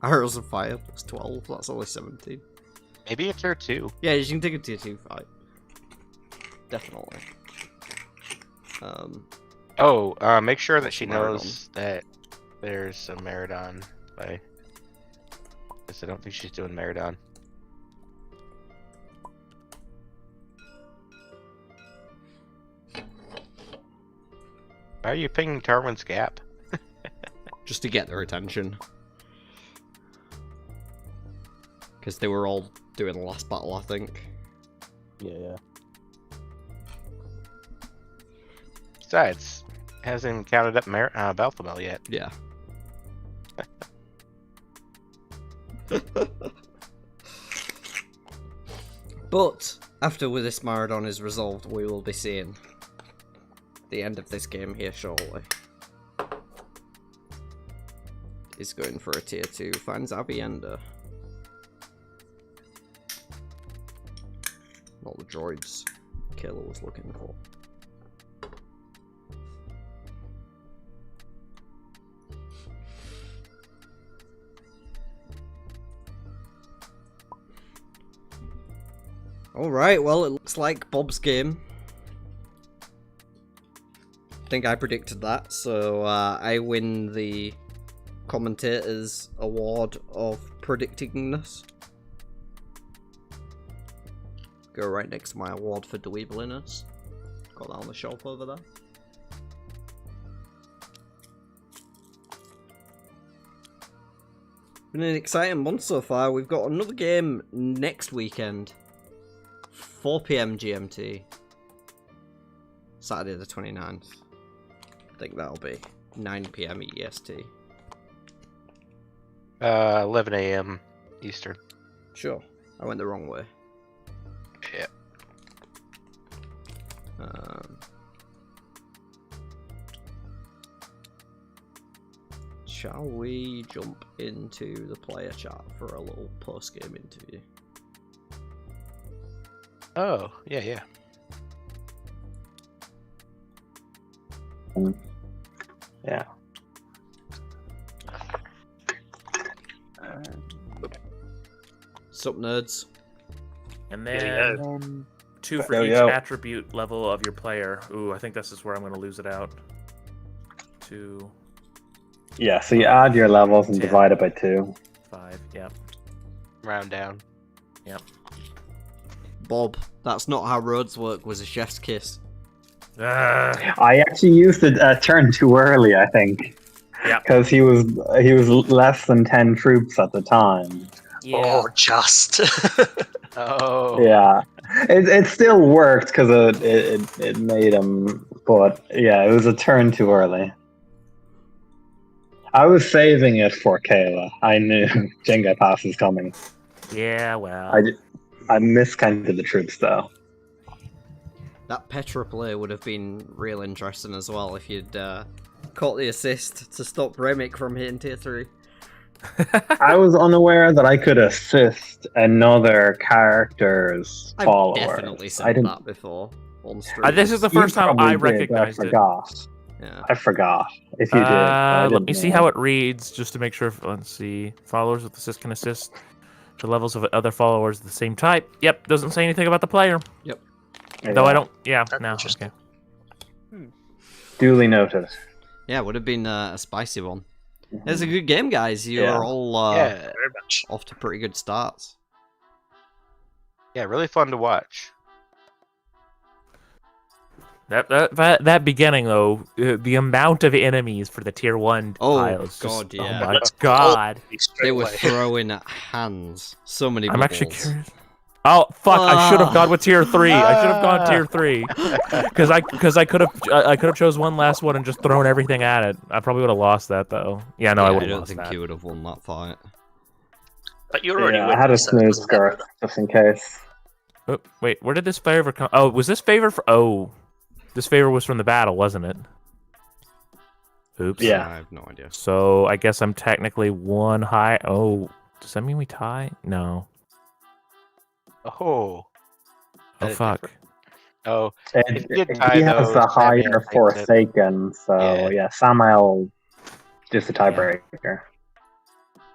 Arrows of Fire plus 12. That's only 17. Maybe a tier 2. Yeah, she can take a tier 2 fight. Definitely. Make sure that she knows that there's a Maradon play. Because I don't think she's doing Maradon. Why are you pinging Tarwin's Gap? Just to get their attention. Because they were all doing the last battle, I think. Yeah. Besides, hasn't counted up Balthamel yet. Yeah. But, after this Maradon is resolved, we will be seeing the end of this game here shortly. He's going for a tier 2, finds Avienda. Not the droids Kayla was looking for. Alright, well, it looks like Bob's game. I think I predicted that, so I win the commentator's award of predictingness. Go right next to my award for dweebeliness. Got that on the shelf over there. Been an exciting month so far. We've got another game next weekend. 4 PM GMT. Saturday the 29th. I think that'll be 9 PM EST. 11 AM Eastern. Sure. I went the wrong way. Yeah. Shall we jump into the player chat for a little post-game interview? Oh, yeah. Yeah. Sup, nerds? And then 2 for each attribute level of your player. Ooh, I think this is where I'm going to lose it out. 2. Yeah, so you add your levels and 10, divide it by 2. 5, yep. Round down. Yep. Bob, that's not how roads work, was a chef's kiss. I actually used a turn too early, I think. Yeah. Because he was less than 10 troops at the time. Yeah. Oh, just. Oh. Yeah. It still worked because it made him, but yeah, it was a turn too early. I was saving it for Kayla. I knew Jenga Pass was coming. Yeah, well. I miscounted the troops though. That Petra play would have been real interesting as well if you'd caught the assist to stop Remick from hitting tier 3. I was unaware that I could assist another character's I've followers. definitely I said didn't. that before on stream. This is the first time I recognized I it. forgot. Yeah. I forgot. If you did, I let didn't me see know. how it reads, just to make sure. Let's see. Followers with assist can assist to levels of other followers of the same type. Yep, doesn't say anything about the player. Yep. Though I don't. Yeah, That's no. interesting. Okay. Duly noted. Yeah, would have been a spicy one. It was a good game, guys. You Yeah. are all Yeah, Very much. off to pretty good starts. yeah, really fun to watch. That beginning though, the amount of enemies for the tier 1 Oh, tiles. God, just, yeah. Oh my Let's god. Straight They were away. throwing hands. So many I'm actually bubbles. curious. Oh fuck! I should have gone with tier 3. I should have gone Ah. tier 3 because I could have chose one last one and just thrown everything at it. I probably would have lost that though. Yeah, no, I Yeah, would I have don't lost think that. you would have won that fight. But you're already Yeah, I winning, had a so it smooth doesn't matter. skirt just in case. Oh, wait, where did this favor come? Oh, was this favor for? Oh, this favor was from the battle, wasn't it? Oops. Yeah. I have no idea. So I guess I'm technically one high. Oh, does that mean we tie? No. Oh. Oh That is fuck. different. Oh, And If you did tie he has those, the that higher means that- Forsaken, so Yeah. yeah, Samael just a tiebreaker.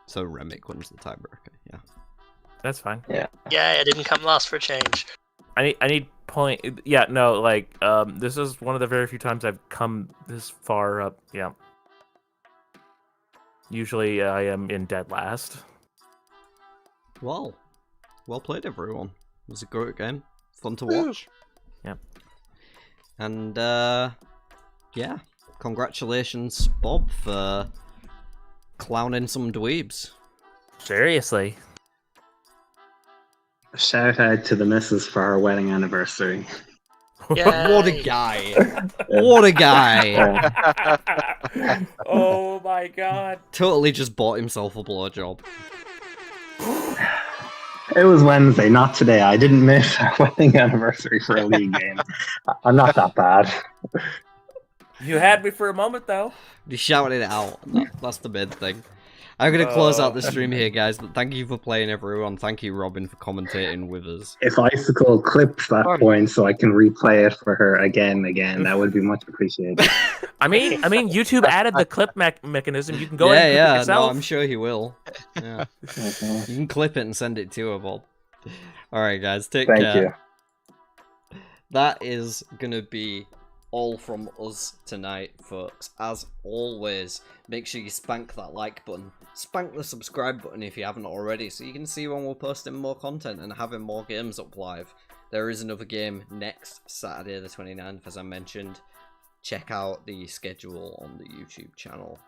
So Remick wins the tiebreaker. Yeah. That's fine. Yeah, I didn't come last for a change. I need point. Yeah, no, like this is one of the very few times I've come this far up. Yeah. Usually I am in dead last. Well played, everyone. It was a great game. Fun to watch. Yeah. And yeah, congratulations, Bob, for clowning some dweebs. Seriously. Shout out to the missus for our wedding anniversary. Yeah. What a guy! What a guy! Yeah. Oh my god. Totally just bought himself a blowjob. It was Wednesday, not today. I didn't miss our wedding anniversary for a league game. I'm not that bad. You had me for a moment though. You shouted it out. That's the main thing. I'm gonna close out the stream here, guys. But thank you for playing, everyone. Thank you, Robin, for commentating with us. If Icicle clips that point so I can replay it for her again, that would be much appreciated. I mean, YouTube added the clip mechanism. You can go ahead and clip it Yeah. No, yourself. I'm sure he will. Yeah. Mhm. You can clip it and send it to her, Bob. Alright, guys. Take Thank care. you. That is gonna be all from us tonight, folks. As always, make sure you spank that like button. Spank the subscribe button if you haven't already, so you can see when we're posting more content and having more games up live. There is another game next Saturday the 29th, as I mentioned. Check out the schedule on the YouTube channel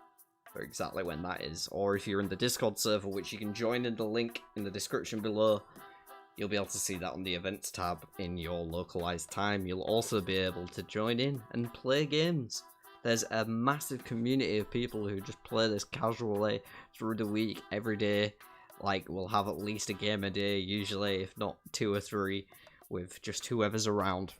for exactly when that is. Or if you're in the Discord server, which you can join in the link in the description below, you'll be able to see that on the events tab in your localized time. You'll also be able to join in and play games. There's a massive community of people who just play this casually through the week, every day. Like, we'll have at least a game a day, usually, if not 2 or 3, with just whoever's around.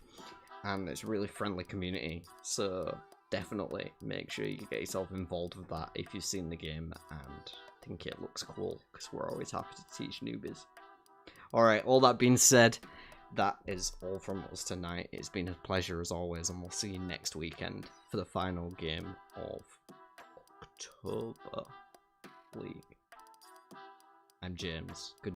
And it's a really friendly community, so definitely make sure you get yourself involved with that if you've seen the game and think it looks cool, because we're always happy to teach newbies. Alright, all that being said, that is all from us tonight. It's been a pleasure as always, and we'll see you next weekend for the final game of October League. I'm James. Good